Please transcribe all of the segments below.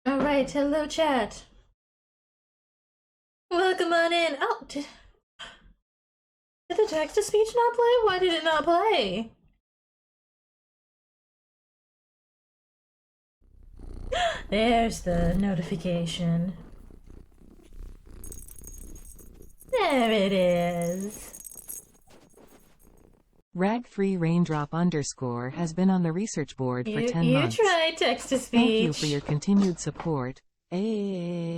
Alright, hello chat. Welcome on in. Oh, did the text-to-speech not play? Why did it not play? There's the notification. There it is. Rag-free raindrop _ has been on the research board for 10 months. You tried text-to-speech. Thank you for your continued support. ASPACE.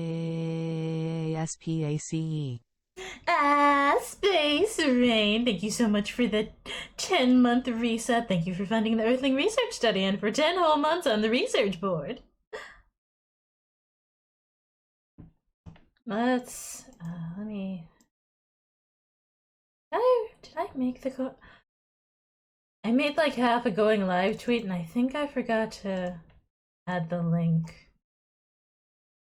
Space Rain. Thank you so much for the 10-month reset. Thank you for funding the Earthling Research Study and for 10 whole months on the research board. Let's, let me... Did I make the call? I made like half a going live tweet and I think I forgot to add the link.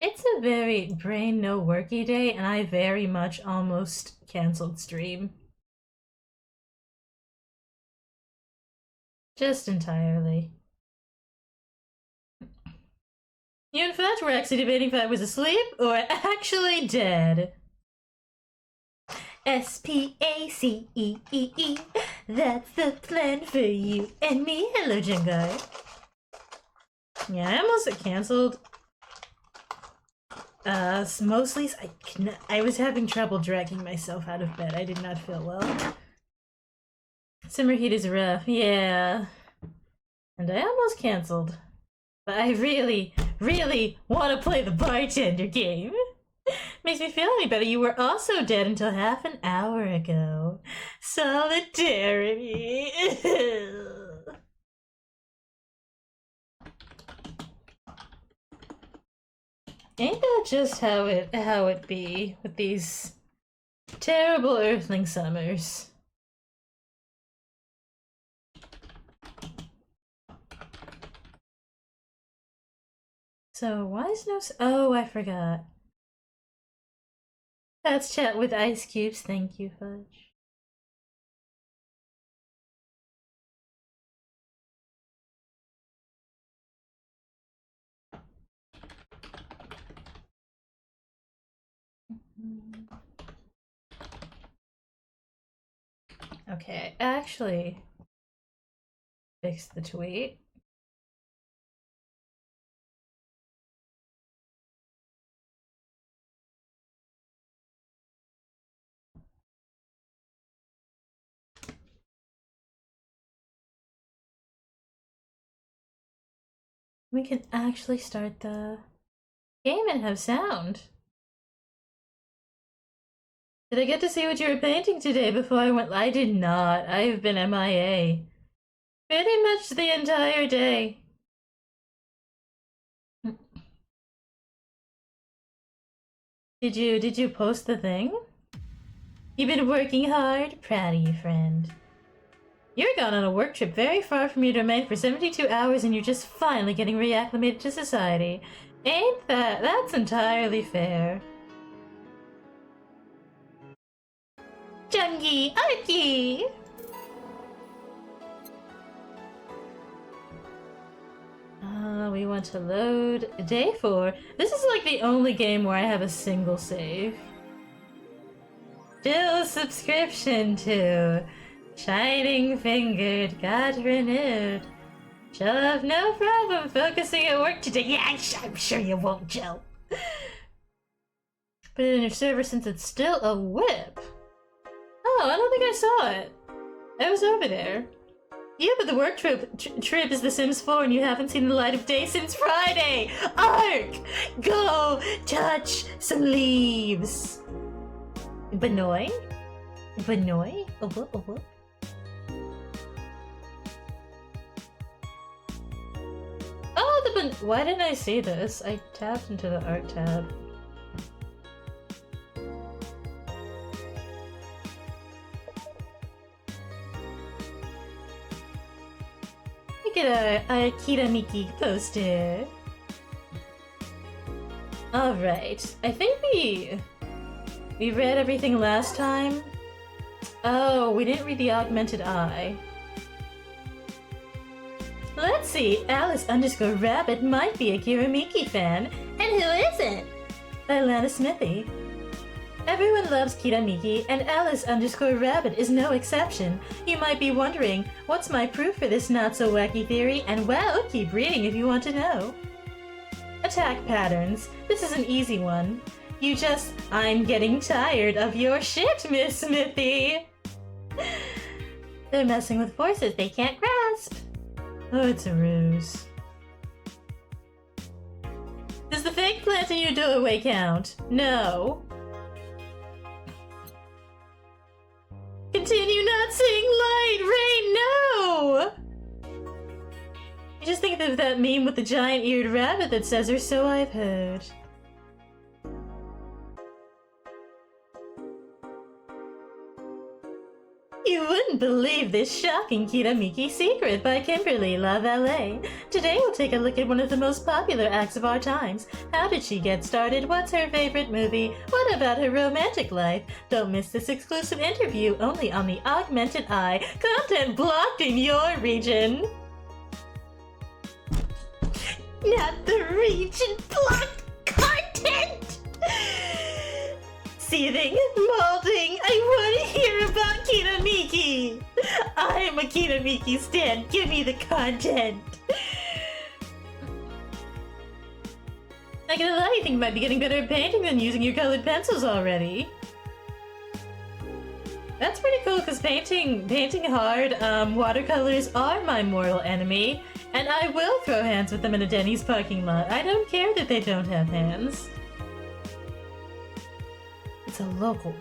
It's a very brain no worky day and I very much almost canceled stream. Just entirely. You and Fetch were actually debating if I was asleep or actually dead. SPACEE. That's the plan for you and me. Hello, Jengar. Yeah, I almost canceled. Mostly I was having trouble dragging myself out of bed. I did not feel well. Summer heat is rough, yeah. And I almost canceled. But I really, really want to play the bartender game. Makes me feel any better. You were also dead until half an hour ago. Solidarity. Ain't that just how it be with these terrible Earthling summers? So why is no? Oh, I forgot. That's chat with ice cubes. Thank you, Fudge. Okay, actually fix the tweet. We can actually start the game and have sound. Did I get to see what you were painting today before I went? I did not. I have been MIA. Pretty much the entire day. Did you post the thing? You've been working hard? Proud of you, friend. You're gone on a work trip very far from your domain for 72 hours and you're just finally getting reacclimated to society. Ain't that's entirely fair. Jungie! Archie! We want to load day 4. This is like the only game where I have a single save. Still a subscription to Shining fingered, got renewed. She'll have no problem focusing at work today. Yeah, I'm sure you won't, Jill. Put it in your server since it's still a whip. Oh, I don't think I saw it. I was over there. Yeah, but the work trip is The Sims 4 and you haven't seen the light of day since Friday! Ark! Go touch some leaves! Benoy? Benoy? Oh, whoop, oh, whoop. Oh, the why didn't I see this? I tapped into the art tab. Look at our Kiramiki poster. Alright, I think we read everything last time. Oh, we didn't read the augmented eye. Let's see, Alice_Rabbit might be a Kiramiki fan. And who isn't? By Lana Smithy. Everyone loves Kiramiki, and Alice_Rabbit is no exception. You might be wondering, what's my proof for this not-so-wacky theory? And well, keep reading if you want to know. Attack patterns. This is an easy one. You just, I'm getting tired of your shit, Miss Smithy. They're messing with forces they can't grasp. Oh, it's a ruse. Does the fake plant in your doorway count? No. Continue not seeing light! Rain, no! You just think of that meme with the giant-eared rabbit that says, or so I've heard. You wouldn't believe this shocking Kiramiki secret by Kimberly LaValle. Today we'll take a look at one of the most popular acts of our times. How did she get started? What's her favorite movie? What about her romantic life? Don't miss this exclusive interview only on the Augmented Eye. Content blocked in your region. Not the region blocked content! Seething, molding, I want to hear about Kiramiki! I'm a Kiramiki stan, give me the content! Not gonna lie, you think you might be getting better at painting than using your colored pencils already. That's pretty cool, because painting hard, watercolors are my mortal enemy, and I will throw hands with them in a Denny's parking lot. I don't care that they don't have hands. It's a local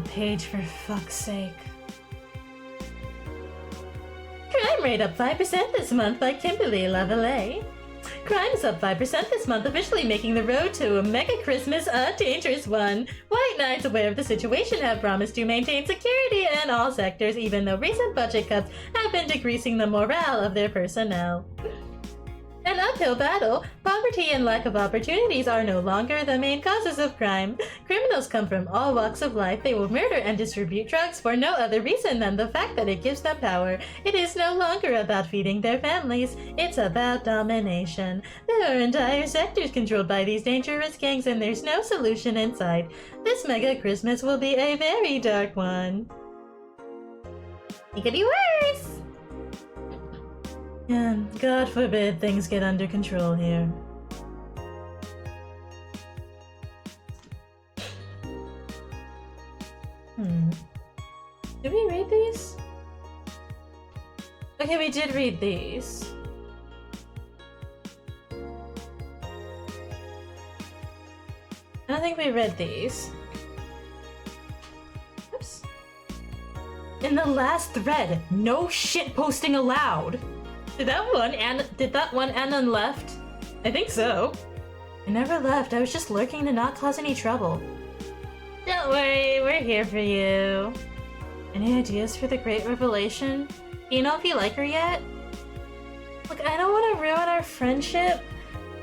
page for fuck's sake. Crime rate up 5% this month by Kimberly LaValle. Crime is up 5% this month, officially making the road to a mega Christmas a dangerous one. White Knights, aware of the situation, have promised to maintain security in all sectors, even though recent budget cuts have been decreasing the morale of their personnel. An uphill battle. Poverty and lack of opportunities are no longer the main causes of crime. Criminals come from all walks of life. They will murder and distribute drugs for no other reason than the fact that it gives them power. It is no longer about feeding their families. It's about domination. There are entire sectors controlled by these dangerous gangs, and there's no solution in sight. This mega Christmas will be a very dark one. It could be worse! Yeah, God forbid things get under control here. Did we read these? Okay, we did read these. I don't think we read these. Oops. In the last thread, no shit posting allowed. Did that one end and left? I think so. I never left. I was just lurking to not cause any trouble. Don't worry, we're here for you. Any ideas for the Great Revelation? Do you know if you like her yet? Look, I don't want to ruin our friendship.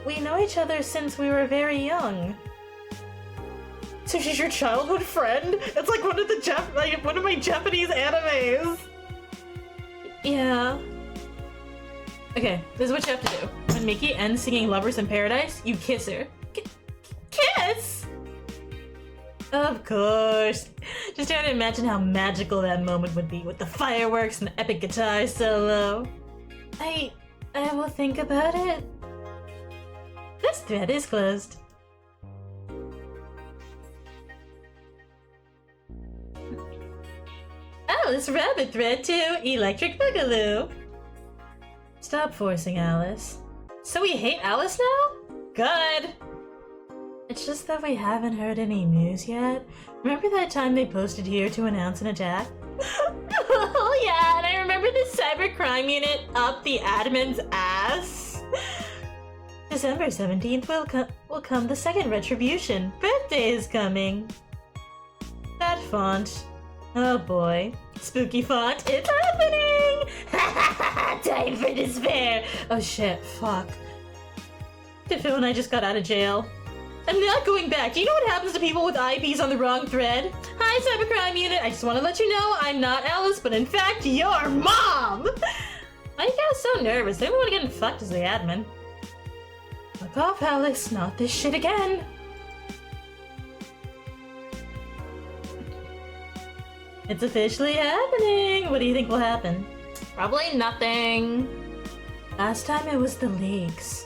We know each other since we were very young. So she's your childhood friend? It's like one of my Japanese animes. Yeah. Okay, this is what you have to do. When Mickey ends singing Lovers in Paradise, you kiss her. Kiss? Of course. Just trying to imagine how magical that moment would be with the fireworks and the epic guitar solo. I will think about it. This thread is closed. Alice Rabbit thread to Electric Boogaloo. Stop forcing Alice. So we hate Alice now? Good. It's just that we haven't heard any news yet. Remember that time they posted here to announce an attack? Oh yeah, and I remember the cybercrime unit up the admin's ass. December 17th will come the second retribution. Birthday is coming. That font. Oh boy. Spooky font, it's happening! Time for despair! Oh shit, fuck. Phil and I just got out of jail. I'm not going back. Do you know what happens to people with IPs on the wrong thread? Hi, cybercrime unit. I just want to let you know I'm not Alice, but in fact, your mom! Why are you guys so nervous? They don't want to get fucked as the admin. Fuck off, Alice. Not this shit again. It's officially happening. What do you think will happen? Probably nothing. Last time it was the leaks.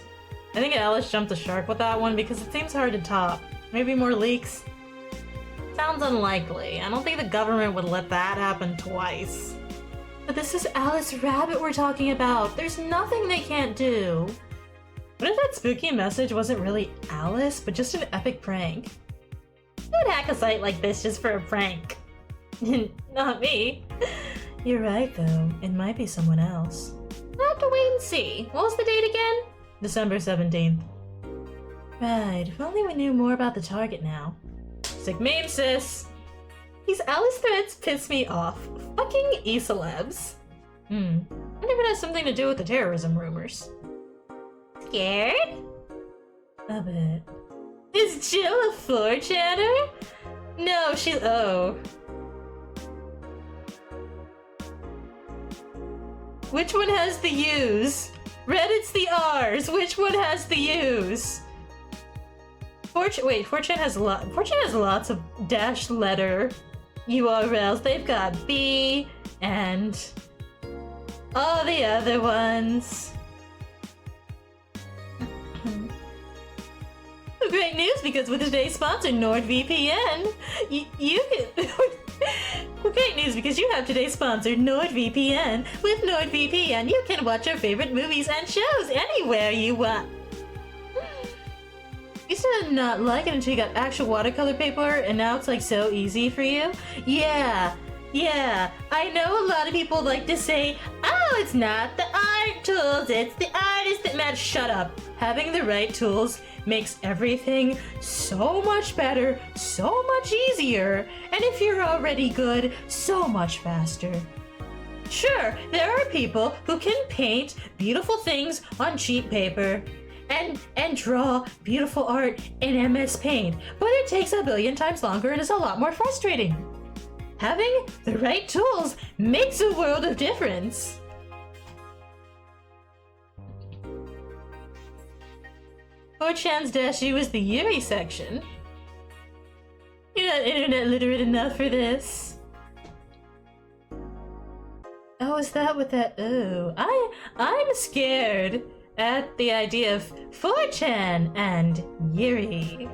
I think Alice jumped the shark with that one because it seems hard to top. Maybe more leaks? Sounds unlikely. I don't think the government would let that happen twice. But this is Alice Rabbit we're talking about. There's nothing they can't do. What if that spooky message wasn't really Alice, but just an epic prank? Who would hack a site like this just for a prank? Not me. You're right, though. It might be someone else. We'll have to wait and see. What was the date again? December 17th. Right, if only we knew more about the target now. Sick meme, sis! These Alice threads piss me off. Fucking e-celebs. Wonder if it has something to do with the terrorism rumors. Scared? A bit. Is Jill a 4chaner? No, she's- oh. Which one has the U's? Reddit's the R's. Which one has the U's? 4chan has lots of dash letter URLs. They've got B and all the other ones. Great news, because with today's sponsor NordVPN, you can. Great news, because you have today's sponsor NordVPN. With NordVPN, you can watch your favorite movies and shows anywhere you want. You used to not like it until you got actual watercolor paper, and now it's like so easy for you? Yeah, I know a lot of people like to say, oh, it's not the art tools, it's the artist that matters. Shut up. Having the right tools makes everything so much better, so much easier, and if you're already good, so much faster. Sure, there are people who can paint beautiful things on cheap paper and draw beautiful art in MS Paint, but it takes a billion times longer and is a lot more frustrating. Having the right tools makes a world of difference. 4chan's Dash U is the Yuri section. You're not internet literate enough for this. Oh, is that what that? Oh, I'm scared at the idea of 4chan and Yuri.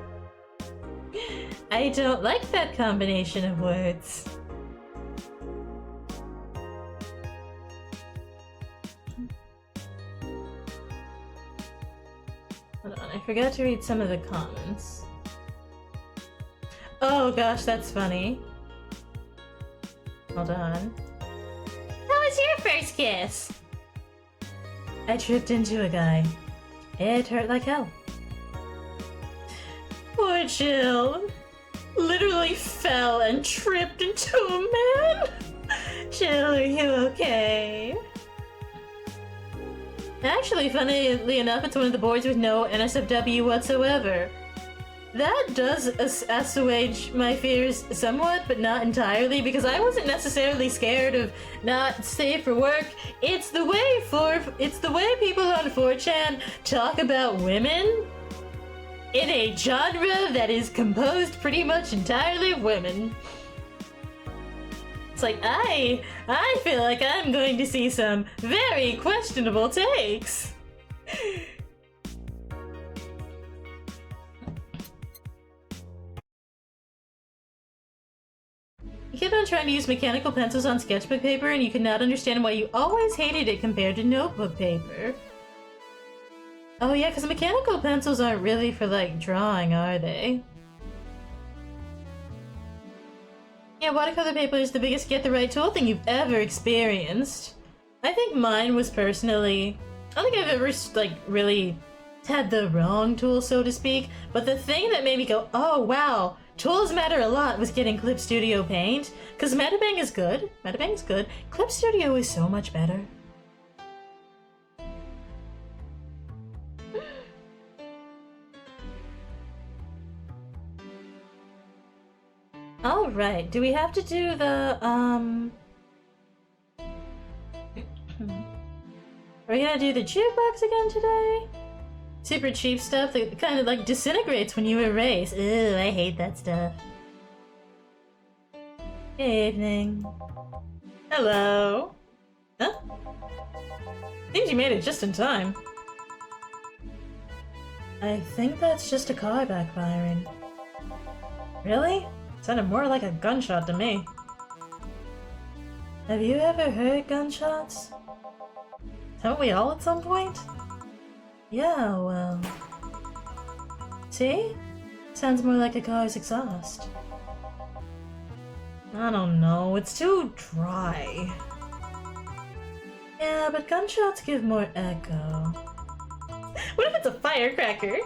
I don't like that combination of words. Hold on, I forgot to read some of the comments. Oh gosh, that's funny. Hold on. How was your first kiss? I tripped into a guy. It hurt like hell. Poor Jill. Literally fell and tripped into a man. Jill, are you okay? Actually, funnily enough, it's one of the boards with no NSFW whatsoever. That does assuage my fears somewhat, but not entirely, because I wasn't necessarily scared of not safe for work. It's the way people on 4chan talk about women. in a genre that is composed pretty much entirely of women. It's like, I feel like I'm going to see some very questionable takes. You keep on trying to use mechanical pencils on sketchbook paper and you cannot understand why you always hated it compared to notebook paper. Oh yeah, because mechanical pencils aren't really for, like, drawing, are they? Yeah, watercolor paper is the biggest get the right tool thing you've ever experienced. I think mine was personally... I don't think I've ever, like, really had the wrong tool, so to speak, but the thing that made me go, oh wow, tools matter a lot was getting Clip Studio Paint, because Metabang is good. Metabang is good. Clip Studio is so much better. Alright, do we have to do the, Are we gonna do the jukebox again today? Super cheap stuff that kind of, like, disintegrates when you erase. Ew, I hate that stuff. Evening. Hello. Huh? Seems you made it just in time. I think that's just a car backfiring. Really? Sounded more like a gunshot to me. Have you ever heard gunshots? Haven't we all at some point? Yeah, well... See? Sounds more like a car's exhaust. I don't know, it's too dry. Yeah, but gunshots give more echo. What if it's a firecracker?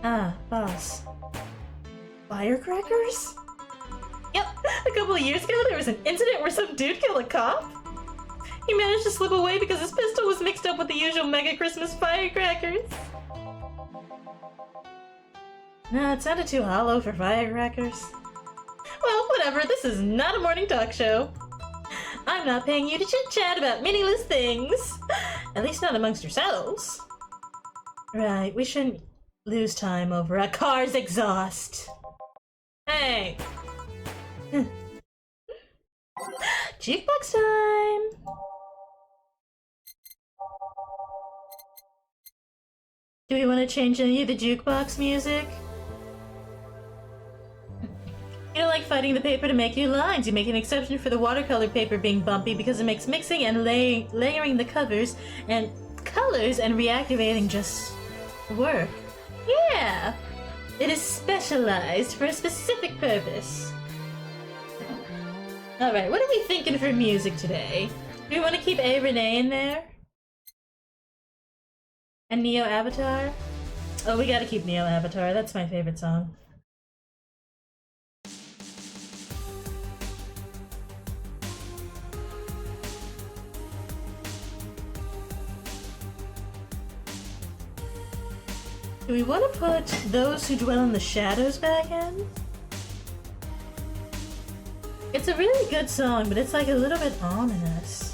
Ah, boss. Firecrackers? Yep, a couple of years ago there was an incident where some dude killed a cop. He managed to slip away because his pistol was mixed up with the usual mega Christmas firecrackers. Nah, it sounded too hollow for firecrackers. Well, whatever, this is not a morning talk show. I'm not paying you to chit-chat about meaningless things. At least not amongst yourselves. Right, we shouldn't lose time over a car's exhaust. Hey! Jukebox time! Do we want to change any of the jukebox music? You don't like fighting the paper to make new lines. You make an exception for the watercolor paper being bumpy because it makes mixing and layering the covers and colors and reactivating just work. Yeah! It is specialized for a specific purpose. Alright, what are we thinking for music today? Do we want to keep A. Renee in there? And Neo Avatar? Oh, we gotta keep Neo Avatar. That's my favorite song. Do we want to put Those Who Dwell in the Shadows back in? It's a really good song, but it's like a little bit ominous.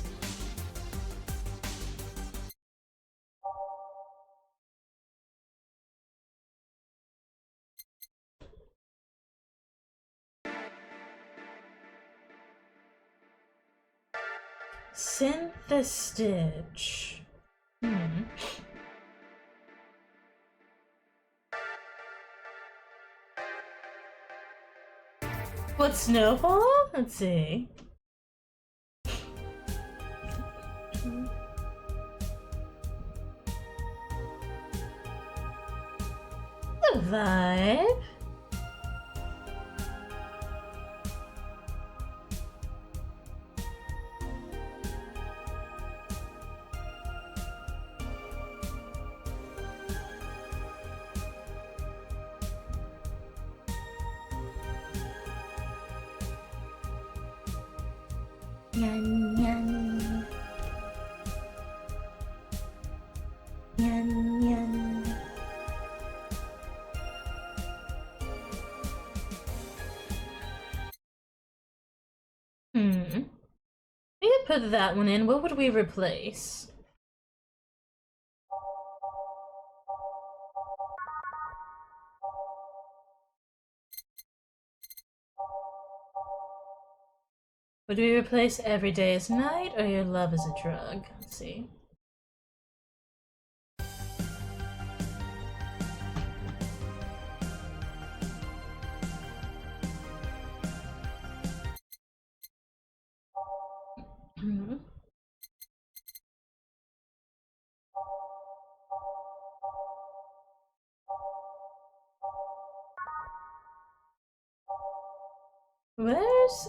Synthestitch. What, Snowfall? Let's see. The vibe. Nyan nyan. Nyan nyan. We could put that one in. What would we replace? Would we replace every day as night or your love as a drug? Let's see.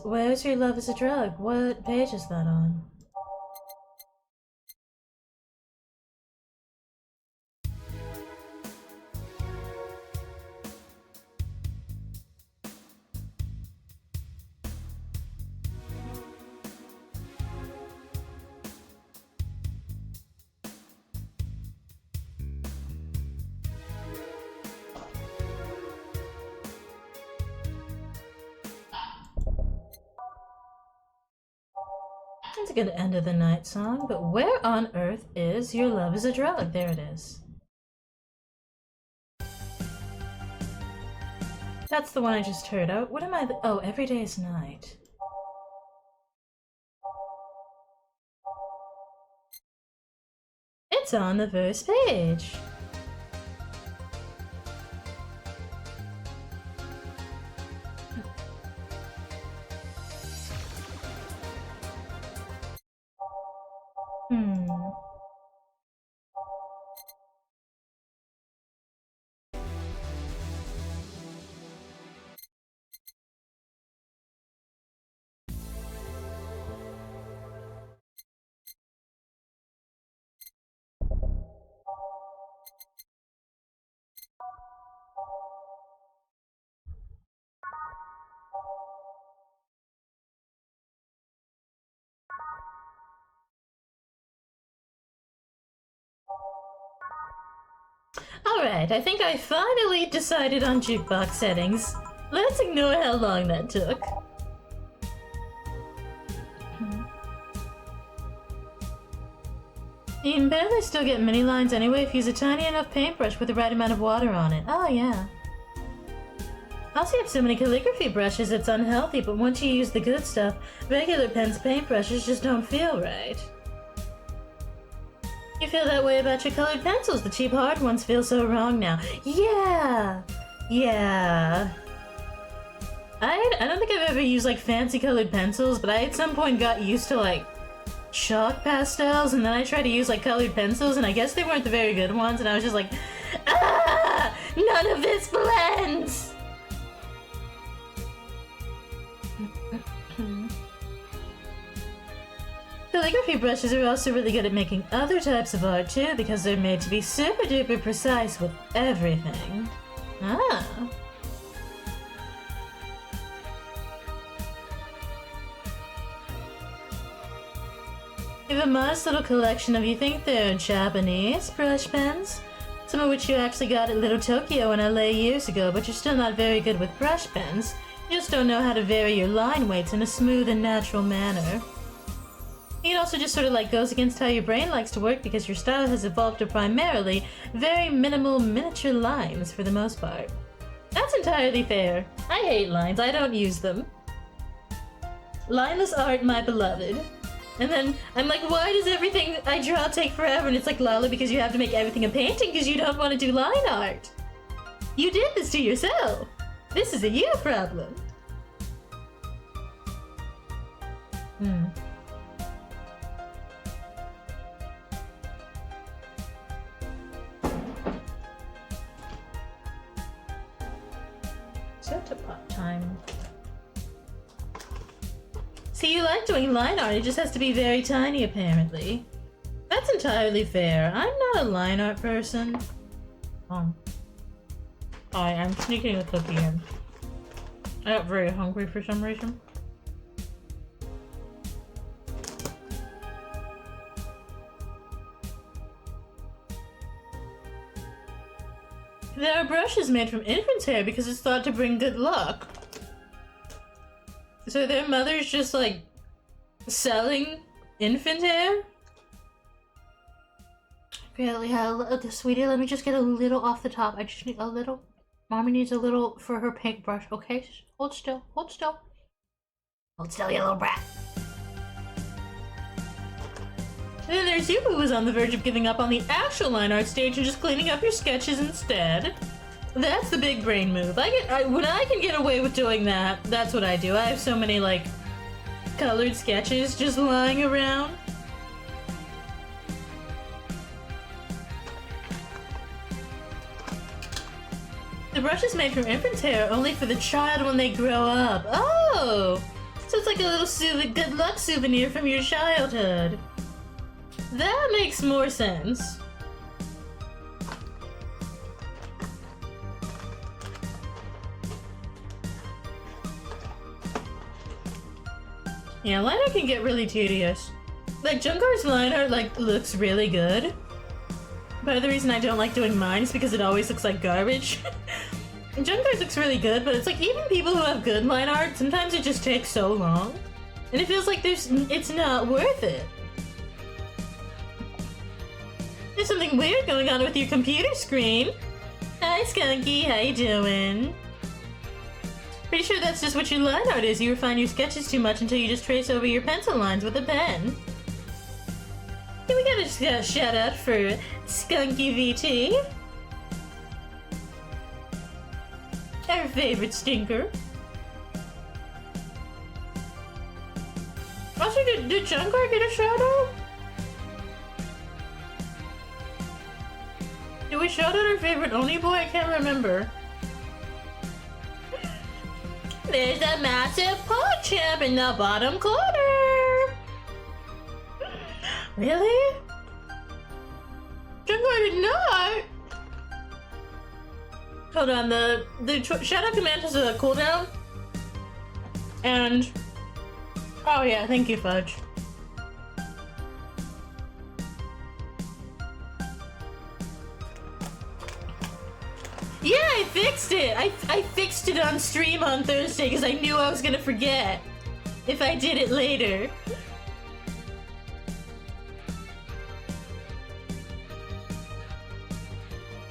Where's your love as a drug? What page is that on? It's a good end of the night song, but where on earth is Your Love is a Drug? There it is. That's the one I just heard. Oh, what am I? Oh, Every Day is Night. It's on the first page. Alright, I think I finally decided on jukebox settings. Let's ignore how long that took. You can barely still get mini lines anyway if you use a tiny enough paintbrush with the right amount of water on it. Oh yeah. Also, you have so many calligraphy brushes it's unhealthy, but once you use the good stuff, regular pens paintbrushes just don't feel right. You feel that way about your colored pencils. The cheap hard ones feel so wrong now. Yeah! Yeah. I don't think I've ever used like fancy colored pencils, but I at some point got used to like chalk pastels, and then I tried to use like colored pencils, and I guess they weren't the very good ones, and I was just like, ah! None of this blends! Calligraphy brushes are also really good at making other types of art too, because they're made to be super duper precise with everything. Ah. You have a modest little collection of, you think they're Japanese brush pens? Some of which you actually got at Little Tokyo in LA years ago, but you're still not very good with brush pens. You just don't know how to vary your line weights in a smooth and natural manner. It also just sort of like goes against how your brain likes to work, because your style has evolved to primarily very minimal miniature lines for the most part. That's entirely fair. I hate lines, I don't use them. Lineless art, my beloved. And then I'm like, why does everything I draw take forever? And it's like, Lala, because you have to make everything a painting because you don't want to do line art. You did this to yourself. This is a you problem. Soda pop time. See, you like doing line art, it just has to be very tiny apparently. That's entirely fair. I'm not a line art person. Oh. I'm sneaking a cookie in. I got very hungry for some reason. There are brushes made from infant's hair because it's thought to bring good luck. So their mother's just like selling infant hair? Really, sweetie, let me just get a little off the top. I just need a little. Mommy needs a little for her paintbrush, okay? Hold still, hold still. Hold still, you little brat. And then there's you, who was on the verge of giving up on the actual line art stage and just cleaning up your sketches instead. That's the big brain move. When I can get away with doing that, that's what I do. I have so many, like, colored sketches just lying around. The brush is made from infant's hair, only for the child when they grow up. Oh! So it's like a little good luck souvenir from your childhood. That makes more sense. Yeah, line art can get really tedious. Like, Junkar's line art, like, looks really good. Part of the reason I don't like doing mine is because it always looks like garbage. Junkar's looks really good, but it's like, even people who have good line art, sometimes it just takes so long. And it feels like it's not worth it. There's something weird going on with your computer screen. Hi, Skunky, how you doing? Pretty sure that's just what your line art is. You refine your sketches too much until you just trace over your pencil lines with a pen. Yeah, we gotta shout out for Skunky VT. Our favorite stinker. Also, did Junkar get a shout out? Did we shout out our favorite Oni boy? I can't remember. There's a massive pod champ in the bottom corner! Really? Junkar did not! Hold on, the shout out command has a cooldown. And... oh yeah, thank you, Fudge. Yeah, I fixed it! I fixed it on stream on Thursday because I knew I was gonna forget if I did it later.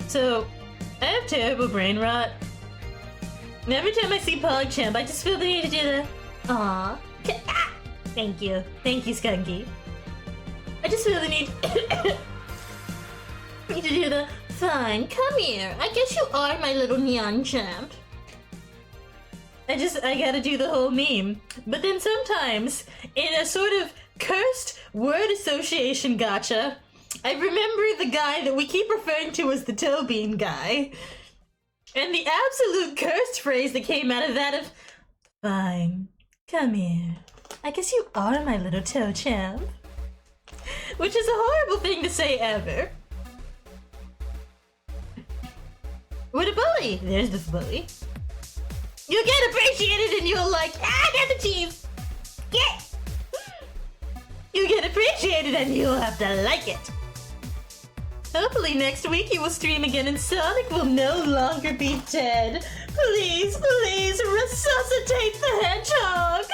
So, I have terrible brain rot. And every time I see PogChamp, I just feel the need to do the aww. Ah! Thank you. Thank you, Skunky. I just feel the need to do the fine, come here. I guess you are my little neon champ. I gotta do the whole meme. But then sometimes, in a sort of cursed word association gotcha, I remember the guy that we keep referring to as the toe bean guy. And the absolute cursed phrase that came out of that of, fine, come here. I guess you are my little toe champ. Which is a horrible thing to say ever. What a bully! There's this bully. You get appreciated and you're like, ah, get the cheese! Get! You get appreciated and you'll have to like it. Hopefully next week you will stream again and Sonic will no longer be dead. Please, please resuscitate the hedgehog!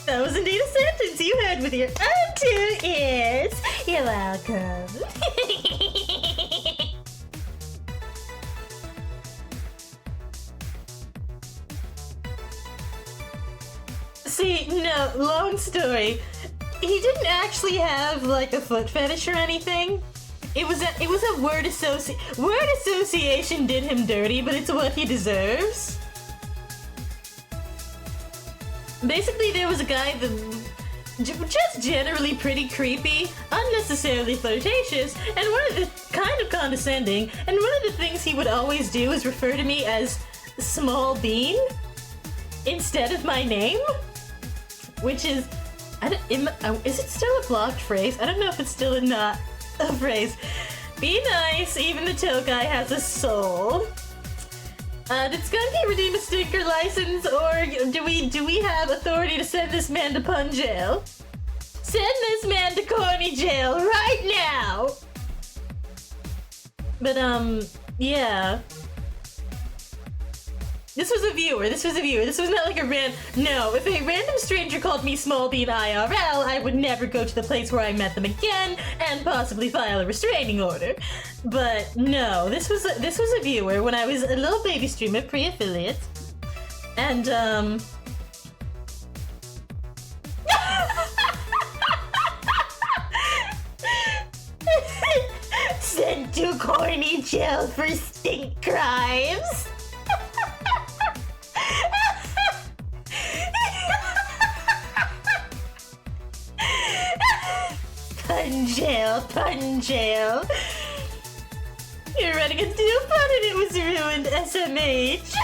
That was indeed a sentence you heard with your own 2 ears. You're welcome. See, no, long story. He didn't actually have like a foot fetish or anything. It was a word association did him dirty, but it's what he deserves. Basically, there was a guy that just generally pretty creepy, unnecessarily flirtatious, and kind of condescending. And one of the things he would always do is refer to me as Small Bean instead of my name, which is. Is it still a blocked phrase? I don't know if it's still not a phrase. Be nice, even the toe guy has a soul. Did Skunky redeem a stinker license, or do we have authority to send this man to pun jail? Send this man to corny jail right now! But, yeah. This was a viewer. This was not like a no, if a random stranger called me Small Bean IRL, I would never go to the place where I met them again and possibly file a restraining order. But no, this was a viewer when I was a little baby streamer, pre-affiliate. And, corny jail for stink crimes. Pun jail. You're running a new pun and it was ruined, SMH.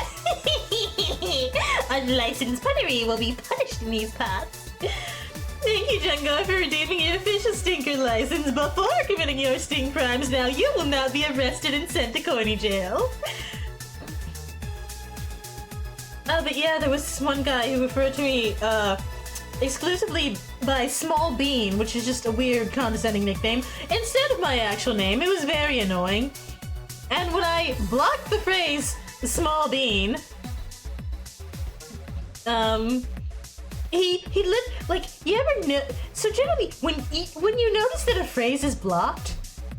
Unlicensed punnery will be punished in these parts. Thank you, Jungo, for redeeming your official stinker license before committing your stink crimes. Now you will not be arrested and sent to corny jail. Oh, but yeah, there was this one guy who referred to me, exclusively by Small Bean, which is just a weird, condescending nickname, instead of my actual name. It was very annoying. And when I blocked the phrase Small Bean, he lit, like, you ever know, so generally, when you notice that a phrase is blocked,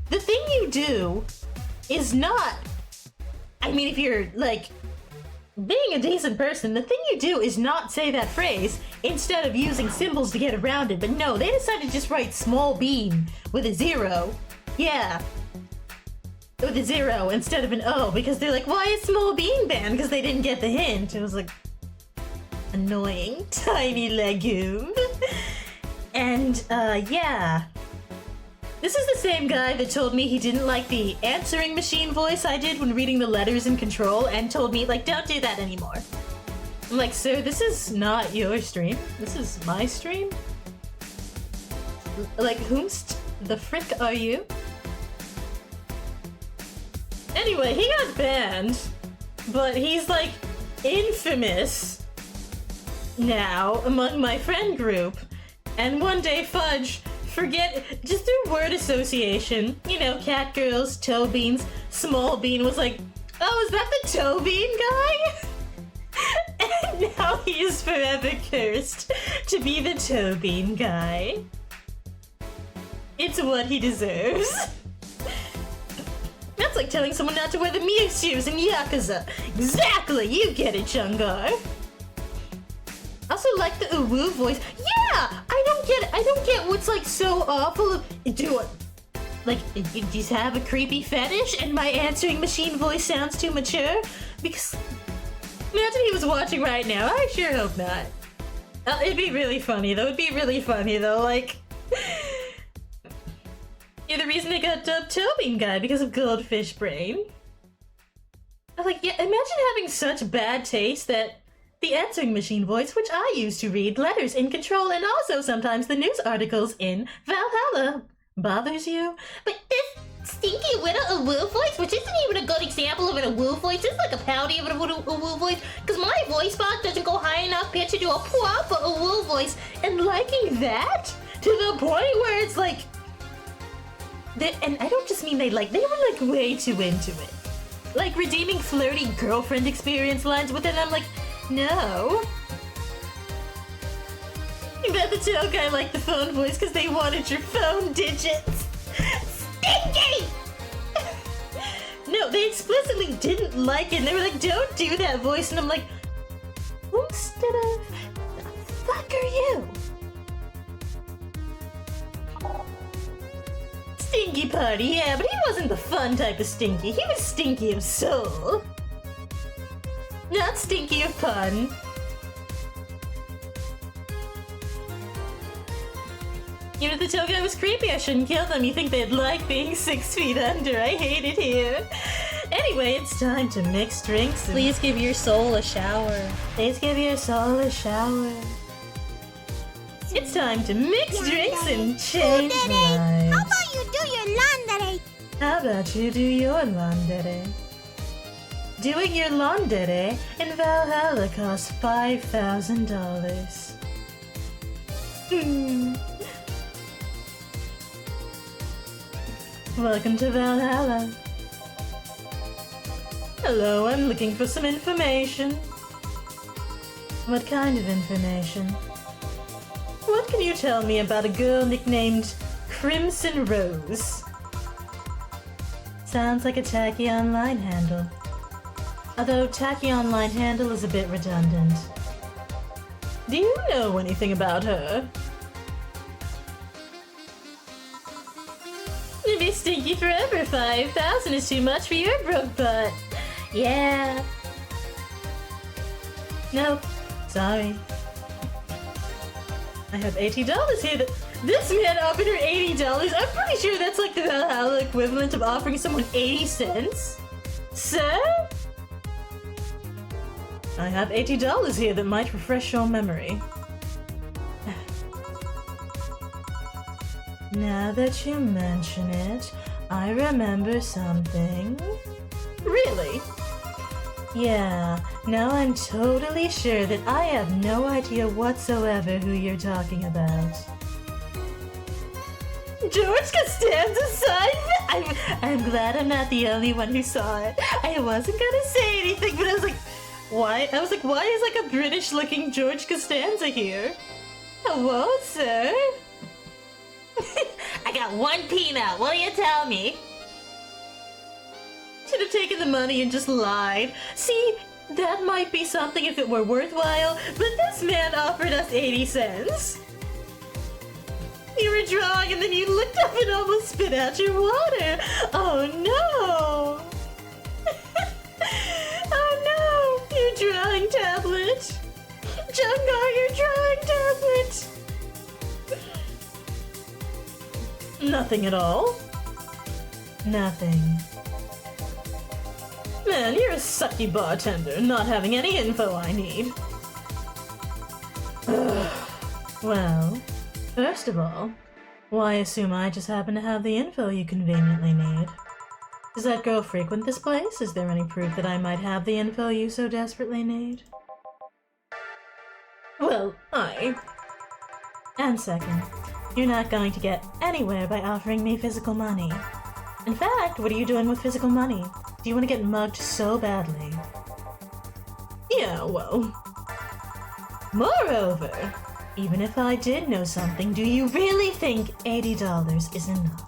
the thing you do is not, I mean, if you're, like, being a decent person, the thing you do is not say that phrase instead of using symbols to get around it. But no, they decided to just write Small Bean with a 0. Yeah. With a 0 instead of an O, because they're like, why is Small Bean banned? Because they didn't get the hint. It was like, annoying tiny legume. And, yeah. This is the same guy that told me he didn't like the answering machine voice I did when reading the letters in Control, and told me, like, don't do that anymore. I'm like, sir, this is not your stream. This is my stream? Like, the frick are you? Anyway, he got banned, but he's, like, infamous now among my friend group. And one day, Fudge, just through word association, you know, cat girls, toe beans, Small Bean was like, oh, is that the toe bean guy? And now he is forever cursed to be the toe bean guy. It's what he deserves. That's like telling someone not to wear the Mew shoes in Yakuza. Exactly, you get it, Chungar. Also like the uwu voice. Yeah! I don't get what's like so awful. Do it. Like, you just have a creepy fetish and my answering machine voice sounds too mature? Because, imagine he was watching right now. I sure hope not. It'd be really funny though. Like, you're the reason they got dubbed Tobin Guy because of Goldfish Brain. I was like, yeah, imagine having such bad taste that the answering machine voice, which I use to read letters in Control and also sometimes the news articles in Valhalla, bothers you. But this stinky little uwu voice, which isn't even a good example of an uwu voice, it's like a parody of an uwu voice, because my voice box doesn't go high enough pitch to do a proper uwu voice. And liking that to the point where it's like, and I don't just mean they were like way too into it. Like redeeming flirty girlfriend experience lines with it, I'm like, no. You bet the tail guy liked the phone voice because they wanted your phone digits. Stinky! No, they explicitly didn't like it. And they were like, don't do that voice. And I'm like, instead of, the fuck are you? Stinky Party, yeah, but he wasn't the fun type of stinky. He was stinky of soul. Not stinky of pun. You know, the tail guy was creepy. I shouldn't kill them. You think they'd like being 6 feet under. I hate it here. Anyway, it's time to mix drinks. Please give your soul a shower. Please give your soul a shower. It's time to mix drinks and change lives. How about you do your laundry? How about you do your laundry? Doing your laundry in Valhalla costs $5,000. Welcome to Valhalla. Hello, I'm looking for some information. What kind of information? What can you tell me about a girl nicknamed Crimson Rose? Sounds like a tacky online handle. Although tacky online handle is a bit redundant. Do you know anything about her? If stay stinky forever. 5,000 is too much for your broke butt. Yeah. Nope. Sorry. I have $80 here. This man offered her $80. I'm pretty sure that's like the Valhalla equivalent of offering someone 80 cents. Sir? I have $80 here that might refresh your memory. Now that you mention it, I remember something. Really? Yeah, now I'm totally sure that I have no idea whatsoever who you're talking about. George Costanza's son? I'm glad I'm not the only one who saw it. I wasn't gonna say anything, but I was like, why? I was like, why is like a British-looking George Costanza here? Hello, sir? I got one peanut. What do you tell me? Should have taken the money and just lied. See, that might be something if it were worthwhile, but this man offered us 80 cents. You were drawing and then you looked up and almost spit out your water. Oh no! Oh no! Your drawing tablet! Jungar, your drawing tablet! Nothing at all? Nothing. Man, you're a sucky bartender, not having any info I need. Well, first of all, why assume I just happen to have the info you conveniently need? Does that girl frequent this place? Is there any proof that I might have the info you so desperately need? Well, And second, you're not going to get anywhere by offering me physical money. In fact, what are you doing with physical money? Do you want to get mugged so badly? Yeah, well... Moreover, even if I did know something, do you really think $80 is enough?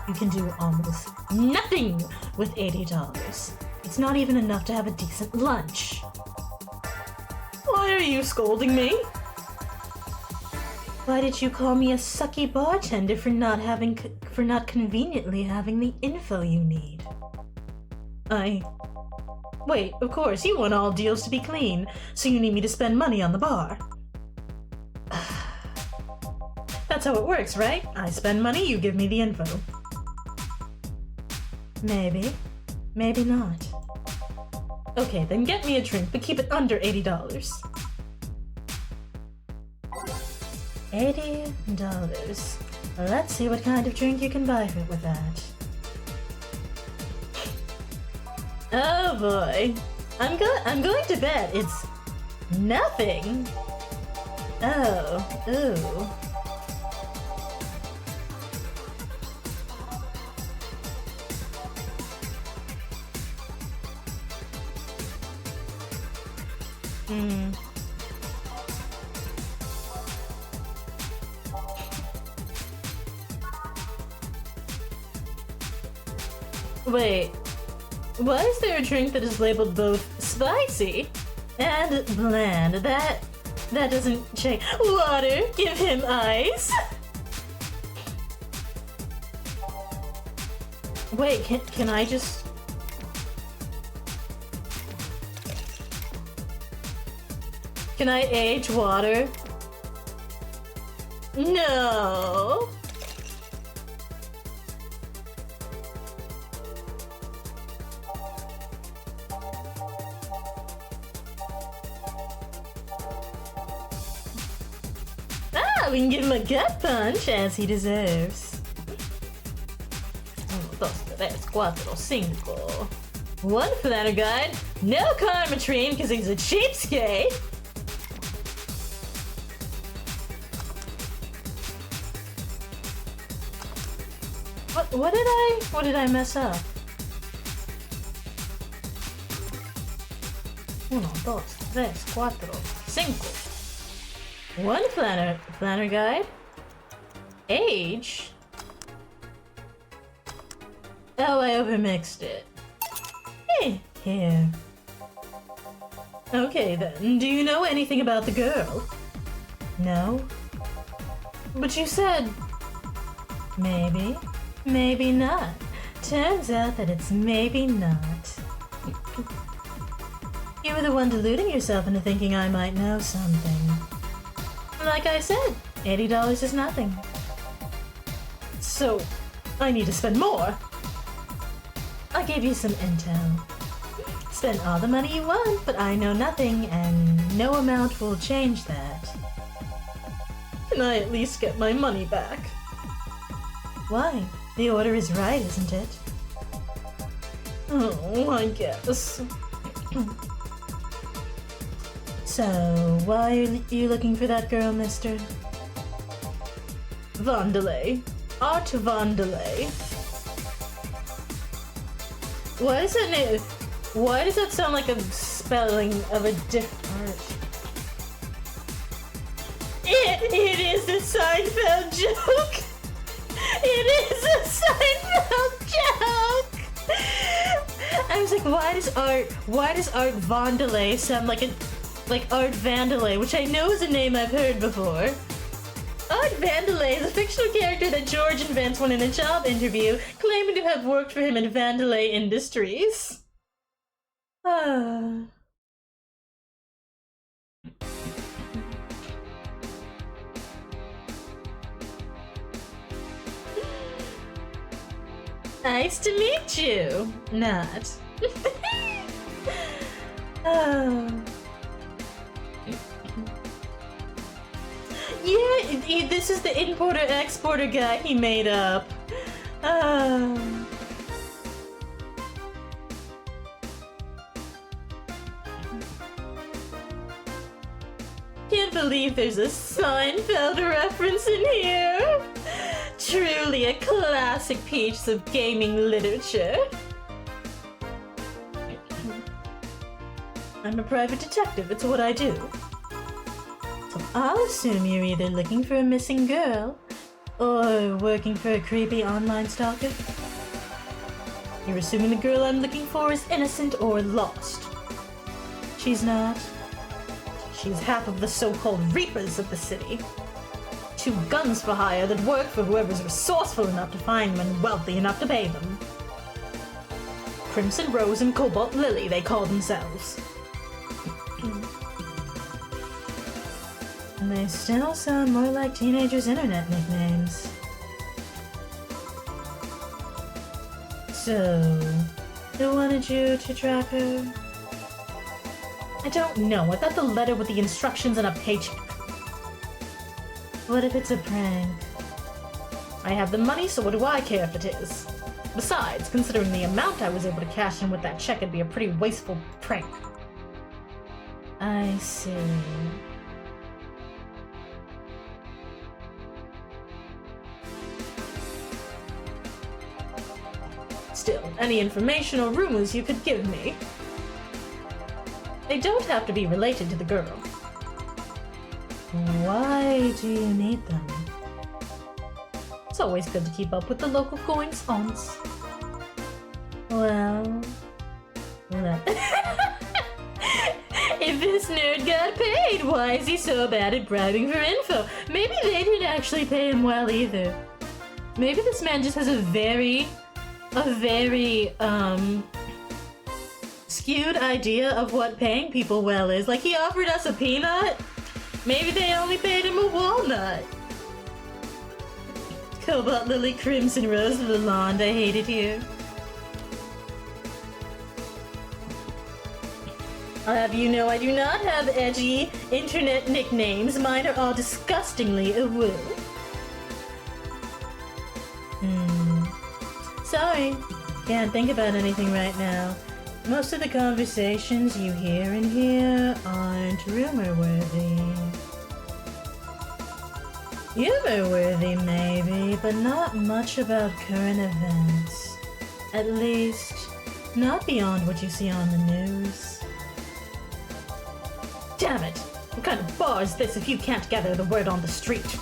You can do almost nothing with $80. It's not even enough to have a decent lunch. Why are you scolding me? Why did you call me a sucky bartender for not conveniently having the info you need? Wait, of course, you want all deals to be clean, so you need me to spend money on the bar. That's how it works, right? I spend money, you give me the info. Maybe. Maybe not. Okay, then get me a drink, but keep it under $80. $80. Let's see what kind of drink you can buy with that. Oh boy. I'm going to bet it's nothing. Oh, ooh. Wait, why is there a drink that is labeled both spicy and bland? That doesn't change. Water, give him ice. Wait, can I just... Can I age water? No. We can give him a gut punch, as he deserves. 1, 2, 3, 4, 5. One flanner guide, no karma train because he's a cheapskate. What did I mess up? 1, 2, 3, 4, 5. One flanner guide. Age? Oh, I overmixed it. Hey, here. Okay then, do you know anything about the girl? No? But you said... Maybe. maybe not. Turns out that it's maybe not. You were the one deluding yourself into thinking I might know something. Like I said, $80 is nothing. So, I need to spend more. I'll give you some intel. Spend all the money you want, but I know nothing, and no amount will change that. Can I at least get my money back? Why? The order is right, isn't it? Oh, I guess. So, why are you looking for that girl, mister? Vandelay. Art Vandelay. Why does that name? Why does that sound like a spelling of a different? It is a Seinfeld joke. It is a Seinfeld joke. I was like, why does Art Vandelay sound like Art Vandelay, which I know is a name I've heard before. Art Vandelay is a fictional character that George invents when in a job interview, claiming to have worked for him at Vandelay Industries. Nice to meet you. Not. Yeah, this is the importer-exporter guy he made up. Can't believe there's a Seinfeld reference in here. Truly a classic piece of gaming literature. I'm a private detective, it's what I do. So I'll assume you're either looking for a missing girl, or working for a creepy online stalker. You're assuming the girl I'm looking for is innocent or lost. She's not. She's half of the so-called Reapers of the city. 2 guns for hire that work for whoever's resourceful enough to find them and wealthy enough to pay them. Crimson Rose and Cobalt Lily, they call themselves. And they still sound more like teenagers' internet nicknames. So, who wanted you to track her? I don't know. I thought the letter with the instructions and a paycheck. What if it's a prank? I have the money, so what do I care if it is? Besides, considering the amount I was able to cash in with that check, it'd be a pretty wasteful prank. I see. Still, any information or rumors you could give me. They don't have to be related to the girl. Why do you need them? It's always good to keep up with the local goings-ons. Well... If this nerd got paid, why is he so bad at bribing for info? Maybe they didn't actually pay him well either. Maybe this man just has a very skewed idea of what paying people well is. Like, he offered us a peanut? Maybe they only paid him a walnut. Cobalt Lily, Crimson Rose, Lalonde, I hate it here. I'll have you know I do not have edgy internet nicknames. Mine are all disgustingly awoo. Sorry, can't think about anything right now. Most of the conversations you hear in here aren't rumor-worthy. Humor-worthy, maybe, but not much about current events. At least, not beyond what you see on the news. Damn it! What kind of bar is this if you can't gather the word on the street?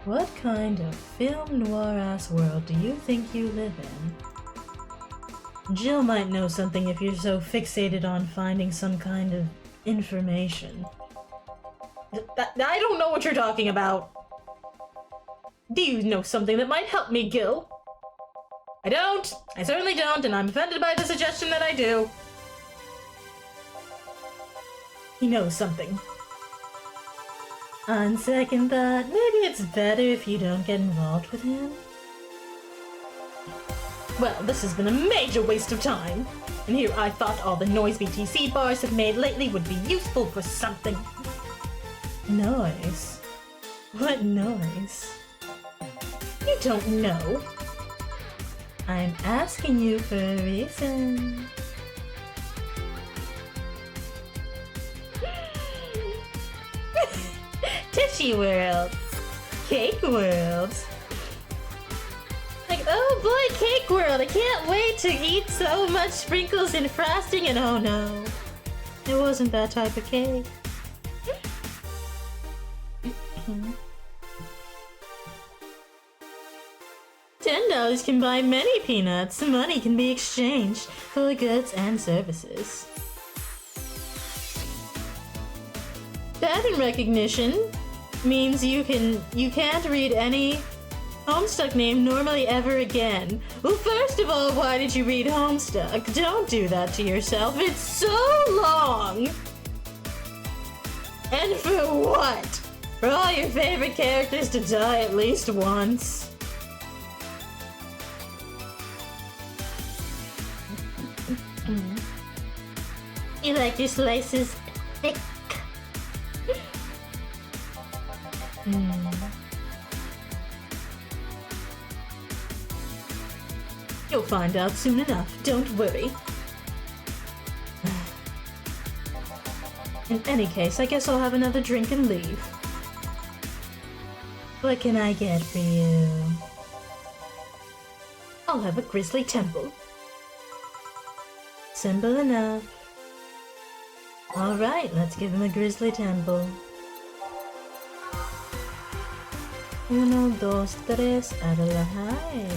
What kind of film noir-ass world do you think you live in? Jill might know something if you're so fixated on finding some kind of information. I don't know what you're talking about. Do you know something that might help me, Gil? I don't. I certainly don't, and I'm offended by the suggestion that I do. He knows something. On second thought, maybe it's better if you don't get involved with him. Well, this has been a major waste of time. And here I thought all the noise BTC bars have made lately would be useful for something. Noise? What noise? You don't know. I'm asking you for a reason. Tishy World. Cake World. Like, oh boy, Cake World! I can't wait to eat so much sprinkles and frosting, and oh no, it wasn't that type of cake. $10 can buy many peanuts. Money can be exchanged for goods and services. Pattern recognition means you can't read any Homestuck name normally ever again. Well, first of all, why did you read Homestuck? Don't do that to yourself. It's so long. And for what? For all your favorite characters to die at least once. You like your slices thick? You'll find out soon enough, don't worry. In any case, I guess I'll have another drink and leave. What can I get for you? I'll have a grizzly temple. Simple enough. Alright, let's give him a grizzly temple. 1, 2, 3, Adelaide,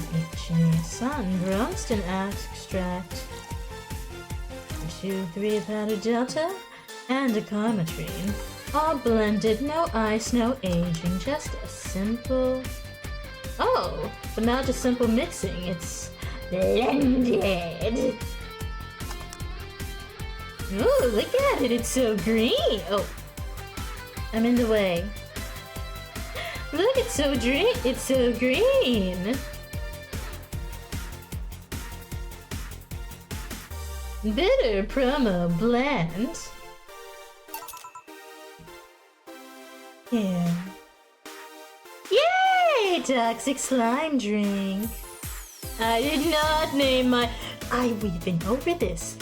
Sun, Bronston extract, 2, 3 powder delta, and a carmatrine. All blended, no ice, no aging, just a simple... Oh, but not just simple mixing, it's blended. Ooh, look at it, it's so green. Oh, I'm in the way. Look, it's so green. Bitter promo blend. Yeah. Yay! Toxic slime drink. I did not name my... we've been over this.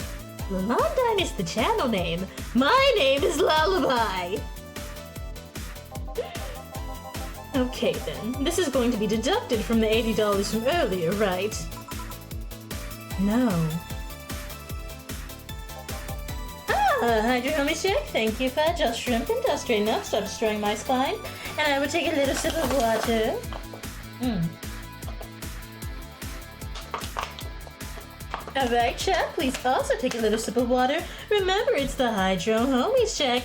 Londine is the channel name. My name is Lullaby. Okay then, this is going to be deducted from the $80 from earlier, right? No. Hydro Homie Shake, thank you for just shrimp industry. Now stop destroying my spine, and I will take a little sip of water. Alright, chat, please also take a little sip of water. Remember, it's the Hydro Homie Check.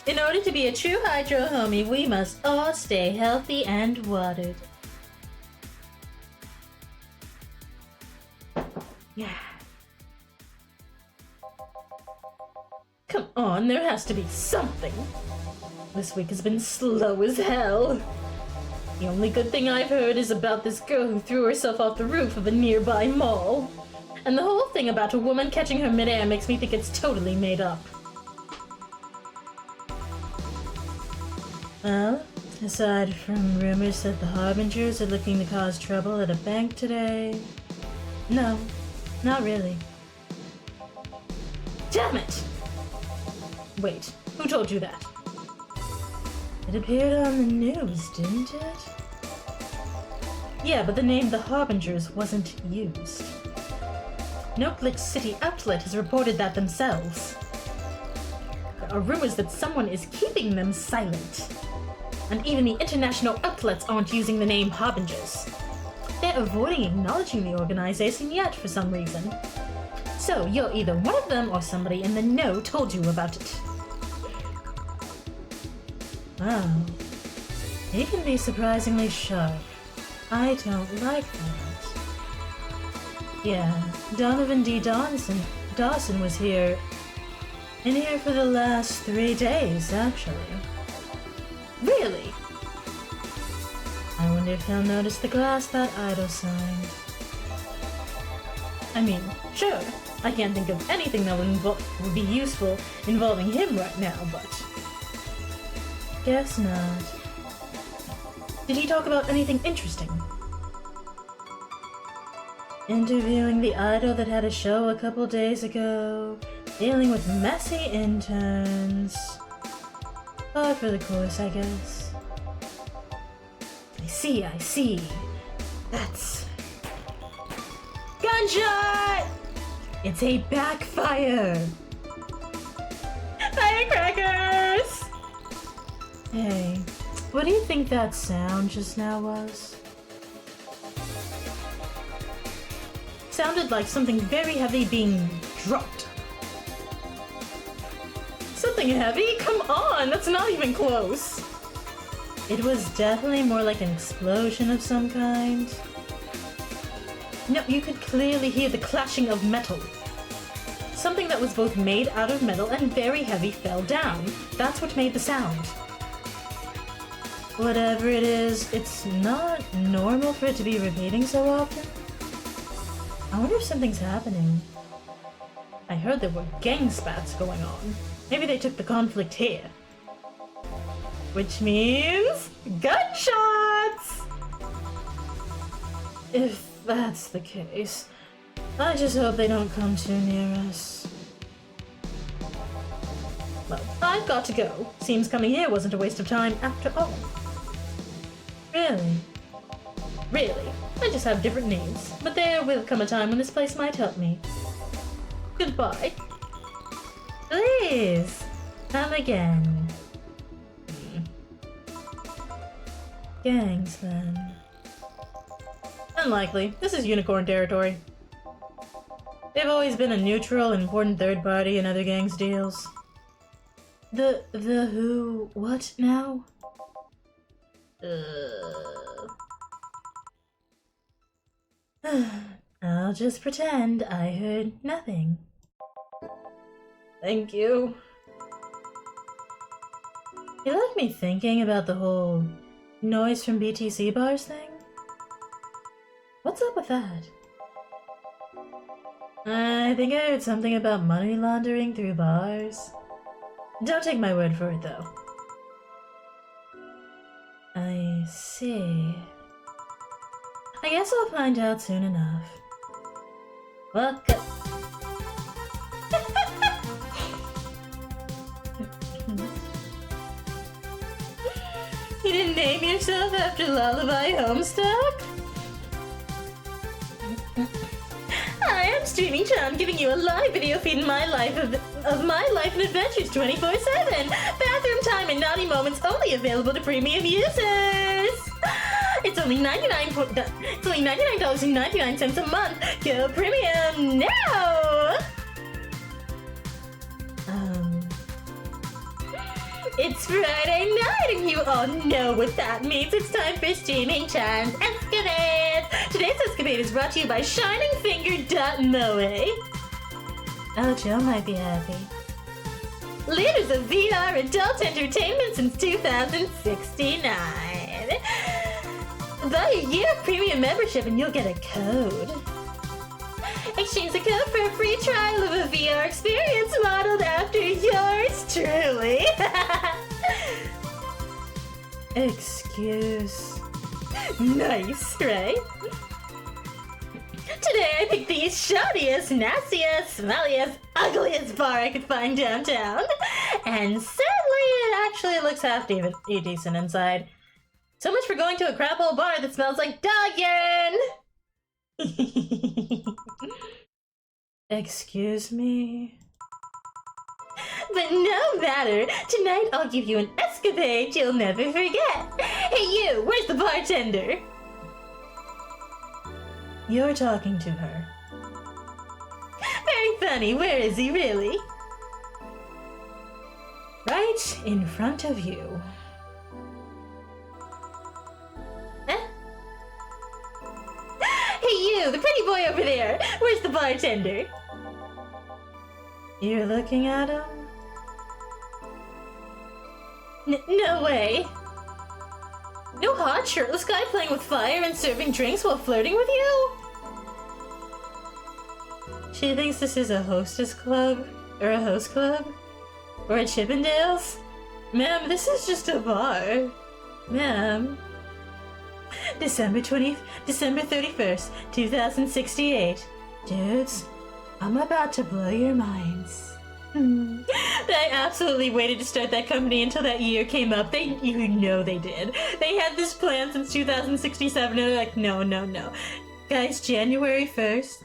In order to be a true Hydro Homie, we must all stay healthy and watered. Yeah. Come on, there has to be something. This week has been slow as hell. The only good thing I've heard is about this girl who threw herself off the roof of a nearby mall. And the whole thing about a woman catching her midair makes me think it's totally made up. Well, aside from rumors that the Harbingers are looking to cause trouble at a bank today... No, not really. Damn it! Wait, who told you that? It appeared on the news, didn't it? Yeah, but the name The Harbingers wasn't used. Noaklet City Outlet has reported that themselves. There are rumors that someone is keeping them silent. And even the international outlets aren't using the name Harbingers. They're avoiding acknowledging the organization yet for some reason. So you're either one of them or somebody in the know told you about it. Wow. He can be surprisingly sharp. I don't like that. Yeah, Donovan D. Dawson was here. In here for the last 3 days, actually. Really? I wonder if he'll notice the glass that Idol signed. I mean, sure, I can't think of anything that would be useful involving him right now, but... guess not. Did he talk about anything interesting? Interviewing the idol that had a show a couple days ago, dealing with messy interns. Par for the course, I guess. I see. That's... gunshot! It's a backfire! Firecrackers! Hey, what do you think that sound just now was? Sounded like something very heavy being dropped. Something heavy? Come on, that's not even close. It was definitely more like an explosion of some kind. No, you could clearly hear the clashing of metal. Something that was both made out of metal and very heavy fell down. That's what made the sound. Whatever it is, it's not normal for it to be repeating so often. I wonder if something's happening. I heard there were gang spats going on. Maybe they took the conflict here. Which means... gunshots! If that's the case, I just hope they don't come too near us. Well, I've got to go. Seems coming here wasn't a waste of time after all. Really? Really? I just have different needs. But there will come a time when this place might help me. Goodbye. Please, come again. Gangs, then. Unlikely. This is unicorn territory. They've always been a neutral and important third party in other gangs' deals. The who... what now? I'll just pretend I heard nothing. Thank you. You left me thinking about the whole noise from BTC bars thing? What's up with that? I think I heard something about money laundering through bars. Don't take my word for it, though. I see. I guess I'll find out soon enough. Welcome. You didn't name yourself after Lullaby Homestuck? Hi, I'm Streaming Chan, giving you a live video feed in my life of my life and adventures 24/7. Bathroom time and naughty moments only available to premium users. It's only $99.99 a month. Go premium now. It's Friday night, and you all know what that means. It's time for Streaming Chan's Escapades! Today's escapade is brought to you by ShiningFinger.moe. Oh, Joe might be happy. Leaders of VR adult entertainment since 2069. Buy a year of premium membership and you'll get a code. Exchange the code for a free trial of a VR experience modeled after yours truly. Excuse. Nice, right? Today I picked the shoddiest, nastiest, smelliest, ugliest bar I could find downtown. And sadly, it actually looks half decent inside. So much for going to a crap hole bar that smells like dog urine! Excuse me? But no matter, tonight I'll give you an escapade you'll never forget. Hey you, where's the bartender? You're talking to her. Very funny, where is he really? Right in front of you. you, the pretty boy over there. Where's the bartender? You're looking at him? No way. No hot, shirtless guy playing with fire and serving drinks while flirting with you? She thinks this is a hostess club? Or a host club? Or a Chippendales? Ma'am, this is just a bar. Ma'am. December 31st, 2068. Dudes, I'm about to blow your minds. I absolutely waited to start that company until that year came up. You know they did. They had this plan since 2067 and they're like, no. Guys, January 1st,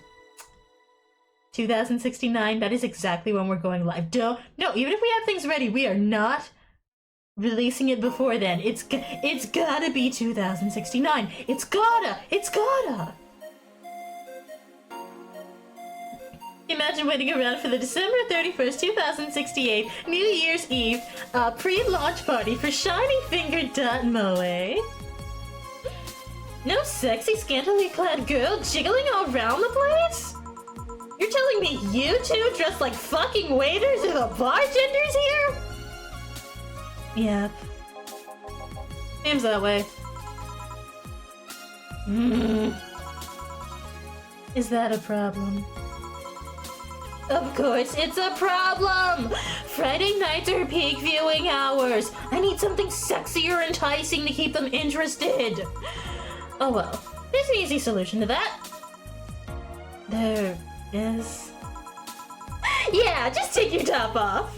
2069, that is exactly when we're going live. No, even if we have things ready, we are not releasing it before then. It's gotta be 2069. It's gotta. Imagine waiting around for the December 31st, 2068 New Year's Eve pre-launch party for Shiny Finger Moe. No sexy, scantily clad girl jiggling all around the place? You're telling me you two dressed like fucking waiters are the bartenders here? Yep. Seems that way. Is that a problem? Of course it's a problem! Friday nights are peak viewing hours. I need something sexy or enticing to keep them interested. Oh well, there's an easy solution to that. There is. Yeah, just take your top off.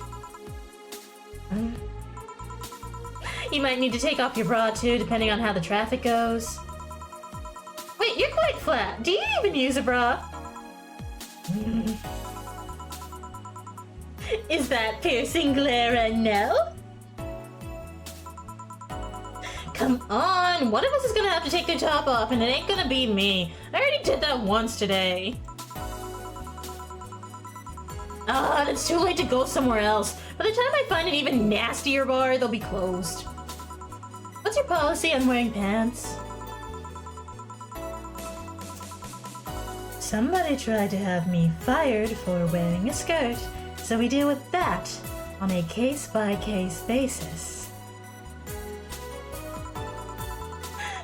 You might need to take off your bra too, depending on how the traffic goes. Wait, you're quite flat. Do you even use a bra? Is that piercing glare a no? Come on, one of us is gonna have to take their top off and it ain't gonna be me. I already did that once today. Ah, it's too late to go somewhere else. By the time I find an even nastier bar, they'll be closed. What's your policy on wearing pants? Somebody tried to have me fired for wearing a skirt, so we deal with that on a case-by-case basis.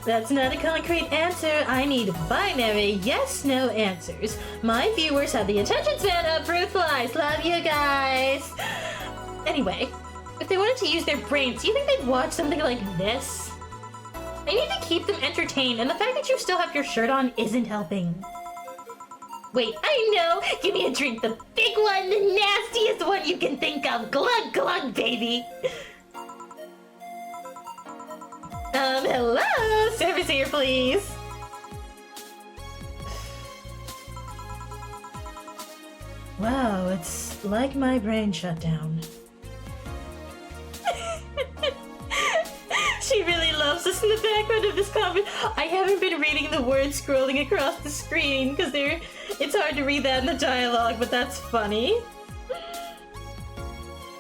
That's not a concrete answer. I need binary yes-no answers. My viewers have the attention span of fruit flies. Love you guys. Anyway, if they wanted to use their brains, do you think they'd watch something like this? I need to keep them entertained, and the fact that you still have your shirt on isn't helping. Wait, I know! Give me a drink, the big one, the nastiest one you can think of! Glug glug, baby! Hello? Service here, please! Wow, it's like my brain shut down. She really loves us in the background of this comment. I haven't been reading the words scrolling across the screen because it's hard to read that in the dialogue, but that's funny.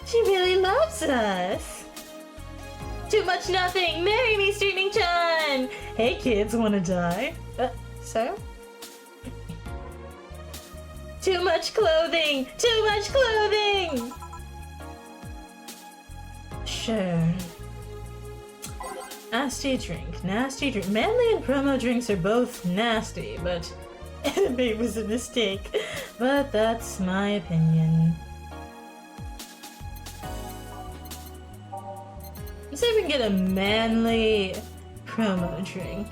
She really loves us. Too much nothing. Marry me, streaming Chan. Hey kids, wanna die? Sir? Too much clothing. Too much clothing. Sure. Nasty drink, nasty drink. Manly and promo drinks are both nasty, but anime was a mistake. But that's my opinion. Let's see if we can get a manly promo drink.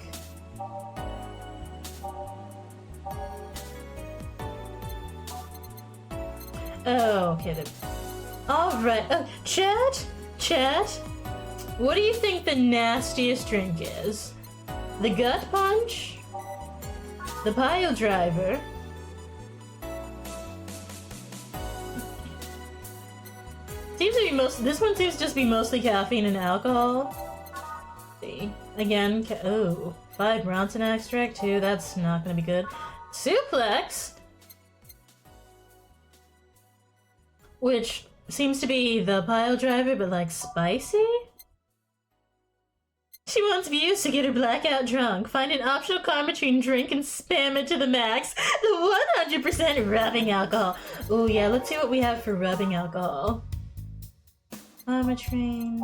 Oh, okay. Alright. Chat? What do you think the nastiest drink is? The gut punch? The pile driver? Seems to be this one seems to just be mostly caffeine and alcohol. Let's see. Again, 5 Bronson extract too, that's not gonna be good. Suplex? Which seems to be the pile driver, but like spicy? She wants views to get her blackout drunk. Find an optional Karmatrine drink and spam it to the max. The 100% rubbing alcohol. Oh yeah, let's see what we have for rubbing alcohol. Karmatrine.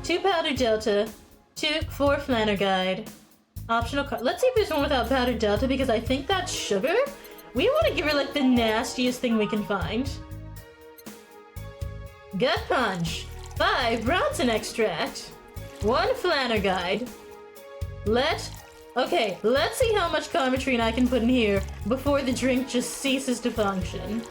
2 powder delta. 4 flanner guide. Optional let's see if there's one without powder delta because I think that's sugar. We want to give her like the nastiest thing we can find. Gut punch. 5 Bronson extract. 1 flanner guide. Okay, let's see how much Karmatrine I can put in here before the drink just ceases to function.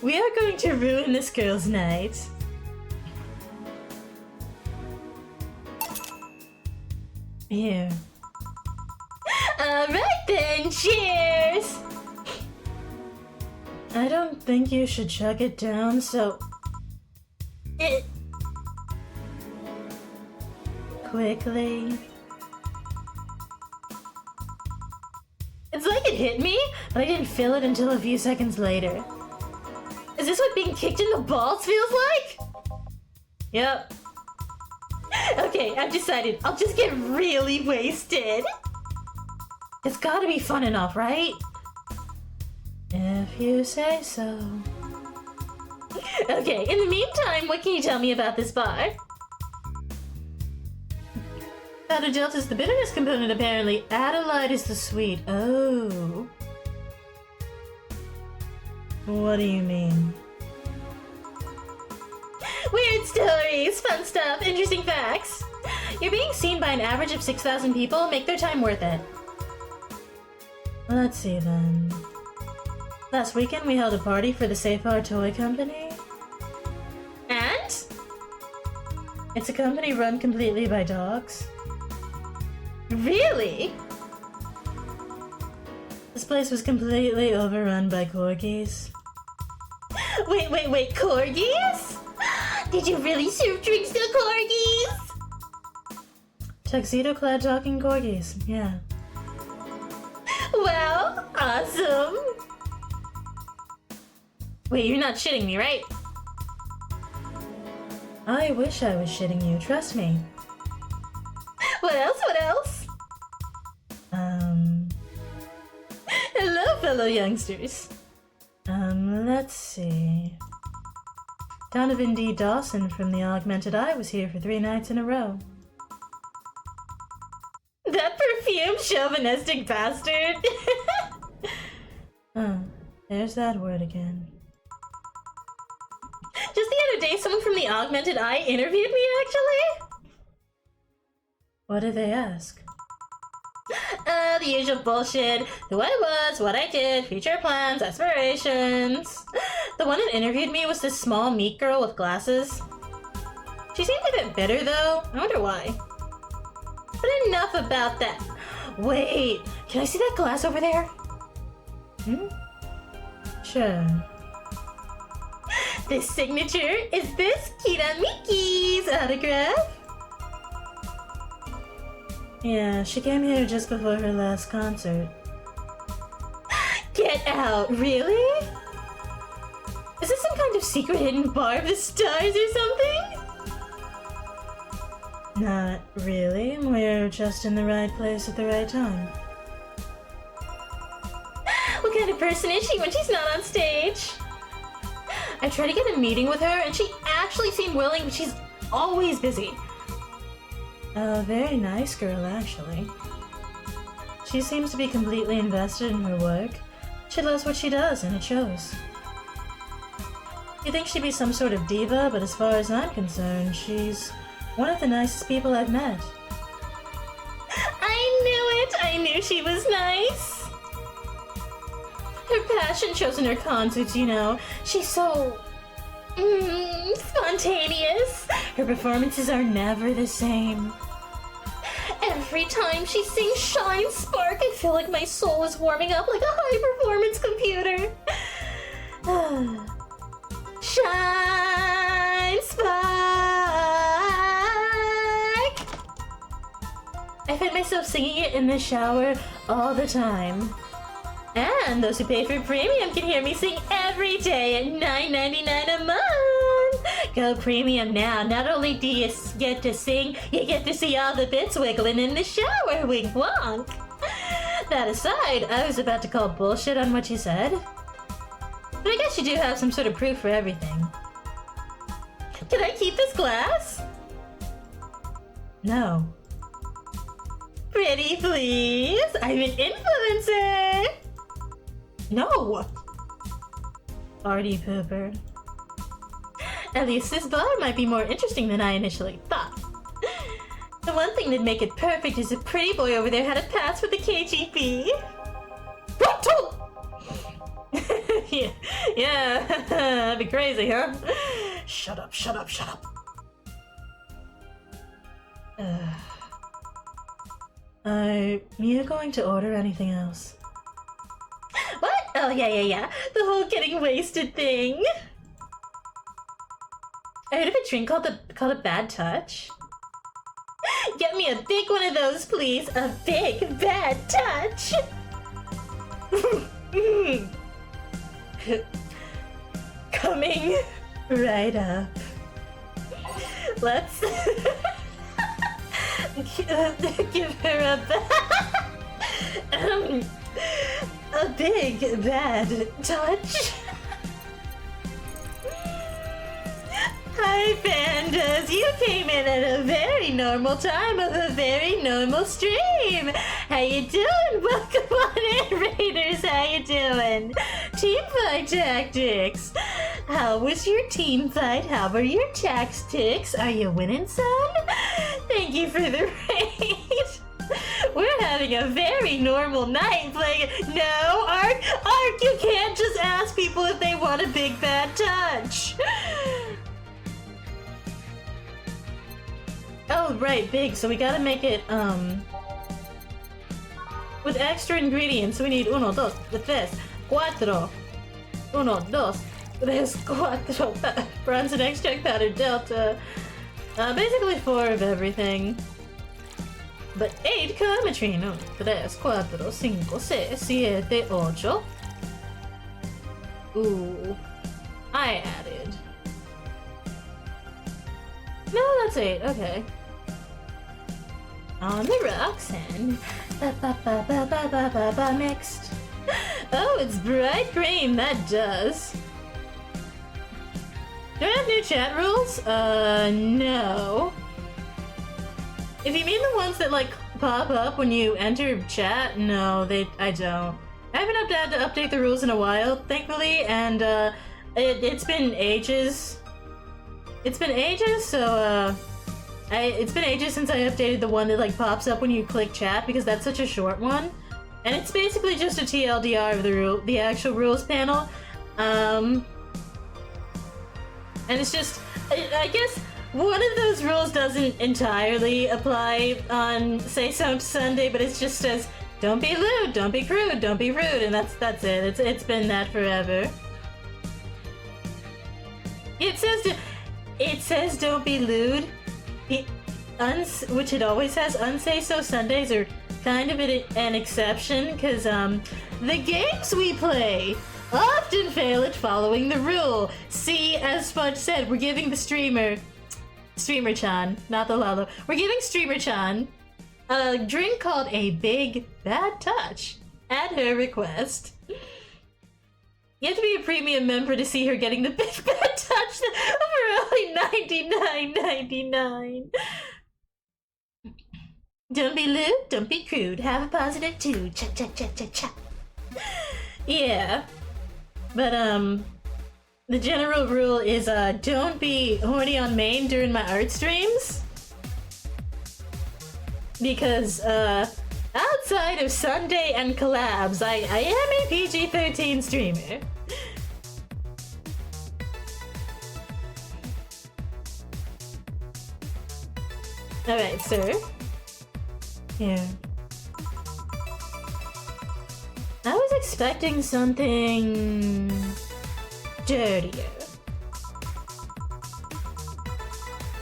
We are going to ruin this girl's night. Here. Alright then, cheers! I don't think you should chug it down, so... Quickly. It's like it hit me, but I didn't feel it until a few seconds later. Is this what being kicked in the balls feels like? Yep. Okay, I've decided. I'll just get really wasted. It's gotta be fun enough, right? If you say so. Okay, in the meantime, what can you tell me about this bar? Powder delta is the bitterness component, apparently. Adelaide is the sweet. Oh. What do you mean? Weird stories, fun stuff, interesting facts. You're being seen by an average of 6,000 people. Make their time worth it. Let's see then. Last weekend we held a party for the Safar Toy Company. And? It's a company run completely by dogs. Really? This place was completely overrun by corgis. Wait, corgis? Did you really serve drinks to corgis? Tuxedo-clad talking corgis, yeah. Well, awesome. Wait, you're not shitting me, right? I wish I was shitting you, trust me. What else? Hello, fellow youngsters. Let's see. Donovan D. Dawson from the Augmented Eye was here for 3 nights in a row. That perfumed chauvinistic bastard! Oh, there's that word again. Just the other day, someone from the Augmented Eye interviewed me, actually. What did they ask? The usual bullshit. Who I was, what I did, future plans, aspirations. The one that interviewed me was this small, meek girl with glasses. She seemed a bit bitter, though. I wonder why. But enough about that. Wait, can I see that glass over there? Sure. This signature is this Kira Miki's autograph. Yeah, she came here just before her last concert. Get out, really? Is this some kind of secret hidden bar of the stars or something? Not really. We're just in the right place at the right time. What kind of person is she when she's not on stage? I tried to get a meeting with her and she actually seemed willing, but she's always busy. A very nice girl, actually. She seems to be completely invested in her work. She loves what she does, and it shows. You'd think she'd be some sort of diva, but as far as I'm concerned, she's one of the nicest people I've met. I knew it! I knew she was nice! Her passion shows in her concerts, you know. She's so... spontaneous. Her performances are never the same. Every time she sings Shine Spark, I feel like my soul is warming up like a high-performance computer. Shine Spark! I find myself singing it in the shower all the time. And those who pay for premium can hear me sing every day at $9.99 a month. Go premium now. Not only do you get to sing, you get to see all the bits wiggling in the shower. Wink wonk. That aside, I was about to call bullshit on what you said. But I guess you do have some sort of proof for everything. Can I keep this glass? No. Pretty please. I'm an influencer. No. Party pooper. At least this bar might be more interesting than I initially thought. The one thing that'd make it perfect is if pretty boy over there had a pass for the KGB. yeah, that'd be crazy, huh? Shut up, shut up, shut up. Are you going to order anything else? What? Oh, yeah. The whole getting wasted thing. I heard of a drink called a Bad Touch. Get me a big one of those, please. A big bad touch. Coming right up. Let's give her a big bad touch. Hi, pandas! You came in at a very normal time of a very normal stream! How you doing? Welcome on in, Raiders! How you doing? Teamfight tactics! How was your team fight? How were your tactics? Are you winning, son? Thank you for the raid! We're having a very normal night playing. No, Ark, you can't just ask people if they want a big bad touch! Oh, right, big, so we gotta make it, with extra ingredients. So we need 1, 2, 3, 4, 1, 2, 3, 4, bronze and extract powder delta. Basically 4 of everything. But 8 chrometry. 1, 3, 4, 5, 6, 7, 8. Ooh. I added. No, that's 8, okay. On the rocks and mixed. Oh, it's bright green, that does. Do I have new chat rules? No. If you mean the ones that, like, pop up when you enter chat, no, I don't. I haven't had to update the rules in a while, thankfully, and, it's been ages. It's been ages, so, it's been ages since I updated the one that, like, pops up when you click chat, because that's such a short one. And it's basically just a TLDR of the actual rules panel. And it's just, I guess, one of those rules doesn't entirely apply on Say So Sunday, but it just says, don't be lewd, don't be crude, don't be rude, and that's it. It's been that forever. It says don't be lewd, which it always has. Unsay So Sundays are kind of an exception, because the games we play often fail at following the rule. See, as Fudge said, we're giving the Streamer-chan, not the Lalo, we're giving Streamer-chan a drink called a Big Bad Touch at her request. You have to be a premium member to see her getting the Big Bad Touch for only $99.99. Don't be lewd, don't be crude, have a positive too. Cha cha cha cha cha. Yeah. But the general rule is don't be horny on main during my art streams. Because outside of Sunday and collabs, I am a PG-13 streamer. Alright, sir. Here. I was expecting something dirtier.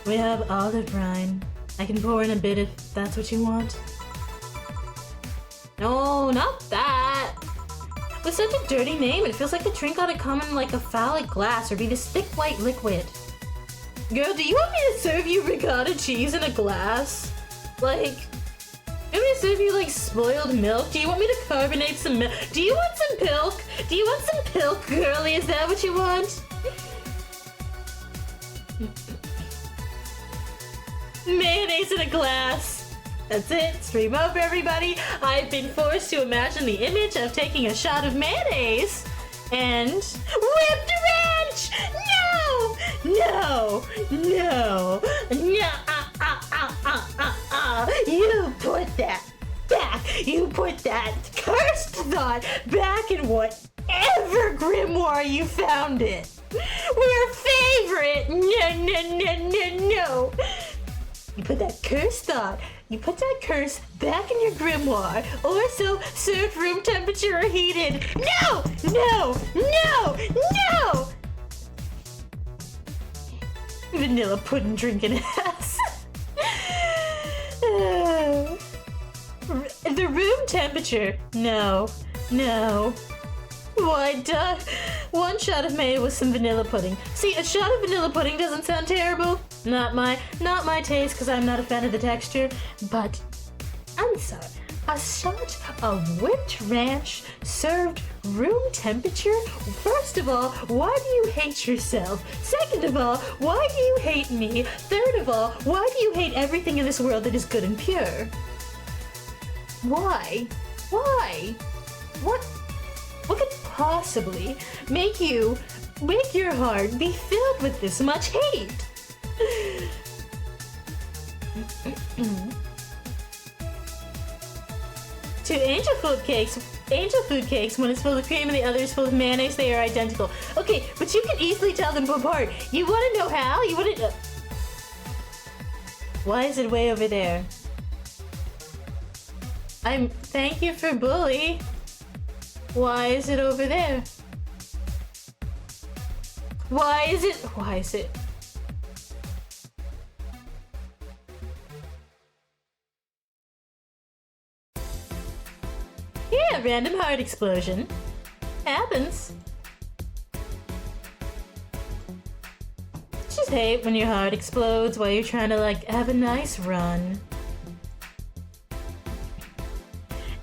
We have olive brine. I can pour in a bit if that's what you want. No, not that. With such a dirty name, it feels like the drink ought to come in like a phallic glass or be this thick white liquid. Girl, do you want me to serve you ricotta cheese in a glass? Like, do you want me to serve you like spoiled milk? Do you want me to carbonate some milk? Do you want some pilk? Do you want some pilk, girlie? Is that what you want? Mayonnaise in a glass. That's it. Stream over, everybody. I've been forced to imagine the image of taking a shot of mayonnaise and whipped ranch. No, no, no, no. You put that back. You put that cursed thought back in whatever grimoire you found it. We're favorite. No, no, no, no, no. You put that cursed thought, you put that curse back in your grimoire, or so served room temperature or heated. No! No! No! No! Vanilla pudding drinking ass. The room temperature. No. No. Why, duh. One shot of mayo with some vanilla pudding. See, a shot of vanilla pudding doesn't sound terrible. Not my taste, because I'm not a fan of the texture. But, I'm sorry. A shot of whipped ranch served room temperature? First of all, why do you hate yourself? Second of all, why do you hate me? Third of all, why do you hate everything in this world that is good and pure? Why? Why? What could possibly make your heart be filled with this much hate? To angel food cakes, one is full of cream and the other is full of mayonnaise, they are identical. Okay, but you can easily tell them apart. You want to know how? You want to... Why is it way over there? Thank you for bully. Why is it over there? Why is it? Yeah, random heart explosion. Happens. Just hate when your heart explodes while you're trying to like have a nice run.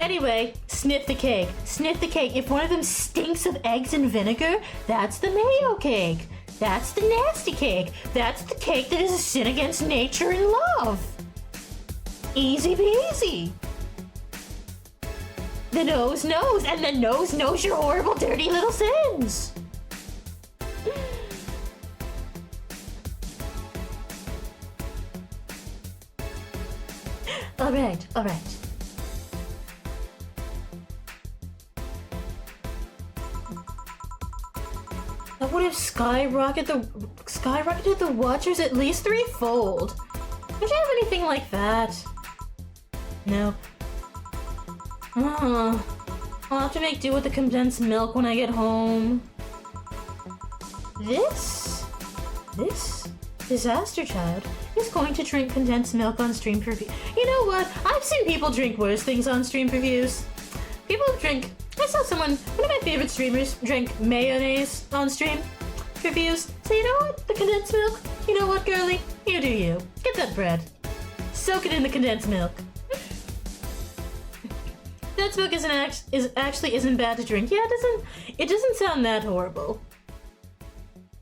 Anyway, sniff the cake. Sniff the cake. If one of them stinks of eggs and vinegar, that's the mayo cake. That's the nasty cake. That's the cake that is a sin against nature and love. Easy peasy. The nose knows, and the nose knows your horrible, dirty little sins. All right. That would have skyrocketed the watchers at least threefold. Don't you have anything like that? No. I'll have to make do with the condensed milk when I get home. This disaster child is going to drink condensed milk on stream for views. You know what? I've seen people drink worse things on stream for views. I saw one of my favorite streamers drink mayonnaise on stream for views. So you know what? The condensed milk? You know what, girlie? You do you. Get that bread. Soak it in the condensed milk. Condensed milk isn't bad to drink. Yeah, it doesn't sound that horrible.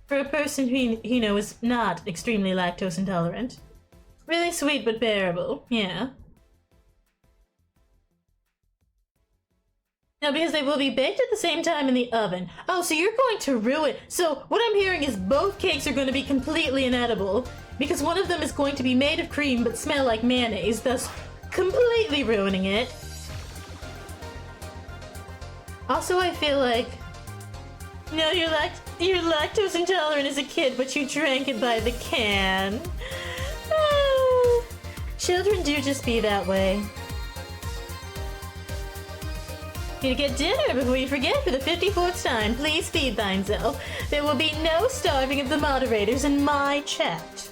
For a person who is not extremely lactose intolerant. Really sweet but bearable. Yeah. No, because they will be baked at the same time in the oven. Oh, so you're going to ruin... So, what I'm hearing is both cakes are going to be completely inedible, because one of them is going to be made of cream but smell like mayonnaise, thus completely ruining it. Also, I feel like... No, you're lactose intolerant as a kid, but you drank it by the can. Children do just be that way. You get dinner before you forget for the 54th time. Please feed thyself. There will be no starving of the moderators in my chat.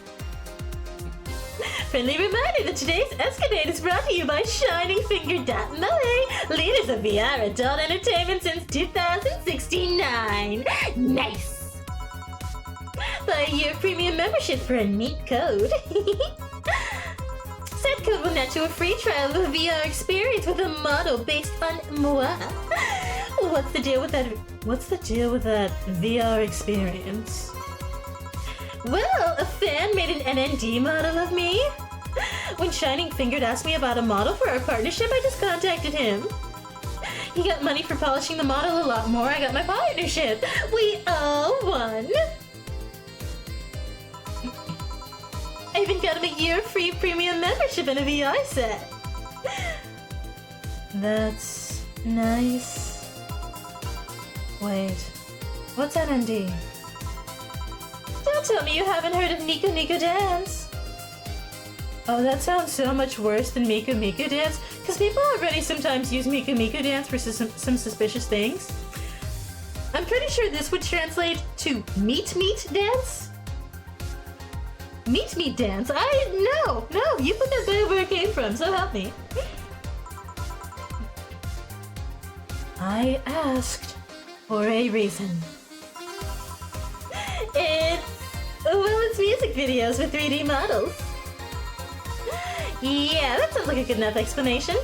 Friendly reminder that today's escapade is brought to you by ShiningFinger.moe, leaders of VR adult entertainment since 2069. Nice! Buy a year premium membership for a neat code. Said code will net you a free trial of a VR experience with a model based on moi. What's the deal with that VR experience? Well, a fan made an NND model of me. When Shining Fingered asked me about a model for our partnership, I just contacted him. He got money for polishing the model a lot more. I got my partnership. We all won. I even got him a year free premium membership and a VR set. That's nice. Wait, what's NND? Don't tell me you haven't heard of Nico Nico Dance. Oh, that sounds so much worse than Miku Miku Dance, because people already sometimes use Miku Miku Dance for some suspicious things. I'm pretty sure this would translate to Meat Meat Dance? Meat Meat Dance? No, you put that by where it came from, so help me. I asked for a reason. It's music videos with 3D models. Yeah, that sounds like a good enough explanation.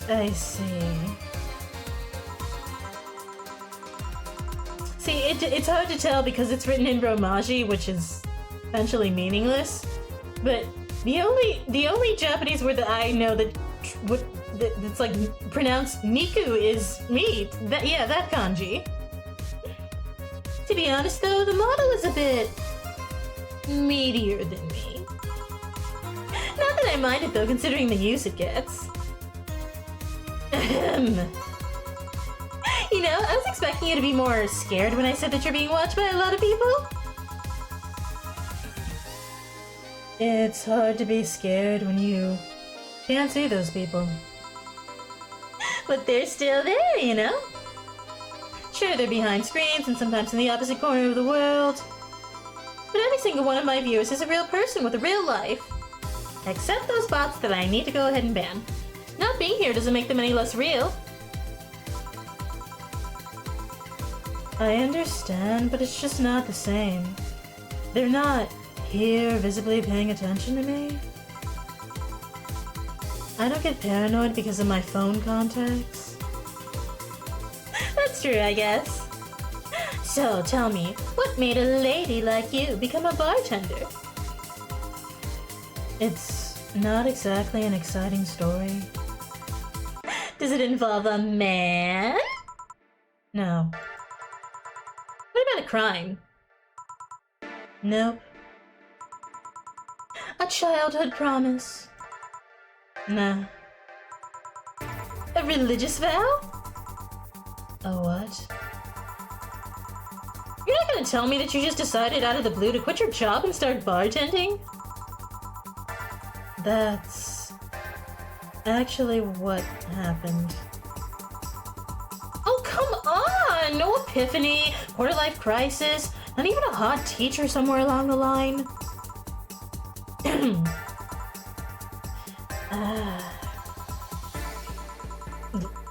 I see. See, it's hard to tell because it's written in Romaji, which is essentially meaningless. But the only Japanese word that I know that's like pronounced Niku is meat. That kanji. To be honest though, the model is a bit meatier than me. Not that I mind it though, considering the use it gets. You know, I was expecting you to be more scared when I said that you're being watched by a lot of people. It's hard to be scared when you can't see those people. But they're still there, you know? Sure, they're behind screens and sometimes in the opposite corner of the world. But every single one of my viewers is a real person with a real life. Except those bots that I need to go ahead and ban. Not being here doesn't make them any less real. I understand, but it's just not the same. They're not here visibly paying attention to me. I don't get paranoid because of my phone contacts. That's true, I guess. So, tell me, what made a lady like you become a bartender? It's not exactly an exciting story. Does it involve a man? No. What about a crime? Nope. A childhood promise? Nah. A religious vow? A what? You're not gonna tell me that you just decided out of the blue to quit your job and start bartending? That's actually what happened. Oh, come on! No epiphany, quarter-life crisis, not even a hot teacher somewhere along the line.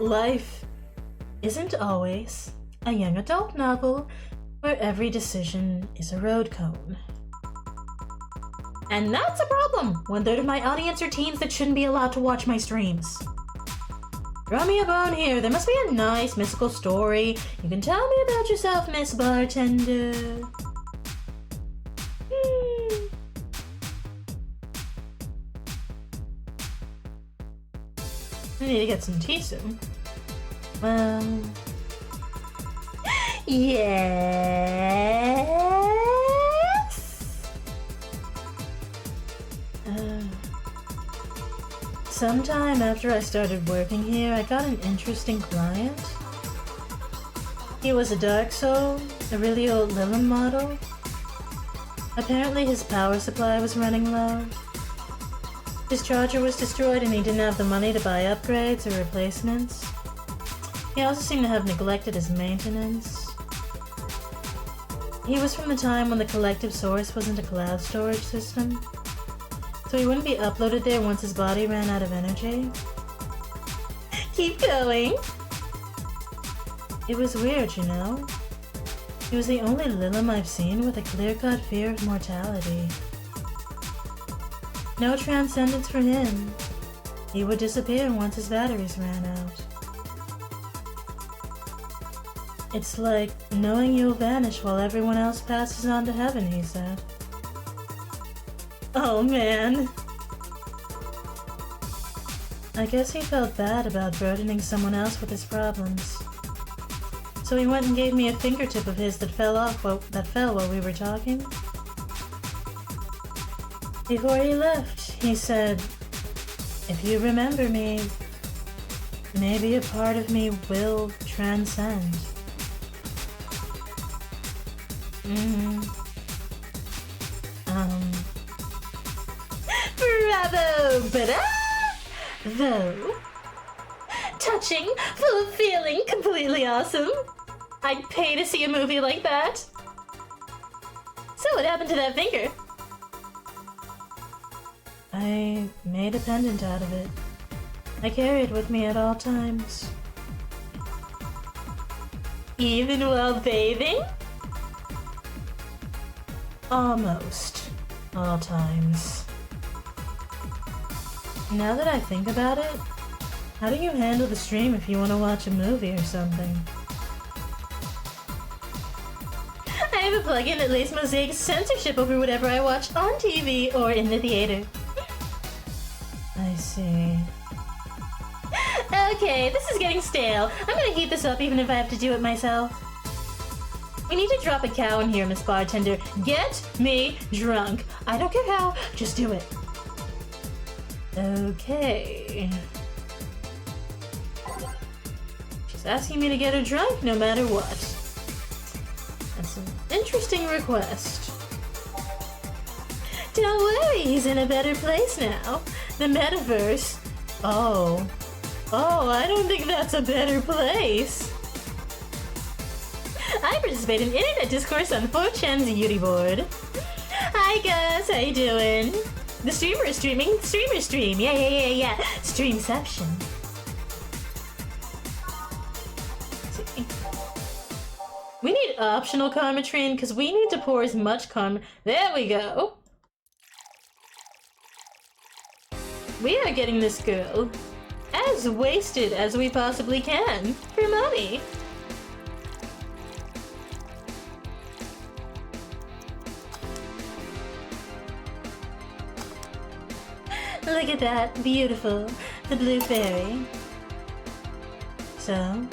Life isn't always a young adult novel where every decision is a road cone. And that's a problem! 1/3 of my audience are teens that shouldn't be allowed to watch my streams. Throw me a bone here. There must be a nice mystical story. You can tell me about yourself, Miss Bartender. I need to get some tea soon. Well... Yes? Sometime after I started working here, I got an interesting client. He was a Dark Soul, a really old Lilith model. Apparently his power supply was running low. His charger was destroyed and he didn't have the money to buy upgrades or replacements. He also seemed to have neglected his maintenance. He was from the time when the collective source wasn't a cloud storage system, so he wouldn't be uploaded there once his body ran out of energy. Keep going! It was weird, you know? He was the only Lilim I've seen with a clear-cut fear of mortality. No transcendence for him. He would disappear once his batteries ran out. It's like knowing you'll vanish while everyone else passes on to heaven, he said. Oh man. I guess he felt bad about burdening someone else with his problems. So he went and gave me a fingertip of his that fell while we were talking. Before he left, he said, "If you remember me, maybe a part of me will transcend." Bravo! Though, touching, full of feeling, completely awesome. I'd pay to see a movie like that. So what happened to that finger? I made a pendant out of it. I carry it with me at all times. Even while bathing? Almost all times. Now that I think about it, how do you handle the stream if you want to watch a movie or something? I have a plugin that lays Mosaic censorship over whatever I watch on TV or in the theater. I see. Okay, this is getting stale. I'm gonna heat this up even if I have to do it myself. We need to drop a cow in here, Miss Bartender. Get me drunk. I don't care how, just do it. Okay. She's asking me to get her drunk no matter what. That's an interesting request. Don't worry, he's in a better place now. The metaverse. Oh, I don't think that's a better place. I participate in internet discourse on 4chan's Yuri board. Hi guys, how you doing? The streamer is streaming. Streamer stream. Yeah. Streamception. We need optional karma train because we need to pour as much karma. There we go. We are getting this girl as wasted as we possibly can for money. Look at that, beautiful, the blue fairy. So,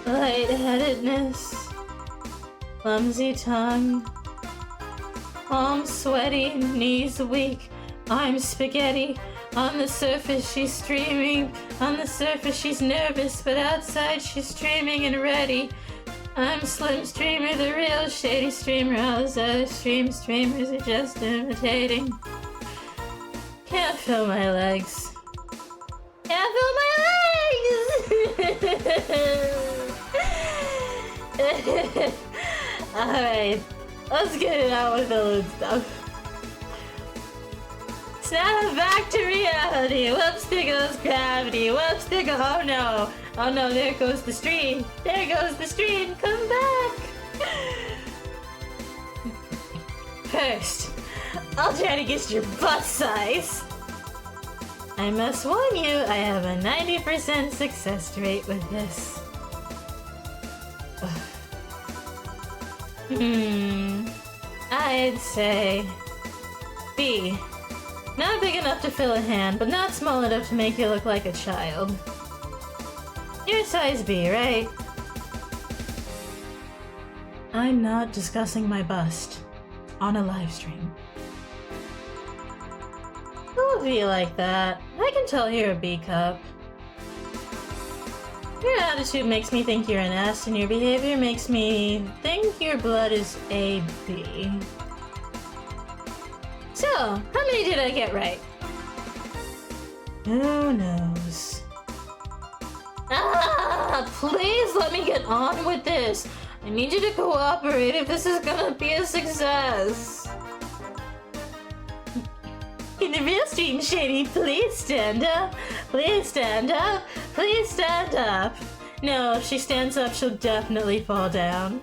lightheadedness, clumsy tongue, palms sweaty, knees weak, I'm spaghetti. On the surface she's streaming, on the surface she's nervous, but outside she's streaming and ready. I'm Slim Streamer, the real shady streamer. All those other streamers are just imitating. Can't feel my legs. Can't feel my legs! Alright, let's get it out with the loot stuff. Snap back to reality. Whoops, there goes gravity. Whoops, there goes. Oh no. Oh no, there goes the stream. There goes the stream. Come back. First, I'll try to get your butt size. I must warn you, I have a 90% success rate with this. I'd say B. Not big enough to fill a hand, but not small enough to make you look like a child. You're size B, right? I'm not discussing my bust on a live stream. Who be like that? I can tell you're a B cup. Your attitude makes me think you're an S, and your behavior makes me think your blood is AB. So, how many did I get right? Who knows? Please let me get on with this. I need you to cooperate if this is gonna be a success. In the real street and shady, please stand up. Please stand up. Please stand up. No, if she stands up, she'll definitely fall down.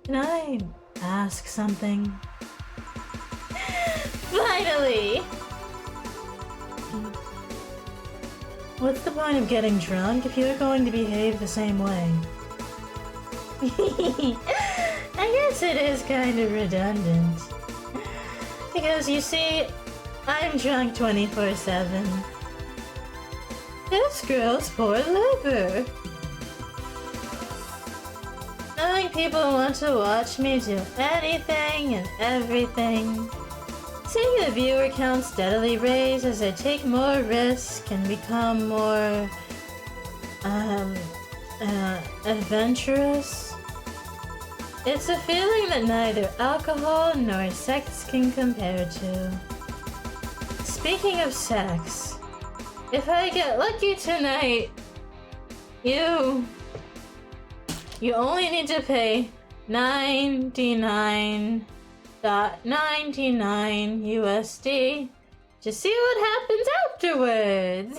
Can I ask something? Finally! What's the point of getting drunk if you're going to behave the same way? I guess it is kind of redundant. Because you see, I'm drunk 24/7. This girl's poor liver. Knowing people want to watch me do anything and everything. Seeing the viewer count steadily raise as I take more risks and become more, adventurous. It's a feeling that neither alcohol nor sex can compare to. Speaking of sex, if I get lucky tonight, you only need to pay $99.99 USD to see what happens afterwards.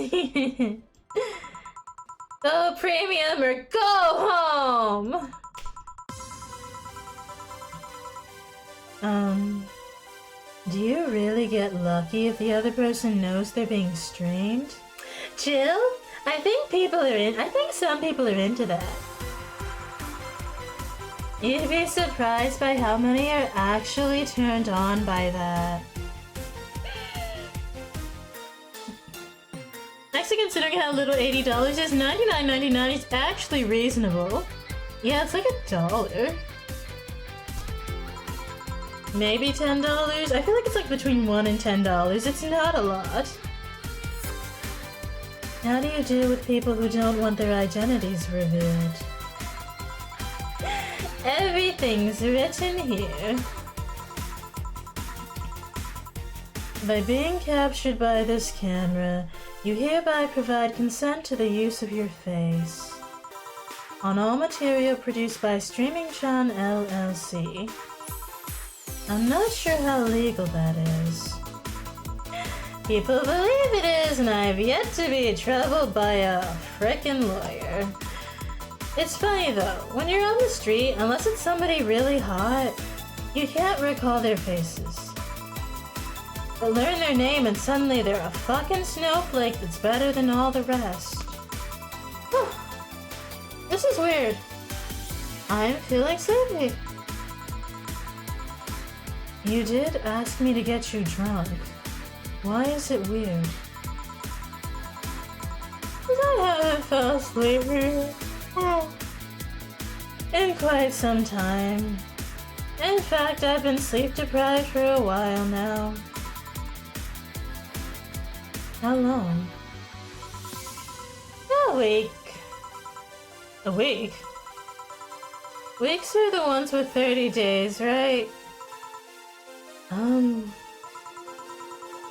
Go premium or go home! Do you really get lucky if the other person knows they're being streamed? Jill, I think some people are into that. You'd be surprised by how many are actually turned on by that. Actually, considering how little $80 is, $99.99 is actually reasonable. Yeah, it's like $1. Maybe $10? I feel like it's like between $1 and $10. It's not a lot. How do you deal with people who don't want their identities revealed? Everything's written here. By being captured by this camera, you hereby provide consent to the use of your face on all material produced by Streaming Chan LLC. I'm not sure how legal that is. People believe it is, and I've yet to be troubled by a frickin' lawyer. It's funny though, when you're on the street, unless it's somebody really hot, you can't recall their faces. But learn their name and suddenly they're a fucking snowflake that's better than all the rest. Whew. This is weird. I'm feeling sleepy. You did ask me to get you drunk. Why is it weird? Because I haven't fell asleep in quite some time. In fact, I've been sleep deprived for a while now. How long? A week. A week? Weeks are the ones with 30 days, right?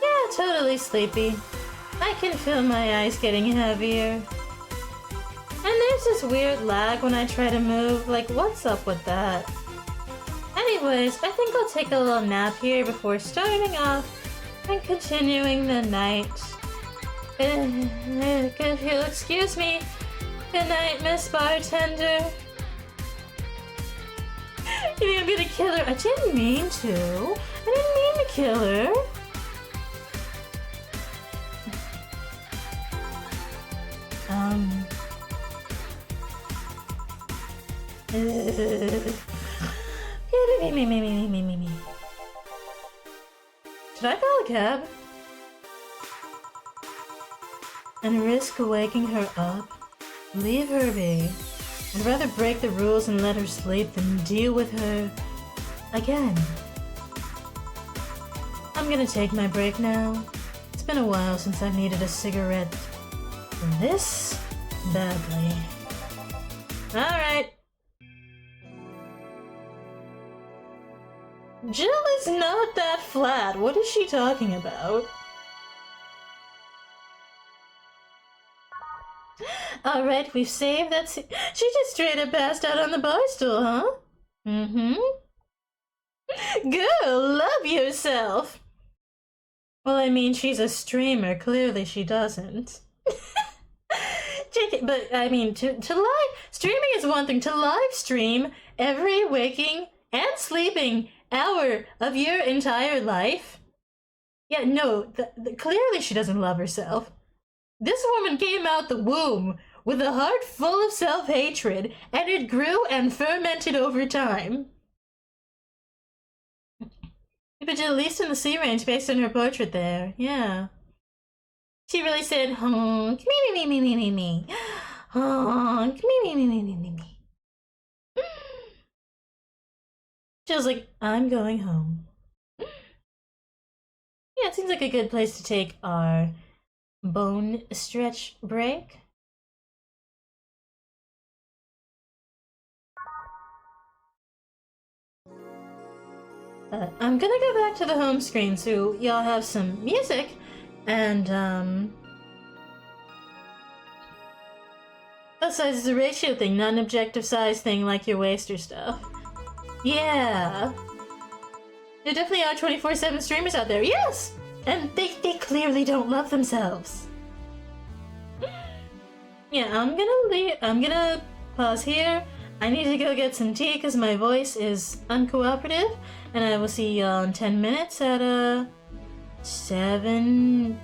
Yeah, totally sleepy. I can feel my eyes getting heavier. And there's this weird lag when I try to move, like what's up with that? Anyways, I think I'll take a little nap here before starting off and continuing the night. If you'll excuse me. Good night, Miss Bartender. You think I'm gonna kill her? I didn't mean to. I didn't mean to kill her. Me. Should I call a cab? And risk waking her up? Leave her be. I'd rather break the rules and let her sleep than deal with her again. I'm gonna take my break now. It's been a while since I've needed a cigarette this badly. Alright. Jill is not that flat. What is she talking about? Alright, we've saved that. She just straight up passed out on the bar stool, huh? Mm-hmm. Girl, love yourself. Well, I mean, she's a streamer. Clearly she doesn't. JK, but I mean, to live streaming is one thing. To live stream every waking and sleeping hour of your entire life? Yeah, no, clearly she doesn't love herself. This woman came out the womb with a heart full of self-hatred, and it grew and fermented over time. But at least in the C range based on her portrait there, yeah. She really said, honk, me. Honk, me. She was like, I'm going home. Yeah, it seems like a good place to take our bone stretch break. I'm gonna go back to the home screen so y'all have some music and oh, size is a ratio thing, not an objective size thing like your waist or stuff. Yeah. There definitely are 24/7 streamers out there, yes! And they clearly don't love themselves. Yeah, I'm gonna pause here. I need to go get some tea because my voice is uncooperative, and I will see y'all in 10 minutes at 7.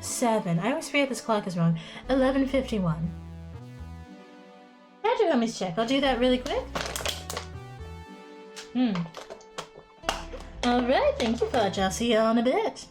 I always forget this clock is wrong. 11:51. How'd your homies check? I'll do that really quick. Alright, thank you, Fudge. I'll see y'all in a bit.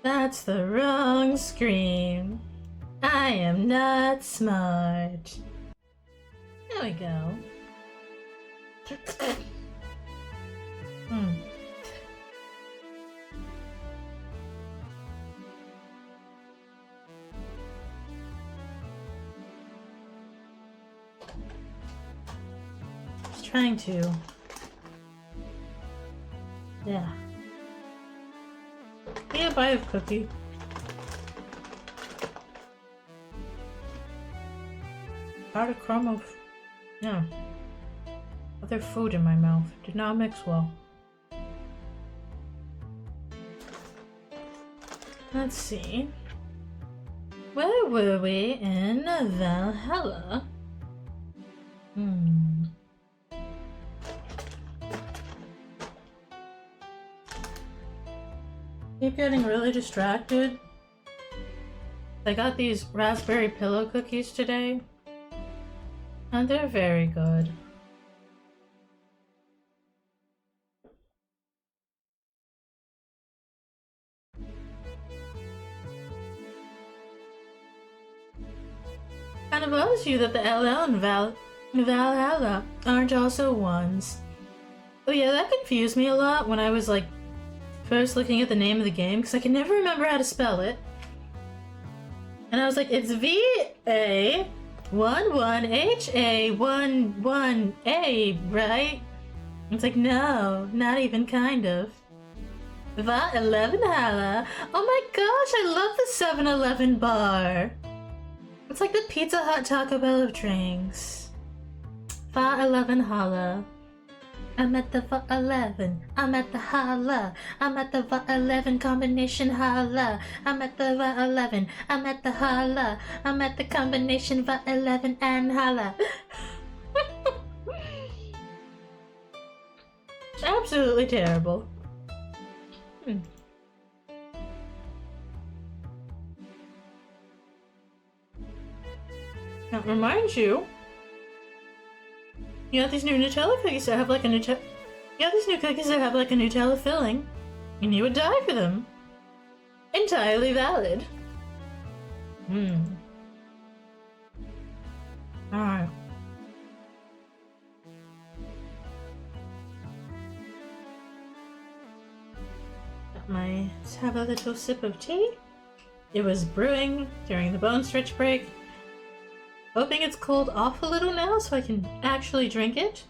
That's the wrong scream. I am not smart. There we go. Just trying to. Yeah. Yeah, buy a cookie. Got a crumb of... yeah. Other food in my mouth. Did not mix well. Let's see. Where were we in Valhalla? Keep getting really distracted. I got these raspberry pillow cookies today, and they're very good. Kind of bothers you that the LL and Valhalla aren't also ones. Oh yeah, that confused me a lot when I was like first looking at the name of the game, because I can never remember how to spell it. And I was like, it's VA-11HA11A, right? It's like, no, not even kind of. VA-11 Hala. Oh my gosh, I love the 7-Eleven bar. It's like the Pizza Hut Taco Bell of drinks. VA-11 Hala. I'm at the VA-11. I'm at the Hala. I'm at the VA-11 combination Hala. I'm at the VA-11. I'm at the Hala. I'm at the combination VA-11 and Hala. Absolutely terrible. That reminds you. You got these new Nutella cookies that have like a Nutella. You got these new cookies that have like a Nutella filling, and you would die for them. Entirely valid. Alright. Let's have a little sip of tea. It was brewing during the bone stretch break. Hoping it's cooled off a little now so I can actually drink it.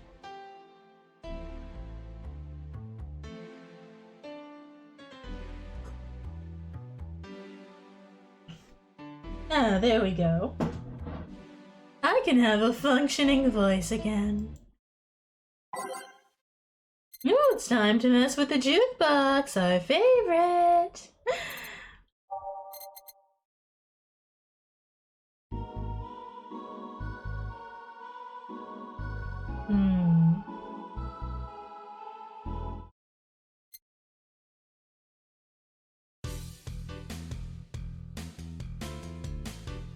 Ah, there we go. I can have a functioning voice again. Now it's time to mess with the jukebox, our favorite.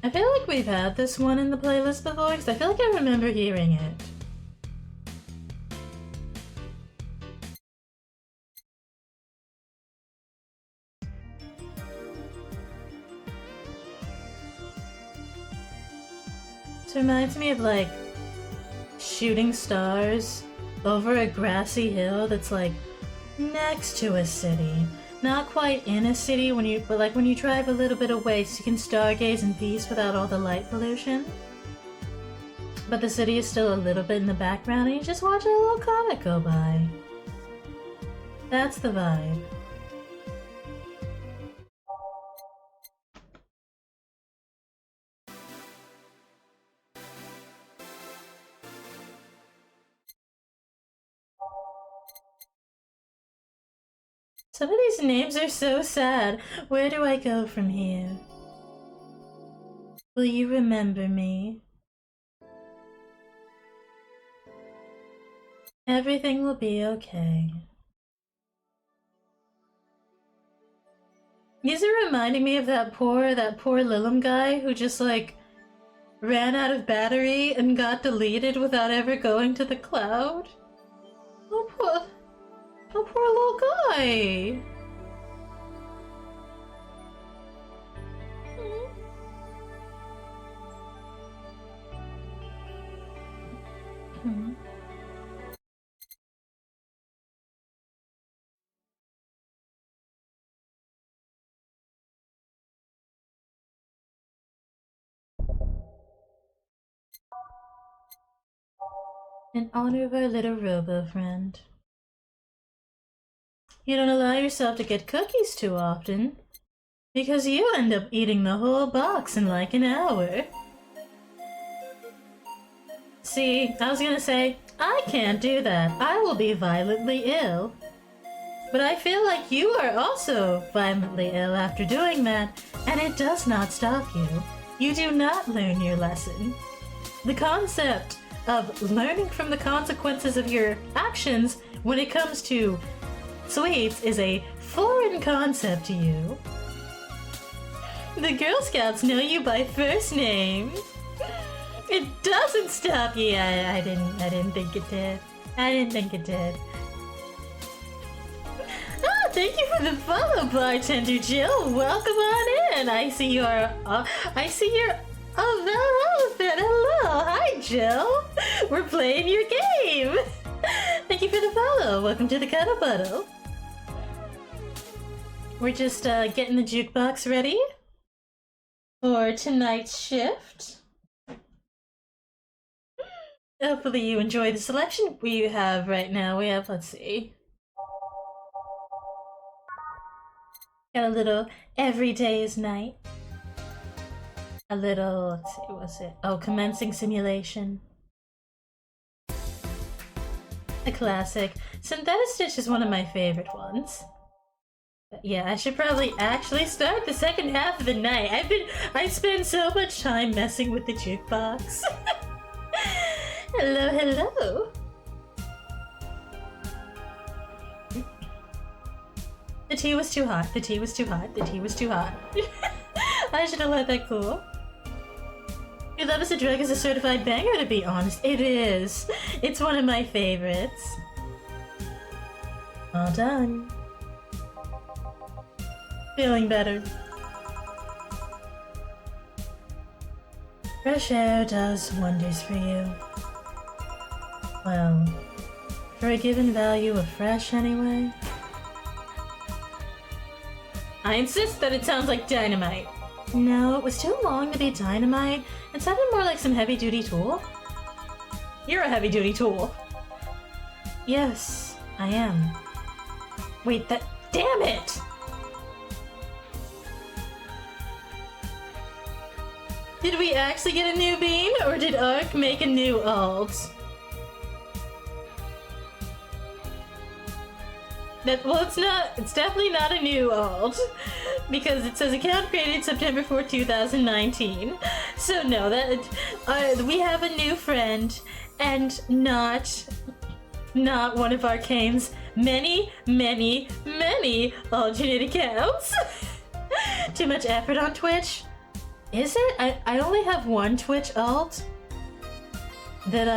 I feel like we've had this one in the playlist before, because I feel like I remember hearing it. This reminds me of like shooting stars over a grassy hill that's like next to a city. Not quite in a city but like when you drive a little bit away so you can stargaze in peace without all the light pollution. But the city is still a little bit in the background and you just watch a little comet go by. That's the vibe. Some of these names are so sad. Where do I go from here? Will you remember me? Everything will be okay. These are reminding me of that poor Lilum guy who just like ran out of battery and got deleted without ever going to the cloud. Oh poor little guy. In honor of our little robo friend. You don't allow yourself to get cookies too often, because you end up eating the whole box in like an hour. See, I was gonna say, I can't do that. I will be violently ill. But I feel like you are also violently ill after doing that, and it does not stop you. You do not learn your lesson. The concept of learning from the consequences of your actions when it comes to sweets is a foreign concept to you. The Girl Scouts know you by first name. It doesn't stop you. I didn't think it did. I didn't think it did. Ah, thank you for the follow, Bartender Jill. Welcome on in. I see you're oh, elephant. Hello. Hi, Jill. We're playing your game. Thank you for the follow. Welcome to the Cuddle Puddle. We're just getting the jukebox ready for tonight's shift. Hopefully you enjoy the selection we have right now. We have, let's see. Got a little Every Day is Night. A little, let's see, what's it? Oh, Commencing Simulation. A classic. Synthetic Stitch is one of my favorite ones. But yeah, I should probably actually start the second half of the night. I spend so much time messing with the jukebox. Hello, hello. The tea was too hot. The tea was too hot. The tea was too hot. I should have let that cool. Your Love is a Drug is a certified banger, to be honest. It is. It's one of my favorites. All done. Feeling better. Fresh air does wonders for you. Well, for a given value of fresh anyway. I insist that it sounds like dynamite. No, it was too long to be dynamite. It sounded more like some heavy-duty tool. You're a heavy-duty tool. Yes, I am. Wait, that... Damn it! Did we actually get a new bean, or did Ark make a new alt? Well, it's definitely not a new alt, because it says account created September 4, 2019. So no, we have a new friend, and not one of Arcane's many alternate accounts. Too much effort on Twitch? Is it? I only have one Twitch alt that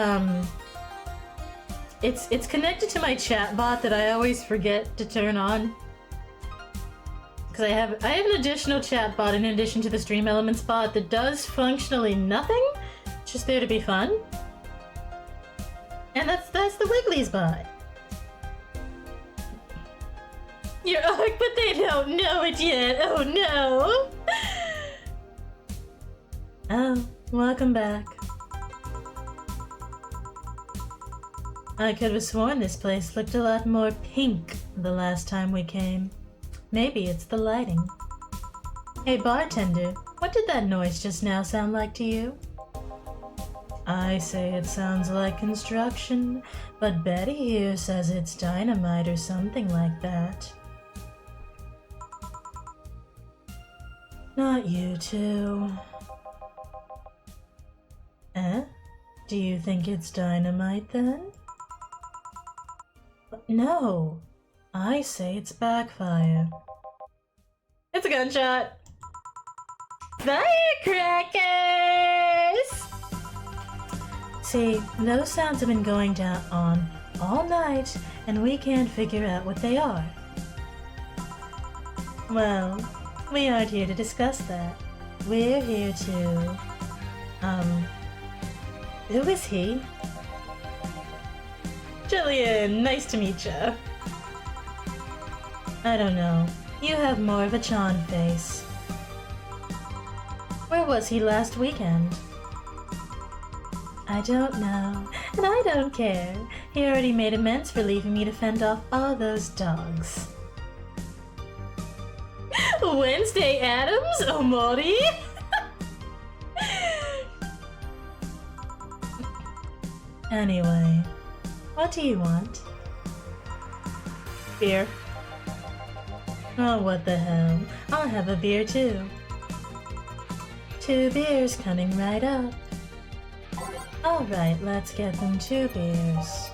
it's connected to my chat bot that I always forget to turn on. Because I have an additional chat bot in addition to the Stream Elements bot that does functionally nothing. It's just there to be fun. And that's the Wiggly's bot. Your Ark, but they don't know it yet. Oh no. Oh, welcome back. I could have sworn this place looked a lot more pink the last time we came. Maybe it's the lighting. Hey bartender, what did that noise just now sound like to you? I say it sounds like construction, but Betty here says it's dynamite or something like that. Not you two. Eh? Do you think it's dynamite then? No, I say it's backfire. It's a gunshot! Firecrackers! See, those sounds have been going on all night, and we can't figure out what they are. Well, we aren't here to discuss that. We're here to... Who is he? Jillian, nice to meet ya. I don't know. You have more of a Chan face. Where was he last weekend? I don't know, and I don't care. He already made amends for leaving me to fend off all those dogs. Wednesday Addams, Omori? Anyway, what do you want? Beer. Oh, what the hell. I'll have a beer too. 2 beers coming right up. Alright, let's get them 2 beers.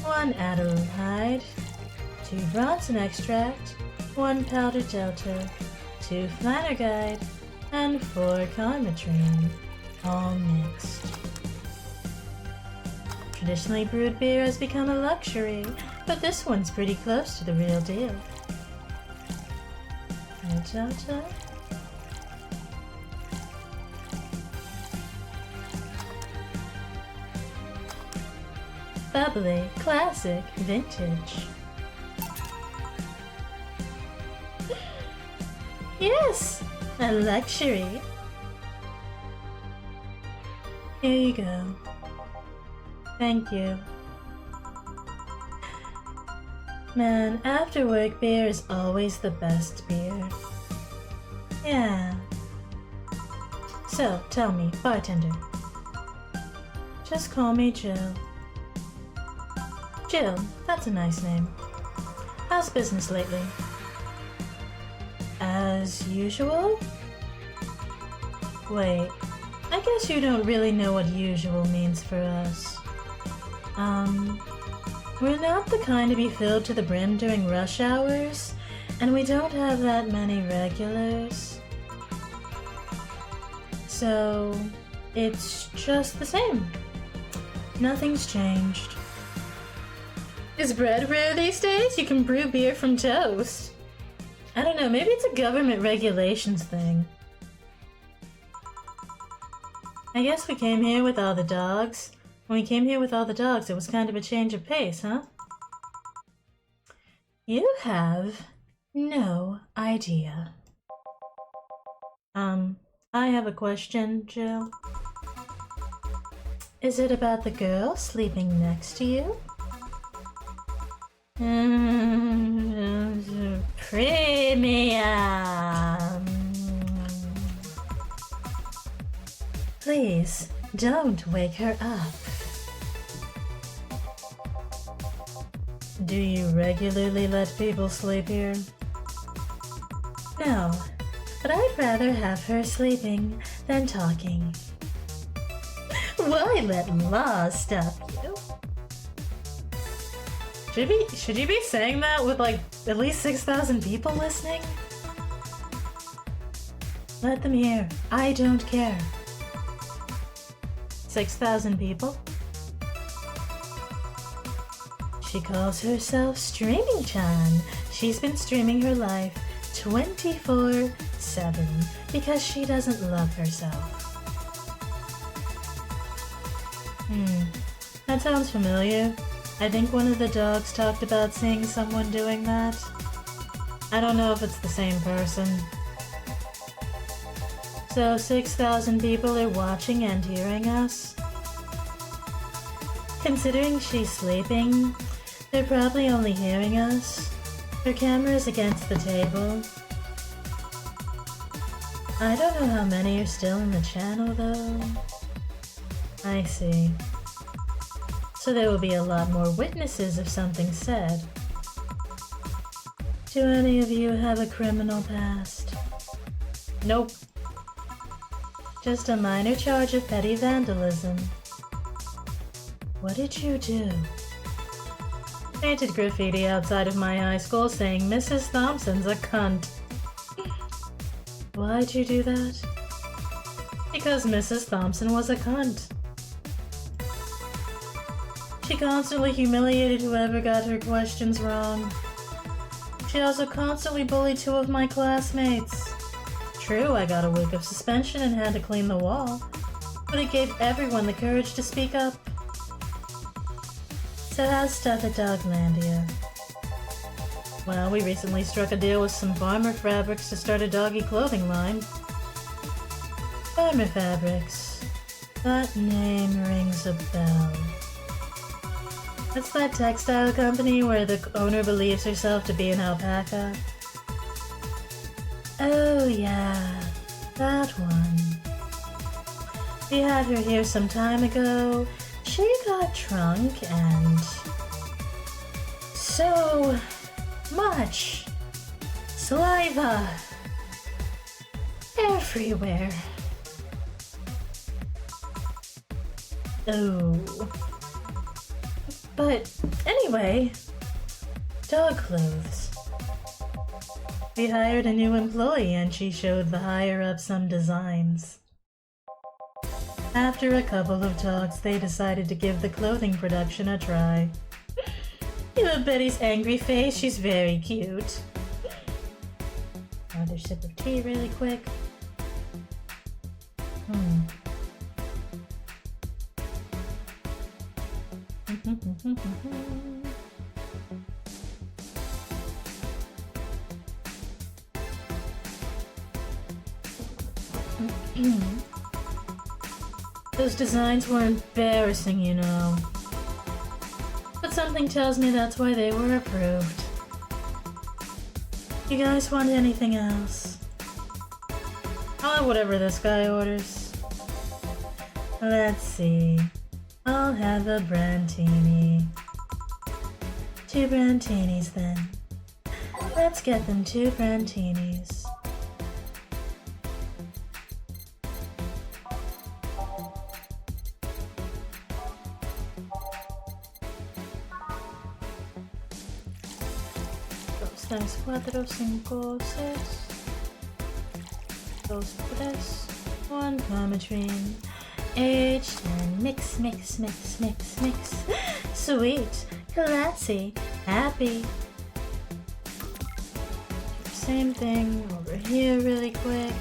1 Adelheid, 2 Bronson extract, 1 powdered delta, 2 Flannerguide, and 4 Carmetrine, all mixed. Traditionally brewed beer has become a luxury, but this one's pretty close to the real deal. Delta. Bubbly, classic, vintage. Yes, a luxury. Here you go. Thank you. Man, after work beer is always the best beer. Yeah. So, tell me, bartender. Just call me Jill. Jill, that's a nice name. How's business lately? As usual? Wait, I guess you don't really know what usual means for us. We're not the kind to be filled to the brim during rush hours, and we don't have that many regulars. So, it's just the same. Nothing's changed. Is bread rare these days? You can brew beer from toast. I don't know, maybe it's a government regulations thing. I guess we came here with all the dogs. When we came here with all the dogs, it was kind of a change of pace, huh? You have no idea. I have a question, Jill. Is it about the girl sleeping next to you? Premium! Please, don't wake her up. Do you regularly let people sleep here? No, but I'd rather have her sleeping than talking. Why let law stop you? Should you be saying that with like at least 6,000 people listening? Let them hear. I don't care. 6,000 people? She calls herself Streaming Chan. She's been streaming her life 24/7 because she doesn't love herself. That sounds familiar. I think one of the dogs talked about seeing someone doing that. I don't know if it's the same person. So 6,000 people are watching and hearing us? Considering she's sleeping, they're probably only hearing us. Her camera's against the table. I don't know how many are still in the channel though. I see. So there will be a lot more witnesses if something's said. Do any of you have a criminal past? Nope. Just a minor charge of petty vandalism. What did you do? Painted graffiti outside of my high school saying Mrs. Thompson's a cunt. Why'd you do that? Because Mrs. Thompson was a cunt. She constantly humiliated whoever got her questions wrong. She also constantly bullied 2 of my classmates. True, I got a week of suspension and had to clean the wall, but it gave everyone the courage to speak up. So how's stuff at Doglandia? Well, we recently struck a deal with some Farmer Fabrics to start a doggy clothing line. Farmer Fabrics. That name rings a bell. That's that textile company where the owner believes herself to be an alpaca. Oh yeah, that one. We had her here some time ago. She got drunk and... so... much saliva everywhere. Oh. But anyway, dog clothes. We hired a new employee and she showed the higher-ups some designs. After a couple of talks, they decided to give the clothing production a try. You know Betty's angry face? She's very cute. Another sip of tea really quick. Those designs were embarrassing, you know. But something tells me that's why they were approved. You guys want anything else? I'll have whatever this guy orders. Let's see. I'll have a brandini. 2 brantinis then. Let's get them 2 brantinis. Times 4, 5, 6. 2, 3. 1 Parmesan. Aged and mix, mix, mix, mix, mix. Sweet, classy, happy. Same thing over here really quick.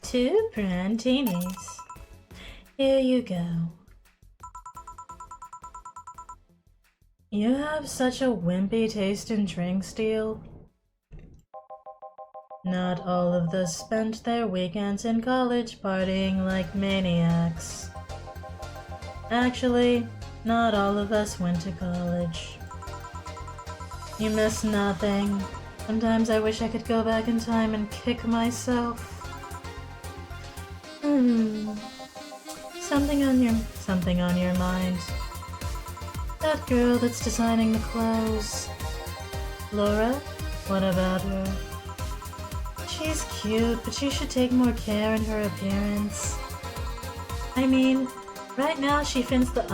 2 brantinis. Here you go. You have such a wimpy taste in drink, Steel. Not all of us spent their weekends in college partying like maniacs. Actually, not all of us went to college. You miss nothing. Sometimes I wish I could go back in time and kick myself. Something on your mind. That girl that's designing the clothes. Laura? What about her? She's cute, but she should take more care in her appearance. I mean, right now she fits the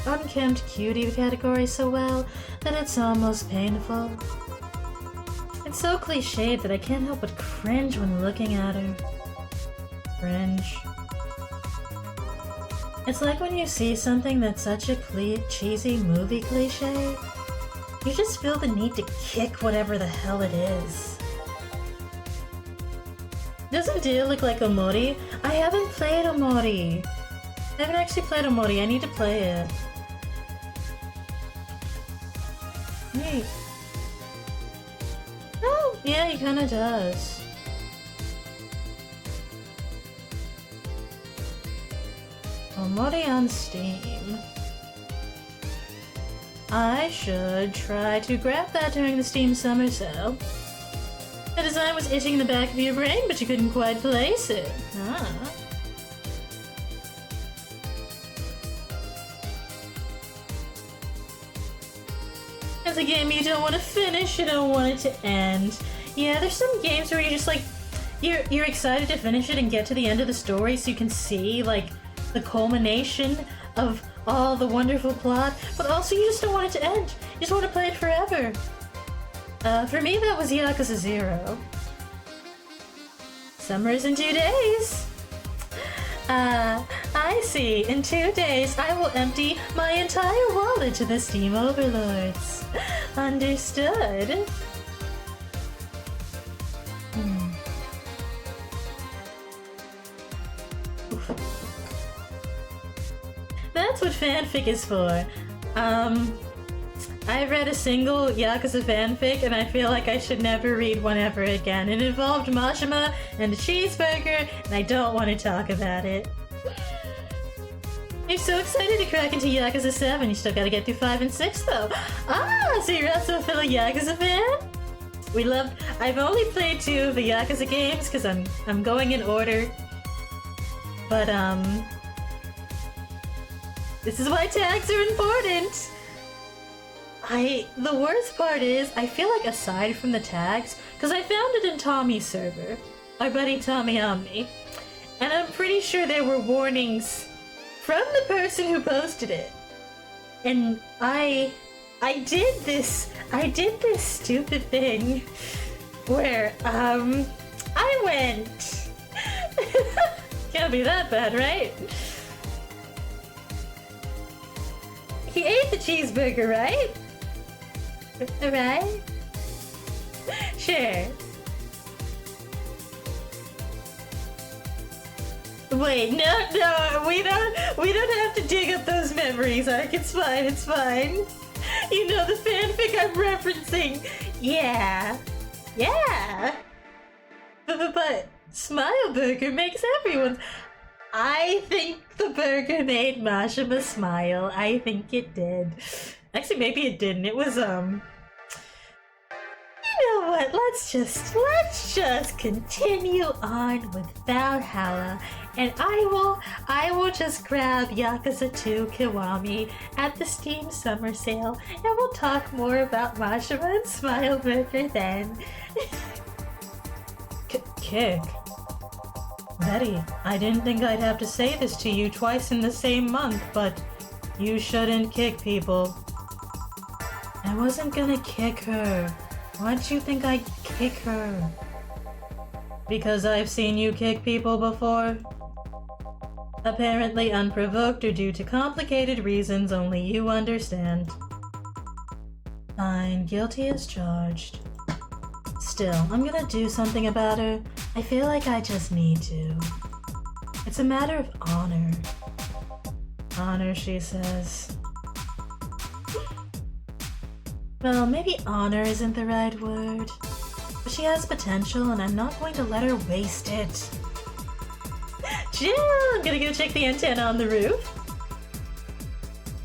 unkempt cutie category so well that it's almost painful. It's so cliched that I can't help but cringe when looking at her. Cringe. It's like when you see something that's such a cheesy movie cliche, you just feel the need to kick whatever the hell it is. Doesn't Dio look like Omori? I haven't played Omori. I haven't actually played Omori. I need to play it. Neat. Oh, yeah, he kinda does. Omori on Steam. I should try to grab that during the Steam Summer Sale. The design was itching in the back of your brain, but you couldn't quite place it. Ah. It's a game you don't want to finish, you don't want it to end. Yeah, there's some games where you're just like, you're excited to finish it and get to the end of the story so you can see, like, the culmination of all the wonderful plot, but also you just don't want it to end. You just want to play it forever. For me, that was Yakuza 0. Summer's in 2 days. I see. In 2 days, I will empty my entire wallet to the Steam overlords. Understood. what fanfic is for. I read a single Yakuza fanfic and I feel like I should never read one ever again. It involved Mashima and a cheeseburger and I don't want to talk about it. I'm so excited to crack into Yakuza 7. You still gotta get through 5 and 6 though. Ah, so you're also a fellow Yakuza fan? I've only played 2 of the Yakuza games because I'm going in order. But this is why tags are important. The worst part is, I feel like aside from the tags, because I found it in Tommy's server, our buddy Tommy Omni, and I'm pretty sure there were warnings from the person who posted it. And I did this stupid thing where, I went. Can't be that bad, right? He ate the cheeseburger, right? Right? Sure. Wait, no, we don't have to dig up those memories, Ark. It's fine. You know the fanfic I'm referencing. Yeah. But Smile Burger makes everyone's. I think the burger made Mashima smile. I think it did. Actually, maybe it didn't. It was, You know what? Let's just continue on with Valhalla, and I will just grab Yakuza 2 Kiwami at the Steam Summer Sale, and we'll talk more about Mashima and Smile Burger then. Kick. Betty, I didn't think I'd have to say this to you twice in the same month, but you shouldn't kick people. I wasn't gonna kick her. Why'd you think I'd kick her? Because I've seen you kick people before? Apparently unprovoked or due to complicated reasons only you understand. Fine, guilty as charged. Still, I'm gonna do something about her. I feel like I just need to. It's a matter of honor. Honor, she says. Well, maybe honor isn't the right word. But she has potential and I'm not going to let her waste it. Jill, I'm gonna go check the antenna on the roof.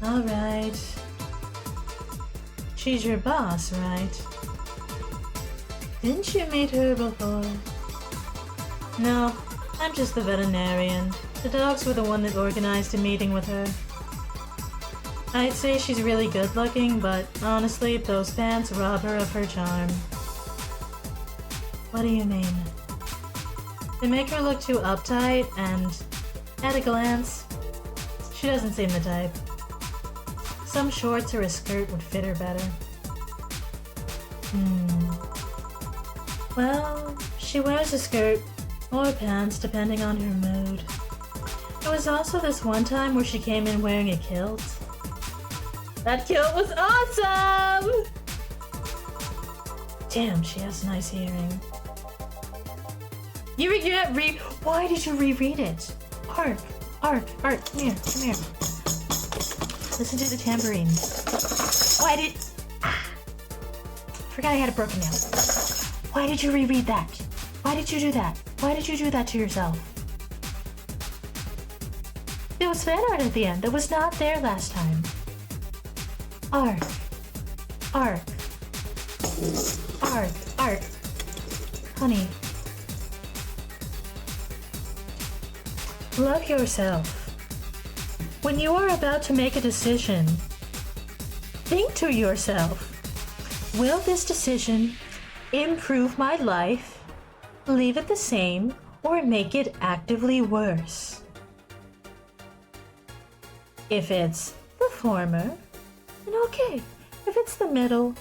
Alright. She's your boss, right? Didn't you meet her before? No, I'm just the veterinarian. The dogs were the one that organized a meeting with her. I'd say she's really good looking, but honestly, those pants rob her of her charm. What do you mean? They make her look too uptight, and at a glance, she doesn't seem the type. Some shorts or a skirt would fit her better. Well, she wears a skirt or pants depending on her mood. There was also this one time where she came in wearing a kilt. That kilt was awesome! Damn, she has nice hearing. Why did you reread it? Ark, come here. Listen to the tambourine. Forgot I had it broken down. Why did you reread that? Why did you do that? Why did you do that to yourself? There was fan art at the end that was not there last time. Ark. Honey. Love yourself. When you are about to make a decision, think to yourself, will this decision improve my life, leave it the same, or make it actively worse? If it's the former, then okay. If it's the middle,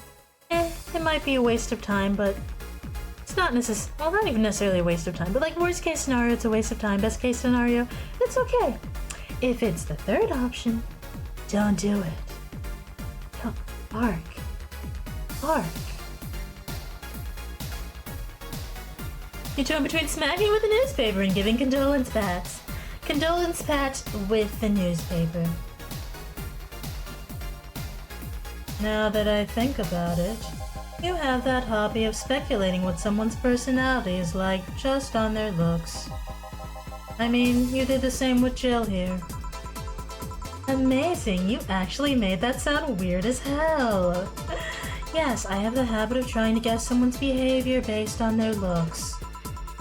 it might be a waste of time, but it's not not even necessarily a waste of time, but like worst case scenario, it's a waste of time. Best case scenario, it's okay. If it's the third option, don't do it. Ark. You torn between smacking with the newspaper and giving condolence pats. Condolence pat with the newspaper. Now that I think about it, you have that hobby of speculating what someone's personality is like just on their looks. I mean, you did the same with Jill here. Amazing, you actually made that sound weird as hell. Yes, I have the habit of trying to guess someone's behavior based on their looks.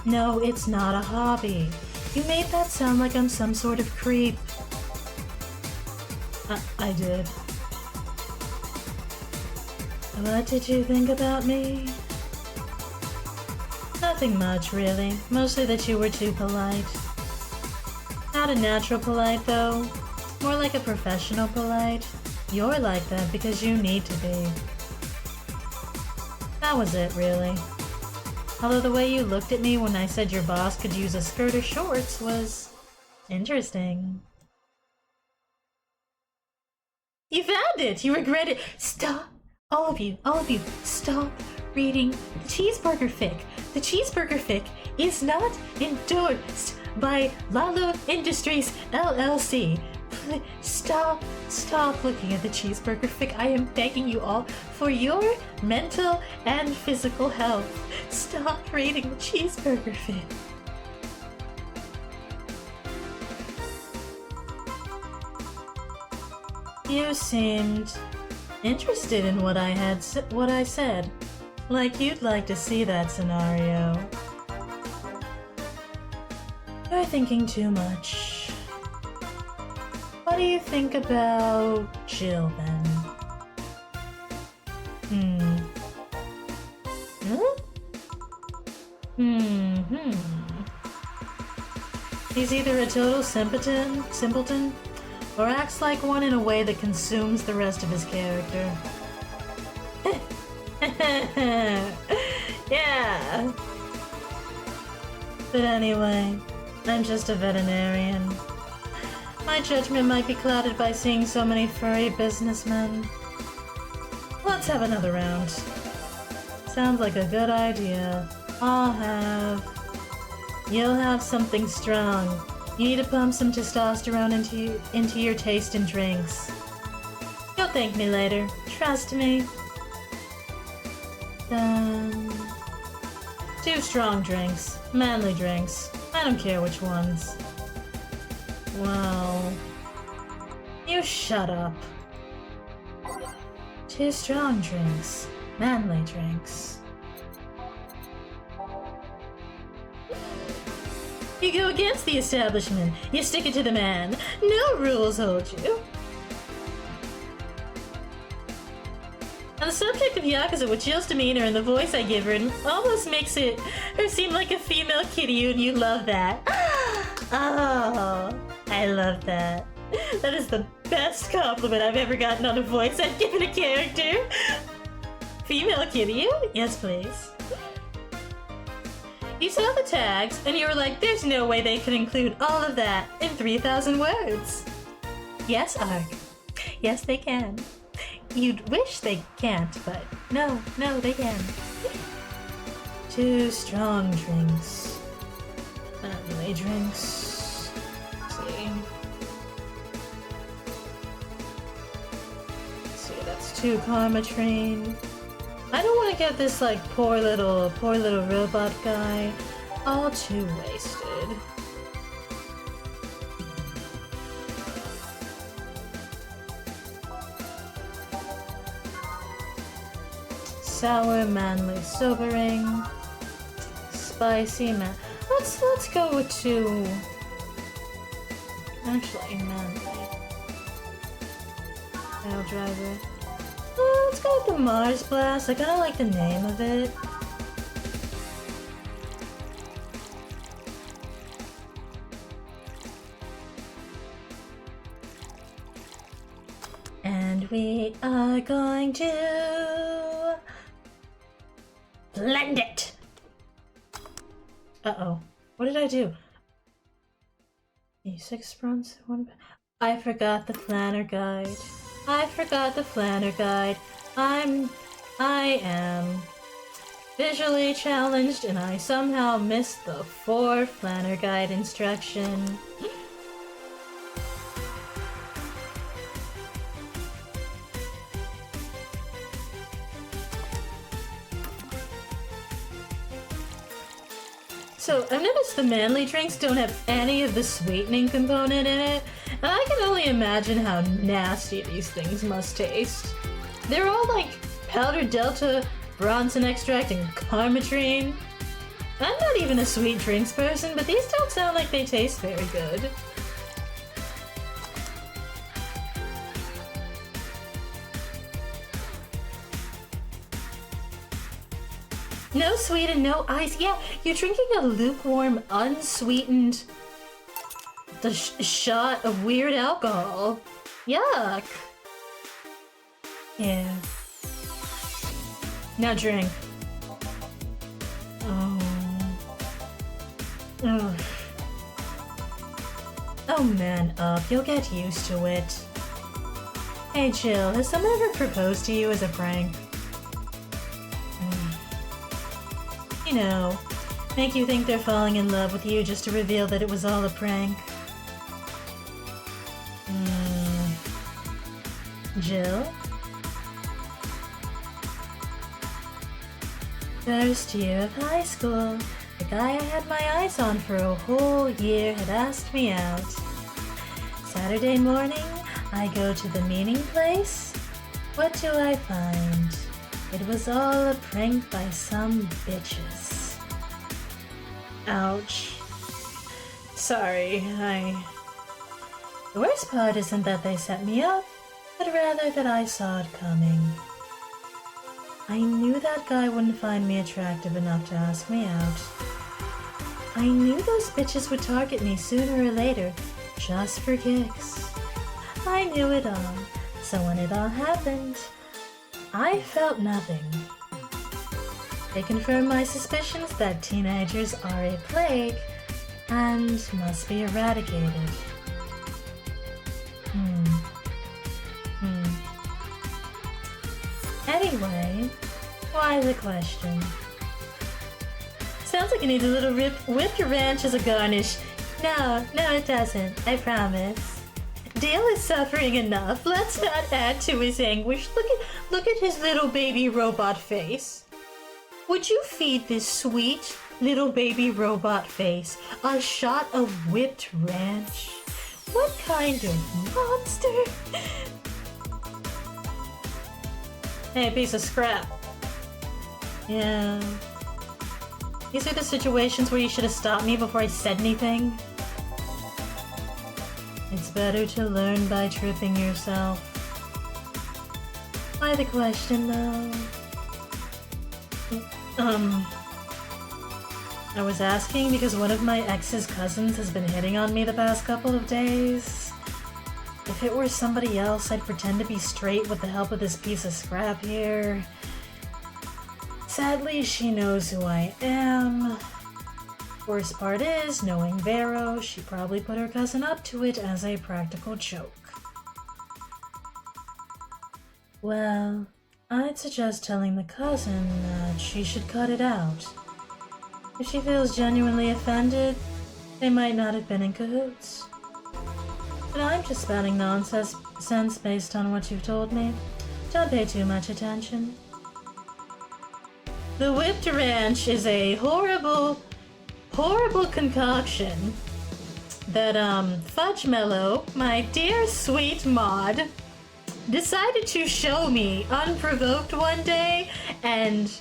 No, it's not a hobby. You made that sound like I'm some sort of creep. I did. What did you think about me? Nothing much, really. Mostly that you were too polite. Not a natural polite, though. More like a professional polite. You're like that because you need to be. That was it, really. Although the way you looked at me when I said your boss could use a skirt or shorts was interesting. You found it! You regret it! Stop! All of you, stop reading the cheeseburger fic. The cheeseburger fic is not endorsed by Lalo Industries LLC. Stop looking at the cheeseburger fic. I am begging you all for your mental and physical health. Stop reading the cheeseburger fic. You seemed interested in what I said. Like you'd like to see that scenario. You're thinking too much. What do you think about Jill, then? He's either a total simpleton, or acts like one in a way that consumes the rest of his character. Yeah! But anyway, I'm just a veterinarian. My judgment might be clouded by seeing so many furry businessmen. Let's have another round. Sounds like a good idea. You'll have something strong. You need to pump some testosterone into your taste in drinks. You'll thank me later. Trust me. 2 strong drinks. Manly drinks. I don't care which ones. Well... You shut up. 2 strong drinks. Manly drinks. You go against the establishment. You stick it to the man. No rules hold you. On the subject of Yakuza, with Jill's demeanor and the voice I give her, it almost makes her seem like a female kitty, and you love that. Oh, I love that. That is the best compliment I've ever gotten on a voice I've given a character. Female kitty? Yes, please. You saw the tags, and you were like, there's no way they could include all of that in 3,000 words. Yes, Ark. Yes, they can. You'd wish they can't, but no, they can. 2 strong drinks. Manly drinks. Let's see, that's 2 Karmatrine. I don't want to get this like poor little robot guy all too wasted. Sour, manly, sobering, spicy, Let's go with 2. Actually, manly. Pile driver. Let's go with the Mars Blast. I kind of like the name of it. And we are going to blend it. Uh-oh. What did I do? 6 spruns, 1... I forgot the planner guide. I am visually challenged and I somehow missed the 4 planner guide instruction. So, I've noticed the manly drinks don't have any of the sweetening component in it, and I can only imagine how nasty these things must taste. They're all like powdered delta, bronson extract, and carmatrine. I'm not even a sweet drinks person, but these don't sound like they taste very good. No sweet and no ice. Yeah, you're drinking a lukewarm, unsweetened shot of weird alcohol. Yuck. Yeah. Now drink. Oh. Ugh. Oh man up, you'll get used to it. Hey Jill, has someone ever proposed to you as a prank? You know, make you think they're falling in love with you just to reveal that it was all a prank. Jill? First year of high school, the guy I had my eyes on for a whole year had asked me out. Saturday morning, I go to the meeting place. What do I find? It was all a prank by some bitches. Ouch. Sorry, The worst part isn't that they set me up, but rather that I saw it coming. I knew that guy wouldn't find me attractive enough to ask me out. I knew those bitches would target me sooner or later, just for kicks. I knew it all, so when it all happened, I felt nothing. They confirmed my suspicions that teenagers are a plague and must be eradicated. Anyway, why the question? Sounds like it needs a little whipped ranch as a garnish. No, it doesn't. I promise. Dale is suffering enough. Let's not add to his anguish. Look at his little baby robot face. Would you feed this sweet little baby robot face a shot of whipped ranch? What kind of monster? Hey, piece of scrap. Yeah. These are the situations where you should have stopped me before I said anything. It's better to learn by tripping yourself. Why the question, though? I was asking because one of my ex's cousins has been hitting on me the past couple of days. If it were somebody else, I'd pretend to be straight with the help of this piece of scrap here. Sadly, she knows who I am. Worst part is, knowing Vero, she probably put her cousin up to it as a practical joke. Well, I'd suggest telling the cousin that she should cut it out. If she feels genuinely offended, they might not have been in cahoots. But I'm just spouting nonsense based on what you've told me. Don't pay too much attention. The whipped ranch is a horrible concoction that Fudge Mellow, my dear sweet mod, decided to show me unprovoked one day, and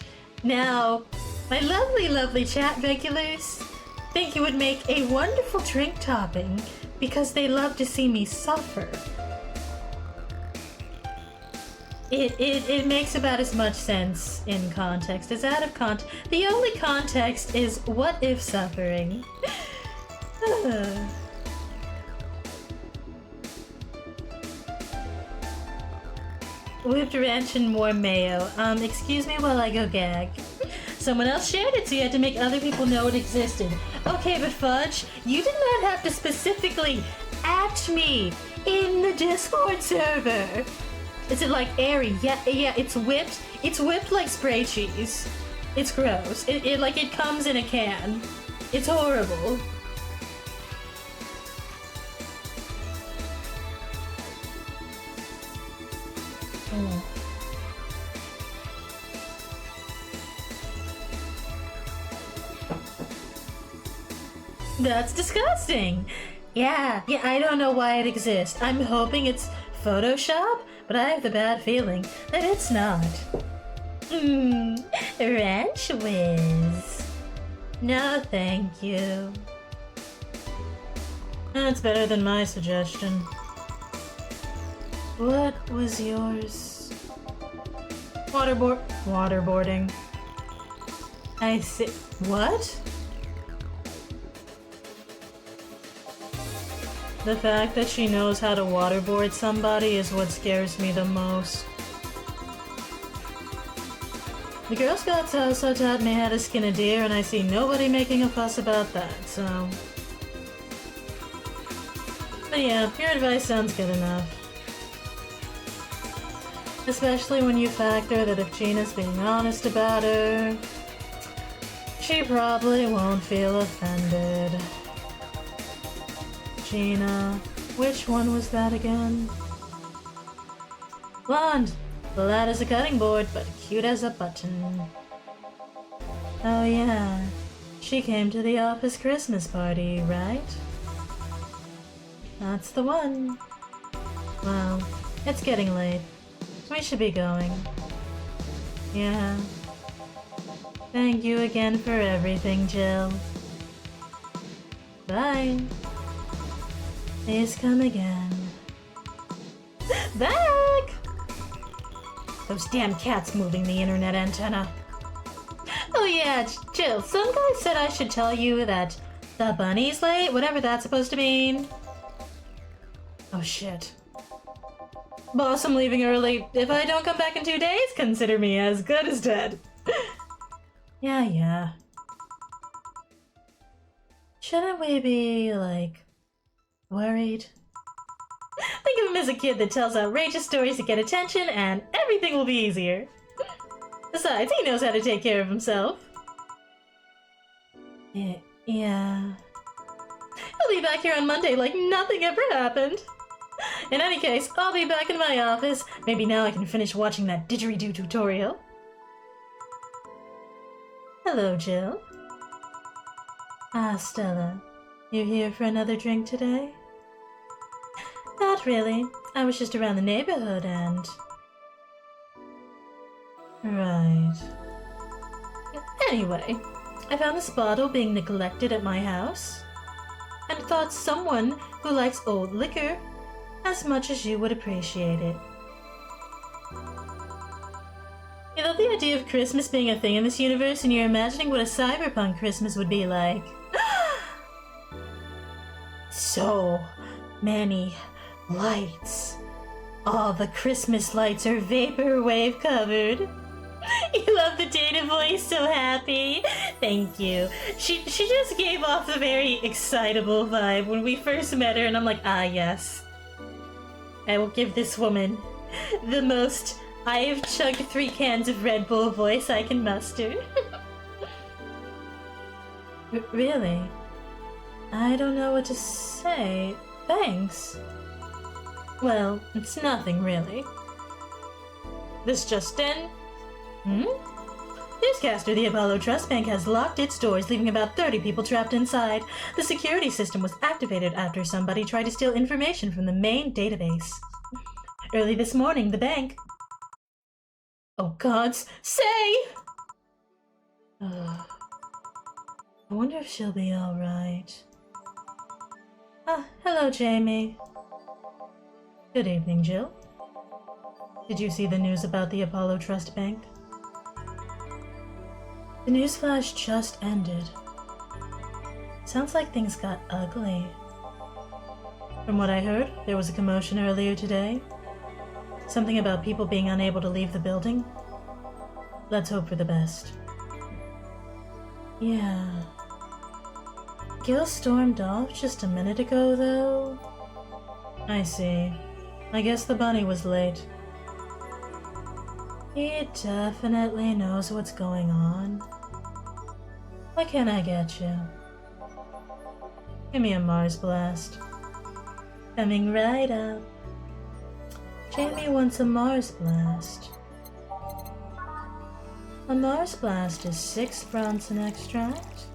now my lovely chat regulars think it would make a wonderful drink topping because they love to see me suffer. It makes about as much sense in context as out of context. The only context is what if suffering. Whipped ranch and more mayo. Excuse me while I go gag. Someone else shared it, so you had to make other people know it existed. Okay, but Fudge, you did not have to specifically at me in the Discord server. Is it like airy? Yeah, it's whipped. It's whipped like spray cheese. It's gross. It comes in a can. It's horrible. That's disgusting. Yeah, I don't know why it exists. I'm hoping it's Photoshop, but I have the bad feeling that it's not. Ranch whiz. No, thank you. That's better than my suggestion. What was yours? Waterboarding. I see. What? The fact that she knows how to waterboard somebody is what scares me the most. The Girl Scouts also taught me how to skin a deer, and I see nobody making a fuss about that, so... But yeah, your advice sounds good enough. Especially when you factor that if Gina's being honest about her, she probably won't feel offended. Gina, which one was that again? Blonde, flat as a cutting board, but cute as a button. Oh yeah, she came to the office Christmas party, right? That's the one. Well, it's getting late. We should be going. Yeah. Thank you again for everything, Jill. Bye. Please come again. Back! Those damn cats moving the internet antenna. Oh yeah, Jill, some guy said I should tell you that the bunny's late, whatever that's supposed to mean. Oh shit. Boss, I'm leaving early. If I don't come back in 2 days, consider me as good as dead. Yeah. Shouldn't we be, like, worried? Think of him as a kid that tells outrageous stories to get attention, and everything will be easier. Besides, he knows how to take care of himself. Yeah. He'll be back here on Monday like nothing ever happened. In any case, I'll be back in my office. Maybe now I can finish watching that didgeridoo tutorial. Hello, Jill. Ah, Stella. You here for another drink today? Not really. I was just around the neighborhood and... Right. Anyway, I found this bottle being neglected at my house, and thought someone who likes old liquor as much as you would appreciate it. You love the idea of Christmas being a thing in this universe, and you're imagining what a cyberpunk Christmas would be like. So many lights. All the Christmas lights are vaporwave covered. You love the data voice, so happy. Thank you. She just gave off a very excitable vibe when we first met her, and I'm like, ah, yes. I will give this woman the most I've chugged 3 cans of Red Bull voice I can muster. Really? I don't know what to say. Thanks. Well, it's nothing really. This just in. Newscaster, the Apollo Trust Bank has locked its doors, leaving about 30 people trapped inside. The security system was activated after somebody tried to steal information from the main database. Early this morning, the bank... Oh gods, say! I wonder if she'll be alright. Ah, hello, Jamie. Good evening, Jill. Did you see the news about the Apollo Trust Bank? The newsflash just ended. Sounds like things got ugly. From what I heard, there was a commotion earlier today. Something about people being unable to leave the building. Let's hope for the best. Yeah. Gil stormed off just a minute ago, though. I see. I guess the bunny was late. He definitely knows what's going on. What can I get you? Give me a Mars blast. Coming right up. Jamie wants a Mars blast. A Mars blast is 6 Bronson extract,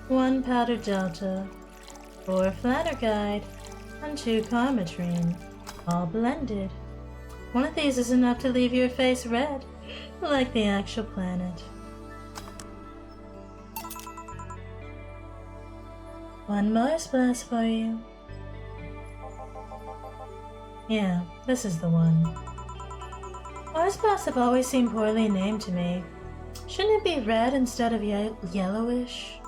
1 powder delta, 4 flanner guide, and 2 karmatrine, all blended. One of these is enough to leave your face red, like the actual planet. 1 more splash for you. Yeah, this is the one. Mars Splash have always seemed poorly named to me. Shouldn't it be red instead of yellowish?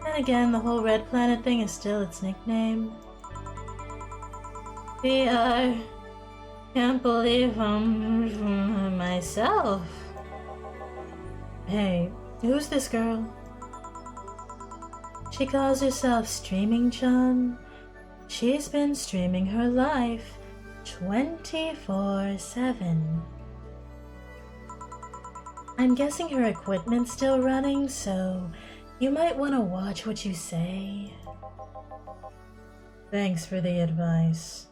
Then again, the whole red planet thing is still its nickname. Can't believe I'm myself. Hey, who's this girl? She calls herself Streaming Chun. She's been streaming her life 24/7. I'm guessing her equipment's still running, so you might want to watch what you say. Thanks for the advice.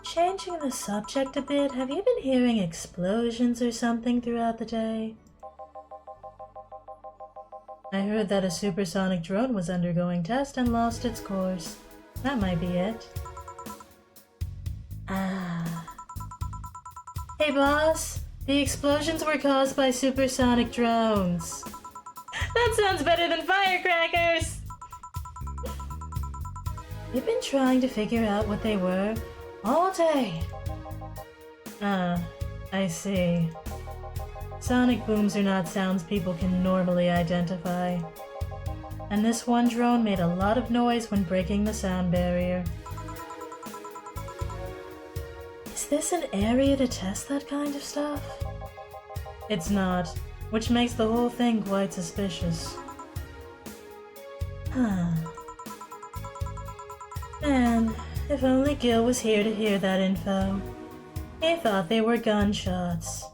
Changing the subject a bit, have you been hearing explosions or something throughout the day? I heard that a supersonic drone was undergoing test and lost its course. That might be it. Hey boss, the explosions were caused by supersonic drones. That sounds better than firecrackers! We've been trying to figure out what they were all day. I see. Sonic booms are not sounds people can normally identify. And this one drone made a lot of noise when breaking the sound barrier. Is this an area to test that kind of stuff? It's not, which makes the whole thing quite suspicious. Man, if only Gil was here to hear that info. He thought they were gunshots.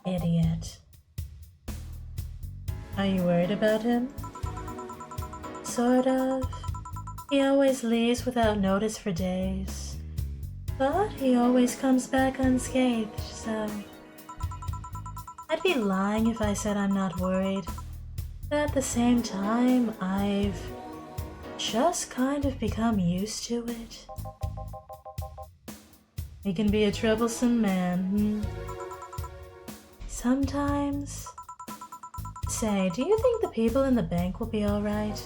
Idiot. Are you worried about him? Sort of. He always leaves without notice for days. But he always comes back unscathed, so... I'd be lying if I said I'm not worried. But at the same time, I've just kind of become used to it. He can be a troublesome man, Sometimes. Say, do you think the people in the bank will be alright?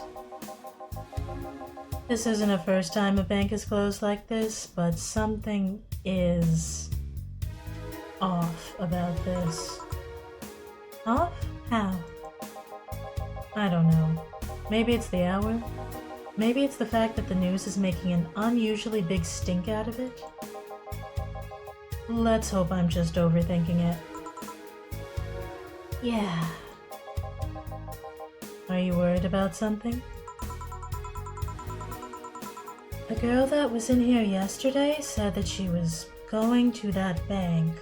This isn't the first time a bank is closed like this, but something is off about this. Off? How? I don't know. Maybe it's the hour? Maybe it's the fact that the news is making an unusually big stink out of it? Let's hope I'm just overthinking it. Yeah. Are you worried about something? The girl that was in here yesterday said that she was going to that bank.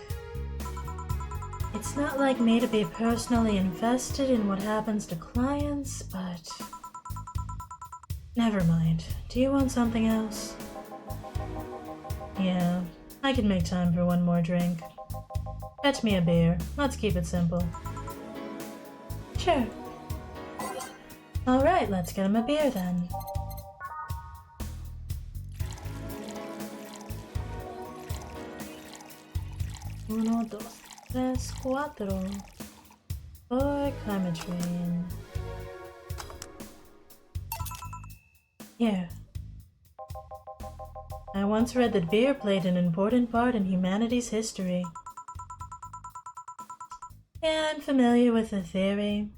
It's not like me to be personally invested in what happens to clients, but... Never mind. Do you want something else? Yeah, I can make time for one more drink. Fetch me a beer. Let's keep it simple. Sure. Alright, let's get him a beer then. Uno, dos, tres, cuatro. For Carmatrine. Here. I once read that beer played an important part in humanity's history. Yeah, I'm familiar with the theory.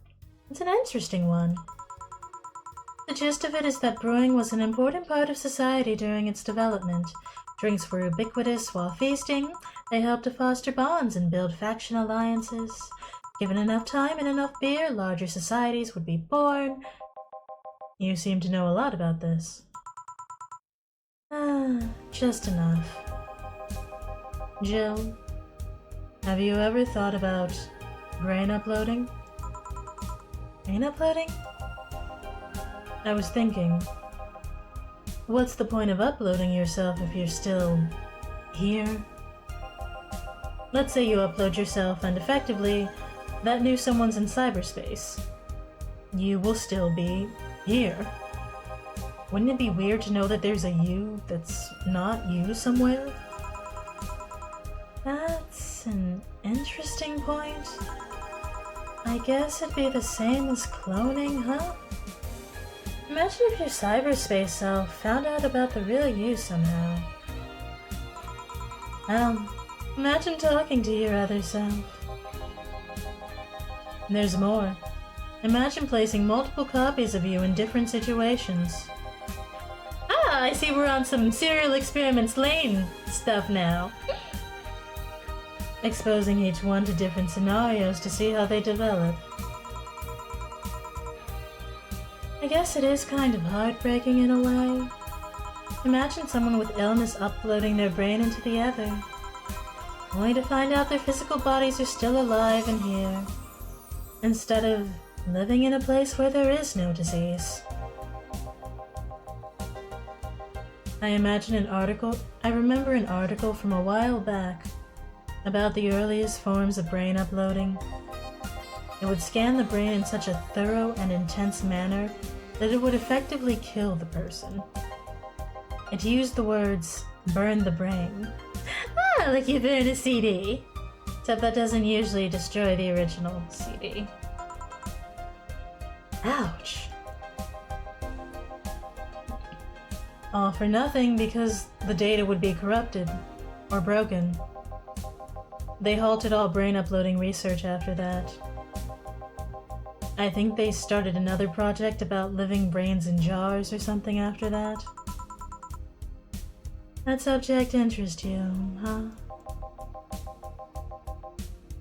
It's an interesting one. The gist of it is that brewing was an important part of society during its development. Drinks were ubiquitous while feasting. They helped to foster bonds and build faction alliances. Given enough time and enough beer, larger societies would be born. You seem to know a lot about this. Just enough. Jill, have you ever thought about brain uploading? Brain uploading? I was thinking, what's the point of uploading yourself if you're still here? Let's say you upload yourself and effectively, that knew someone's in cyberspace. you will still be here. Wouldn't it be weird to know that there's a you that's not you somewhere? That's an interesting point. I guess it'd be the same as cloning, huh? Imagine if your cyberspace self found out about the real you somehow. Imagine talking to your other self. There's more. Imagine placing multiple copies of you in different situations. Ah, I see we're on some Serial Experiments Lane stuff now. Exposing each one to different scenarios to see how they develop. I guess it is kind of heartbreaking in a way. Imagine someone with illness uploading their brain into the other, only to find out their physical bodies are still alive and here, instead of living in a place where there is no disease. I remember an article from a while back about the earliest forms of brain uploading. It would scan the brain in such a thorough and intense manner that it would effectively kill the person. It used the words, burn the brain. Ah, like you burn a CD. Except that doesn't usually destroy the original CD. Ouch. All for nothing because the data would be corrupted or broken. They halted all brain uploading research after that. I think they started another project about living brains in jars or something after that. That subject interests you, huh?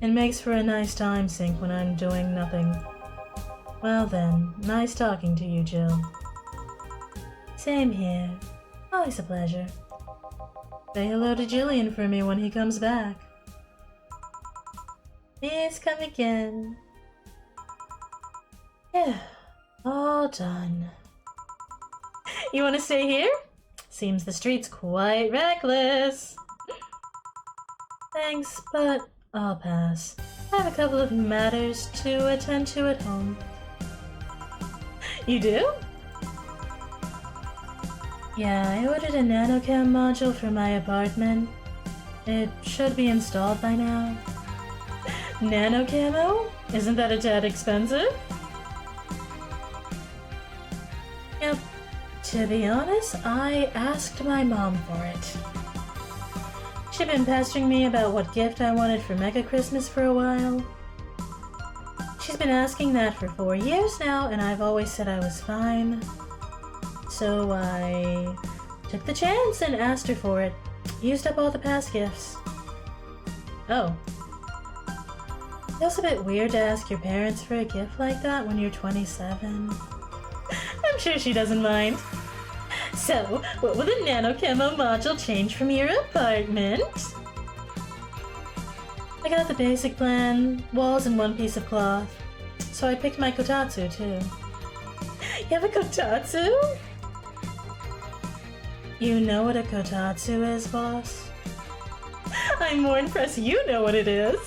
It makes for a nice time sink when I'm doing nothing. Well then, nice talking to you, Jill. Same here. Always a pleasure. Say hello to Jillian for me when he comes back. Please come again. Yeah, all done. You want to stay here? Seems the street's quite reckless. Thanks, but I'll pass. I have a couple of matters to attend to at home. You do? Yeah, I ordered a nanocam module for my apartment. It should be installed by now. Nanocamo? Isn't that a tad expensive? Yep. To be honest, I asked my mom for it. She'd been pestering me about what gift I wanted for Mega Christmas for a while. She's been asking that for 4 years now, and I've always said I was fine. So I took the chance and asked her for it. Used up all the past gifts. Oh. Feels a bit weird to ask your parents for a gift like that when you're 27. I'm sure she doesn't mind. So, what will the nanocamo module change from your apartment? I got the basic plan, walls and one piece of cloth. So I picked my kotatsu too. You have a kotatsu? You know what a kotatsu is, boss? I'm more impressed you know what it is.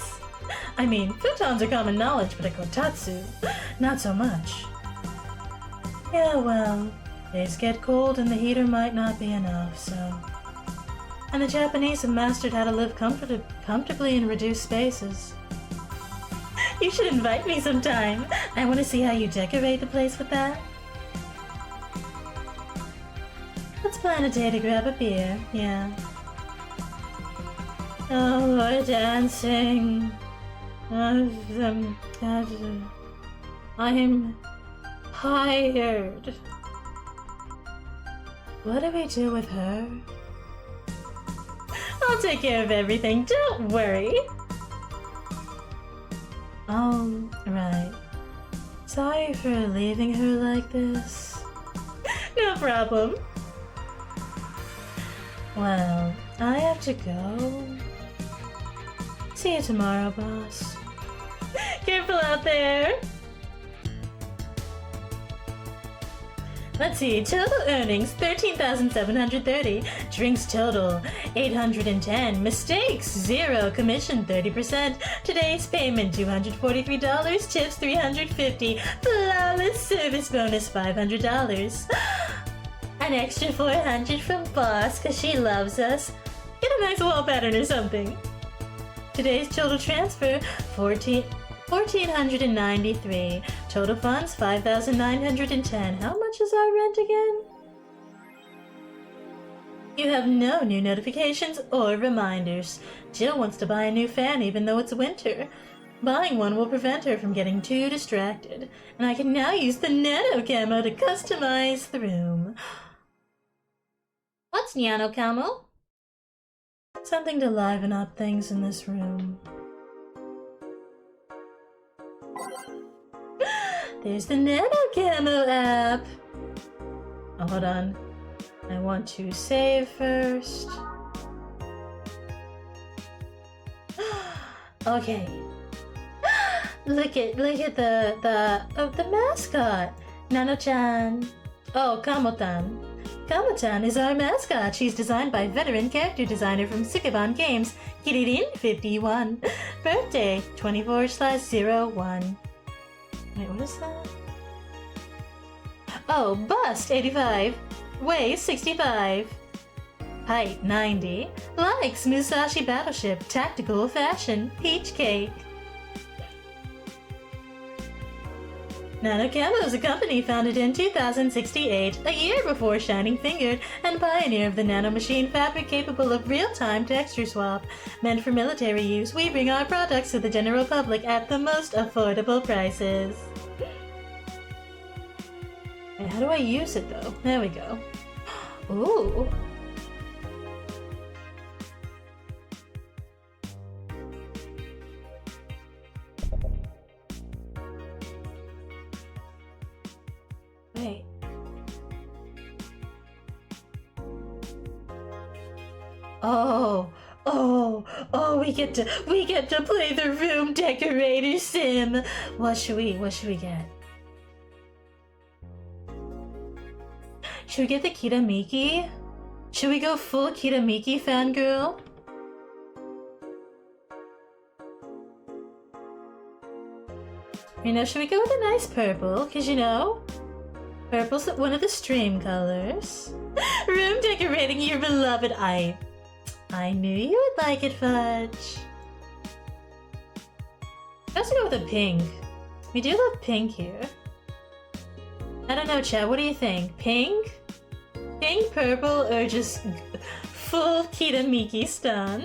I mean, futons are common knowledge, but a kotatsu, not so much. Yeah, well, days get cold and the heater might not be enough, so... And the Japanese have mastered how to live comfortably in reduced spaces. You should invite me sometime. I want to see how you decorate the place with that. Let's plan a day to grab a beer, yeah. Oh, we're dancing. I'm tired. What do we do with her? I'll take care of everything, don't worry. Oh, right. Sorry for leaving her like this. No problem. Well, I have to go. See you tomorrow, boss. Careful out there! Let's see, total earnings 13,730, drinks total 810, mistakes 0, commission 30%, today's payment $243, tips 350, flawless service bonus $500, an extra 400 from boss cause she loves us, get a nice wall pattern or something. Today's total transfer 1,493. Total funds 5,910. How much is our rent again? You have no new notifications or reminders. Jill wants to buy a new fan even though it's winter. Buying one will prevent her from getting too distracted. And I can now use the nano camo to customize the room. What's nano camo? Something to liven up things in this room. There's the Nano Camo app! Oh, hold on. I want to save first. Okay. Look at the mascot! Nano-chan. Oh, Kamo-tan. Kamo-tan is our mascot. She's designed by veteran character designer from Sukeban Games, Kiririn51. Birthday, 24/01. Wait, what is that? Oh, bust, 85. Weight, 65. Height, 90. Likes Musashi Battleship, tactical fashion, peach cake. Nano Camo is a company founded in 2068, a year before Shining Fingered, and pioneer of the nanomachine fabric capable of real-time texture swap. Meant for military use, we bring our products to the general public at the most affordable prices. Wait, how do I use it though? There we go. Ooh. Wait. Oh, we get to play the room decorator sim. What should we get? Should we get the Kitamiki? Should we go full Kitamiki fangirl? You know, should we go with a nice purple? Cause you know, purple's one of the stream colors. Room decorating your beloved I knew you would like it, Fudge. Let's go with a pink. We do love pink here. I don't know, Chad, what do you think? Pink? Pink, purple, or just full Kitamiki stun?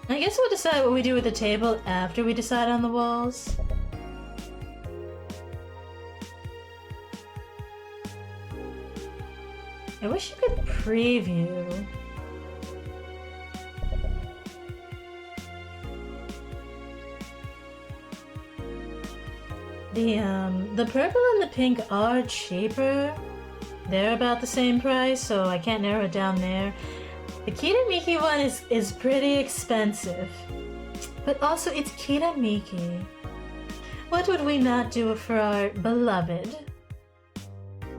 I guess we'll decide what we do with the table after we decide on the walls. I wish you could preview. The purple and the pink are cheaper. They're about the same price, so I can't narrow it down there. The Kitamiki one is pretty expensive. But also, it's Kitamiki. What would we not do for our beloved?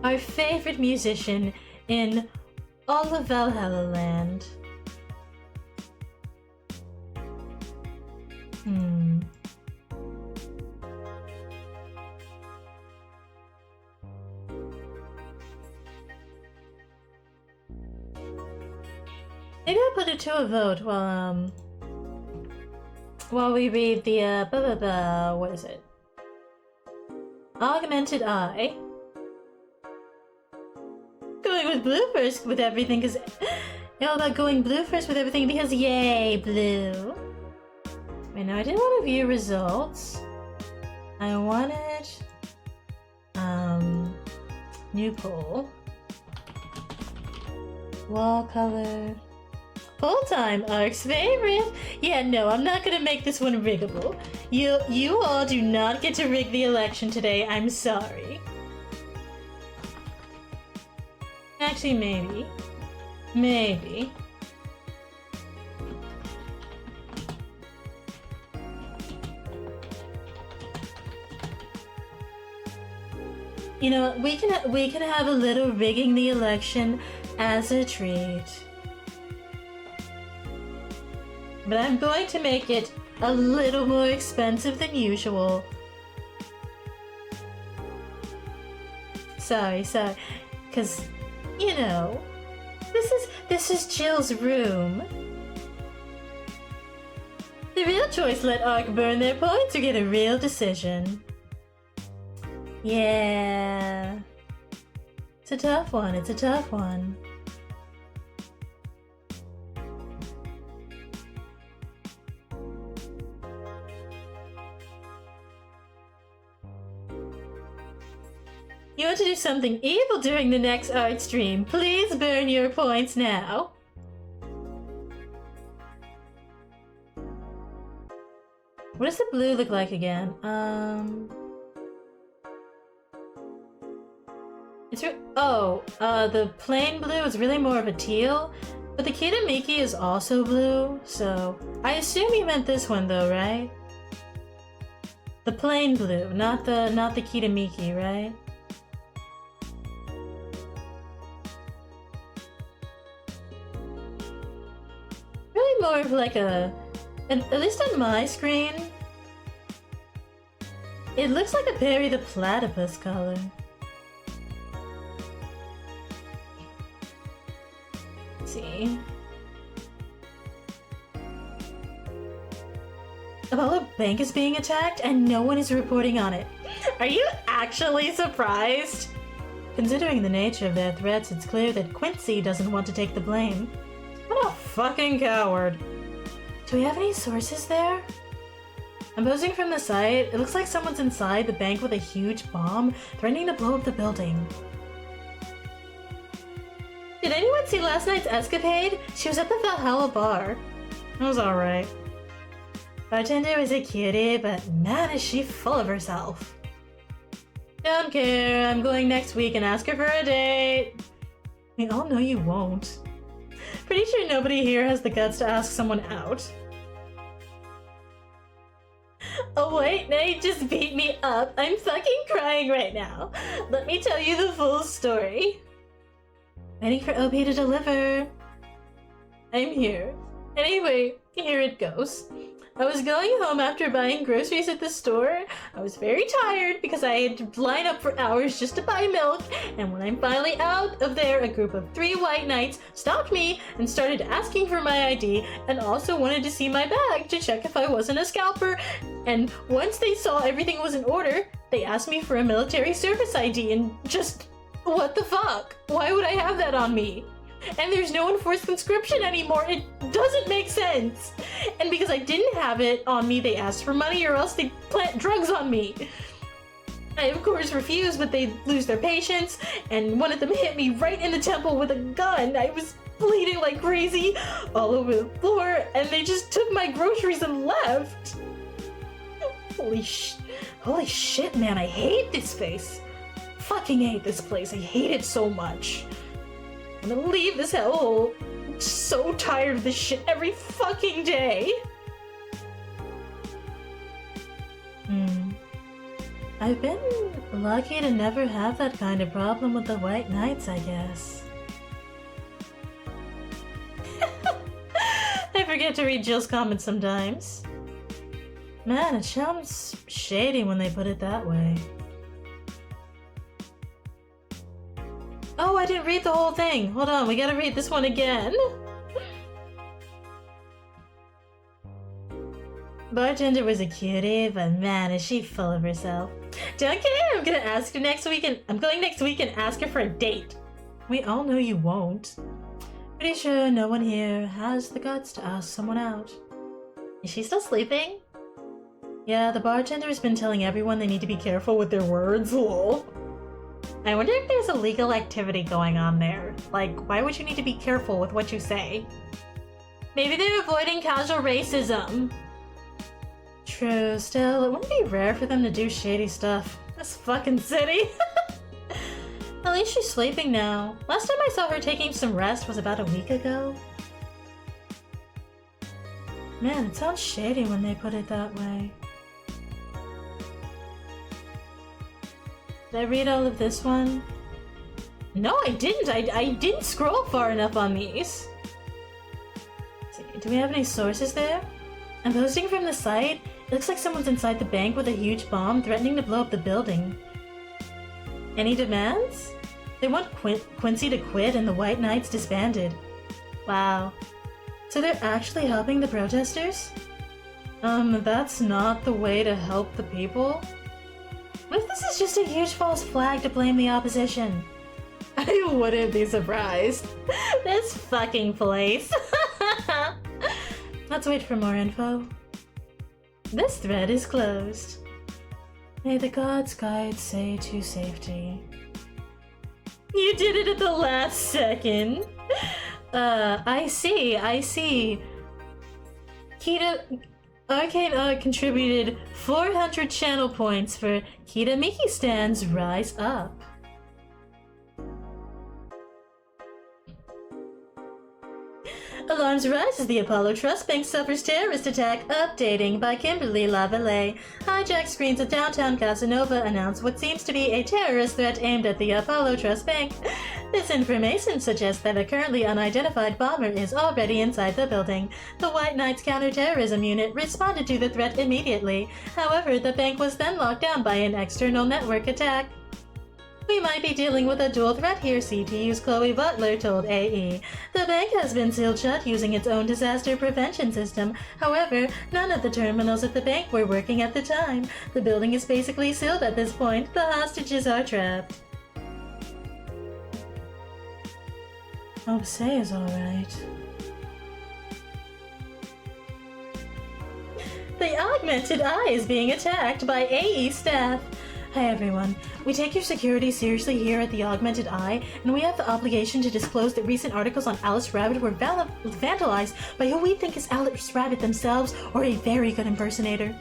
Our favorite musician in all of Valhalla Land. Maybe I'll put it to a vote while we read the what is it? Augmented Eye. Going with blue first with everything, cause all about going blue first with everything because yay, blue. Wait, now I didn't want to view results. I wanted new poll. Wall color. Poll time, Ark's favorite. Yeah, no, I'm not gonna make this one riggable. You all do not get to rig the election today. I'm sorry. Actually, maybe. Maybe. You know, we can have a little rigging the election as a treat. But I'm going to make it a little more expensive than usual. Sorry, cause, you know, this is Jill's room. The real choice: let Ark burn their points or get a real decision. Yeah. It's a tough one, it's a tough one. You want to do something evil during the next art stream? Please burn your points now. What does the blue look like again? The plain blue is really more of a teal, but the Kitamiki is also blue, so I assume you meant this one though, right? The plain blue, not the Kitamiki, right? Really more of like at least on my screen, it looks like a Perry the Platypus color. Let's see. Apollo Bank is being attacked and no one is reporting on it. Are you actually surprised? Considering the nature of their threats, it's clear that Quincy doesn't want to take the blame. What a fucking coward. Do we have any sources there? I'm posing from the site. It looks like someone's inside the bank with a huge bomb, threatening to blow up the building. Did anyone see last night's escapade? She was at the Valhalla bar. It was alright. Bartender is a cutie, but man is she full of herself. Don't care, I'm going next week and ask her for a date. We all know you won't. Pretty sure nobody here has the guts to ask someone out. A white knight just beat me up. I'm fucking crying right now. Let me tell you the full story. Waiting for OP to deliver. I'm here. Anyway, here it goes. I was going home after buying groceries at the store. I was very tired because I had to line up for hours just to buy milk, and when I'm finally out of there, a group of 3 white knights stopped me and started asking for my ID and also wanted to see my bag to check if I wasn't a scalper. And once they saw everything was in order, they asked me for a military service ID and just... what the fuck? Why would I have that on me? And there's no enforced conscription anymore. It doesn't make sense. And because I didn't have it on me, they asked for money or else they'd plant drugs on me. I of course refused, but they lose their patience, and one of them hit me right in the temple with a gun. I was bleeding like crazy all over the floor, and they just took my groceries and left. Holy shit, man, I hate this place. Fucking hate this place. I hate it so much. I'm gonna leave this hellhole. I'm so tired of this shit every fucking day. I've been lucky to never have that kind of problem with the White Knights, I guess. I forget to read Jill's comments sometimes. Man, it sounds shady when they put it that way. Oh, I didn't read the whole thing. Hold on, we gotta read this one again. Bartender was a cutie, but man, is she full of herself. Don't care, I'm gonna ask her next week and I'm going next week and ask her for a date. We all know you won't. Pretty sure no one here has the guts to ask someone out. Is she still sleeping? Yeah, the bartender has been telling everyone they need to be careful with their words, lol. I wonder if there's a legal activity going on there. Like, why would you need to be careful with what you say? Maybe they're avoiding casual racism. True, still, it wouldn't be rare for them to do shady stuff. This fucking city. At least she's sleeping now. Last time I saw her taking some rest was about a week ago. Man, it sounds shady when they put it that way. Did I read all of this one? No, I didn't. I didn't scroll far enough on these. Let's see, do we have any sources there? I'm posting from the site. It looks like someone's inside the bank with a huge bomb threatening to blow up the building. Any demands? They want Quincy to quit and the White Knights disbanded. Wow. So they're actually helping the protesters? That's not the way to help the people? What if this is just a huge false flag to blame the opposition? I wouldn't be surprised. This fucking place. Let's wait for more info. This thread is closed. May the gods guide say to safety. You did it at the last second. I see. Kita Arcane contributed 400 channel points for Kita Miki Stan's Rise Up. Alarms rise as the Apollo Trust Bank suffers terrorist attack. Updating by Kimberly LaValle. Hijacked screens of downtown Casanova announce what seems to be a terrorist threat aimed at the Apollo Trust Bank. This information suggests that a currently unidentified bomber is already inside the building. The White Knights counterterrorism unit responded to the threat immediately. However, the bank was then locked down by an external network attack. We might be dealing with a dual threat here, CTU's Chloe Butler told AE. The bank has been sealed shut using its own disaster prevention system. However, none of the terminals at the bank were working at the time. The building is basically sealed at this point. The hostages are trapped. Hope Say is alright. The Augmented Eye is being attacked by AE staff. Hi everyone. We take your security seriously here at the Augmented Eye, and we have the obligation to disclose that recent articles on Alice Rabbit were vandalized by who we think is Alice Rabbit themselves or a very good impersonator.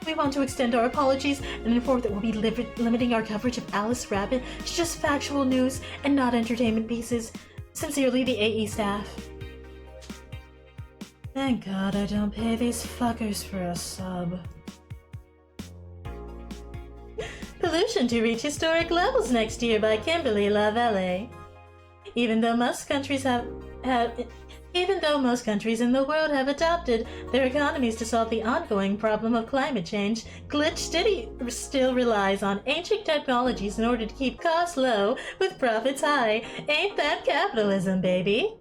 We want to extend our apologies and inform that we'll be limiting our coverage of Alice Rabbit to just factual news and not entertainment pieces. Sincerely, the AE staff. Thank God I don't pay these fuckers for a sub. Pollution to reach historic levels next year by Kimberly LaValle. Even though most countries in the world have adopted their economies to solve the ongoing problem of climate change, Glitch City still relies on ancient technologies in order to keep costs low with profits high. Ain't that capitalism, baby?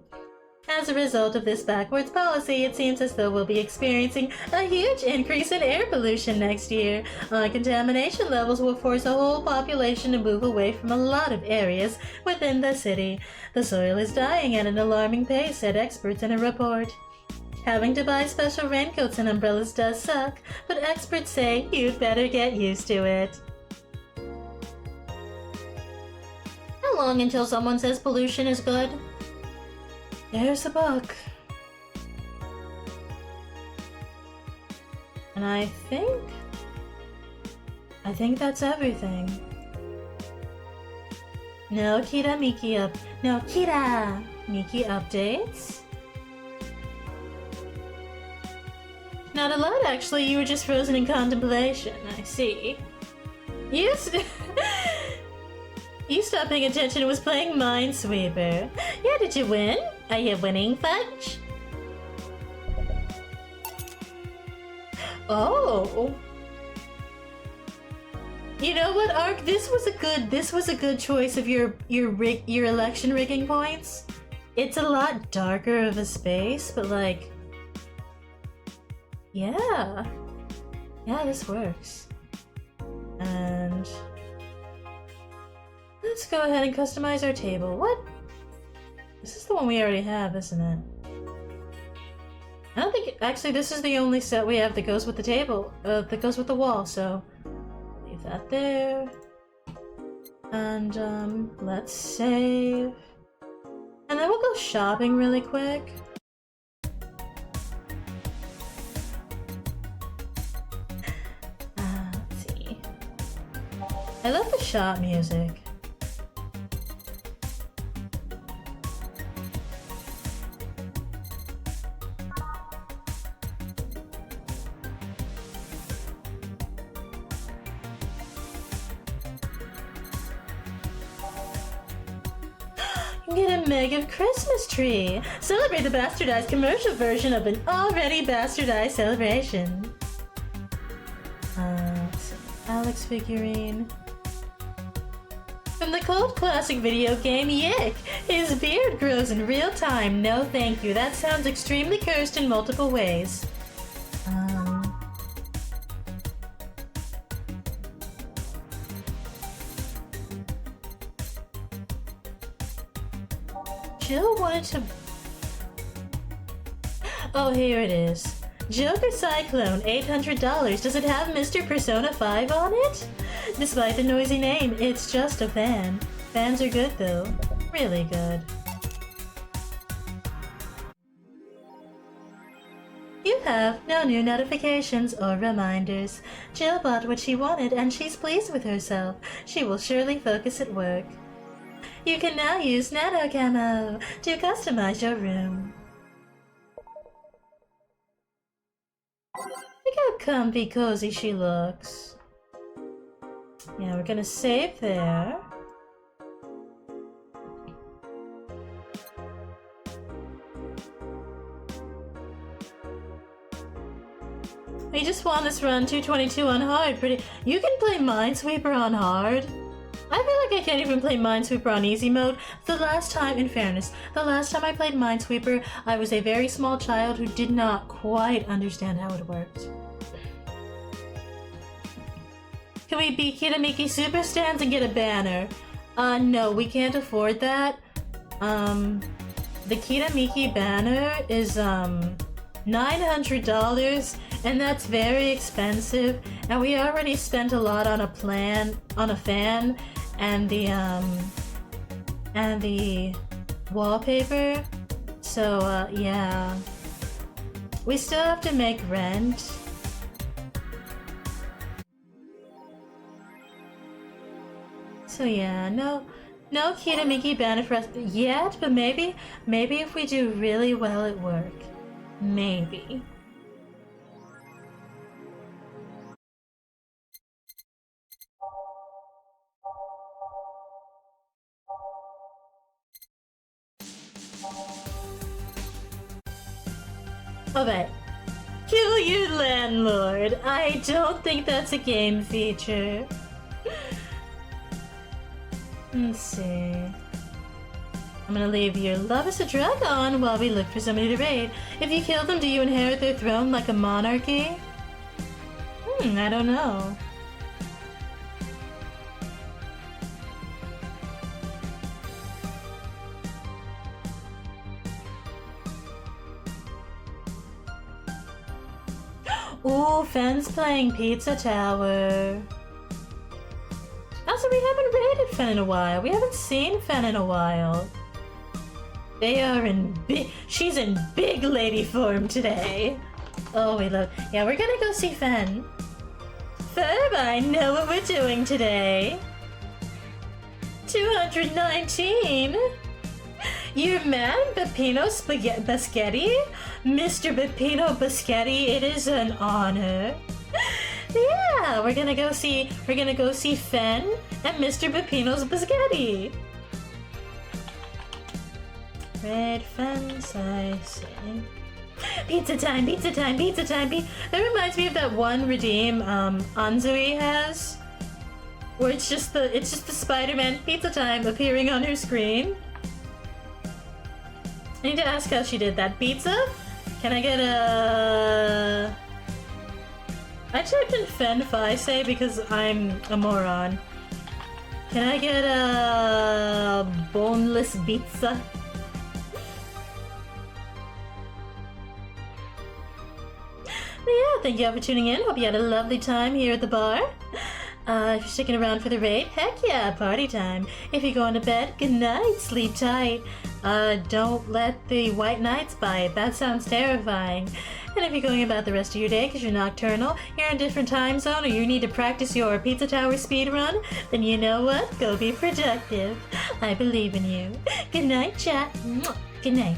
As a result of this backwards policy, it seems as though we'll be experiencing a huge increase in air pollution next year. Contamination levels will force a whole population to move away from a lot of areas within the city. The soil is dying at an alarming pace, said experts in a report. Having to buy special raincoats and umbrellas does suck, but experts say you'd better get used to it. How long until someone says pollution is good? There's a book. And I think that's everything. No Kita Miki updates. Not a lot, actually. You were just frozen in contemplation. I see. You stopped paying attention and was playing Minesweeper. Yeah, did you win? Are you winning, Fudge? Oh. You know what, Ark? This was a good choice of your election rigging points. It's a lot darker of a space, but like, yeah, this works. And let's go ahead and customize our table. What? This is the one we already have, isn't it? I don't think... Actually, this is the only set we have that goes with the table. That goes with the wall, so... leave that there. And, let's save. And then we'll go shopping really quick. Let's see. I love the shop music. Get a mega Christmas tree. Celebrate the bastardized commercial version of an already bastardized celebration. Alex figurine. From the cult classic video game Yick, his beard grows in real time. No thank you. That sounds extremely cursed in multiple ways. Jill wanted to... Oh, here it is. Joker Cyclone, $800. Does it have Mr. Persona 5 on it? Despite the noisy name, it's just a fan. Fans are good though. Really good. You have no new notifications or reminders. Jill bought what she wanted and she's pleased with herself. She will surely focus at work. You can now use Nano Camo to customize your room. Look how comfy cozy she looks. Yeah, we're gonna save there. We just won this run 222 on hard. You can play Minesweeper on hard. I feel like I can't even play Minesweeper on easy mode. The last time, in fairness, the last time I played Minesweeper, I was a very small child who did not quite understand how it worked. Can we beat Kitamiki Super Stands and get a banner? No, we can't afford that. The Kitamiki banner is, $900, and that's very expensive, and we already spent a lot on a fan, and the wallpaper, so, yeah. We still have to make rent. So yeah, no Kitamiki banner for us yet, but maybe if we do really well at work. Maybe. Alright. Kill your landlord. I don't think that's a game feature. Let's see. I'm gonna leave your love is a drug on while we look for somebody to raid. If you kill them, do you inherit their throne like a monarchy? I don't know. Ooh, Fen's playing Pizza Tower. Also, we haven't raided Fen in a while. We haven't seen Fen in a while. They are in she's in big lady form today. Oh, we love... Yeah, we're gonna go see Fen. Ferb, I know what we're doing today. 219? Your man, Peppino Baschetti? Mr. Peppino Baschetti, it is an honor. Yeah, we're gonna go see Fen and Mr. Peppino's Baschetti. Red fence, I say. Pizza time, pizza time, pizza time, That reminds me of that one redeem Anzui has, where it's just the Spider-Man pizza time appearing on her screen. I need to ask how she did that. Pizza? Can I get a... I typed in Fen Faisei because I'm a moron. Can I get a boneless pizza? But yeah, thank you all for tuning in. Hope you had a lovely time here at the bar. If you're sticking around for the raid, heck yeah, party time. If you're going to bed, good night, sleep tight. Don't let the white knights bite. That sounds terrifying. And if you're going about the rest of your day because you're nocturnal, you're in a different time zone, or you need to practice your Pizza Tower speed run, then you know what? Go be productive. I believe in you. Good night, chat. Good night.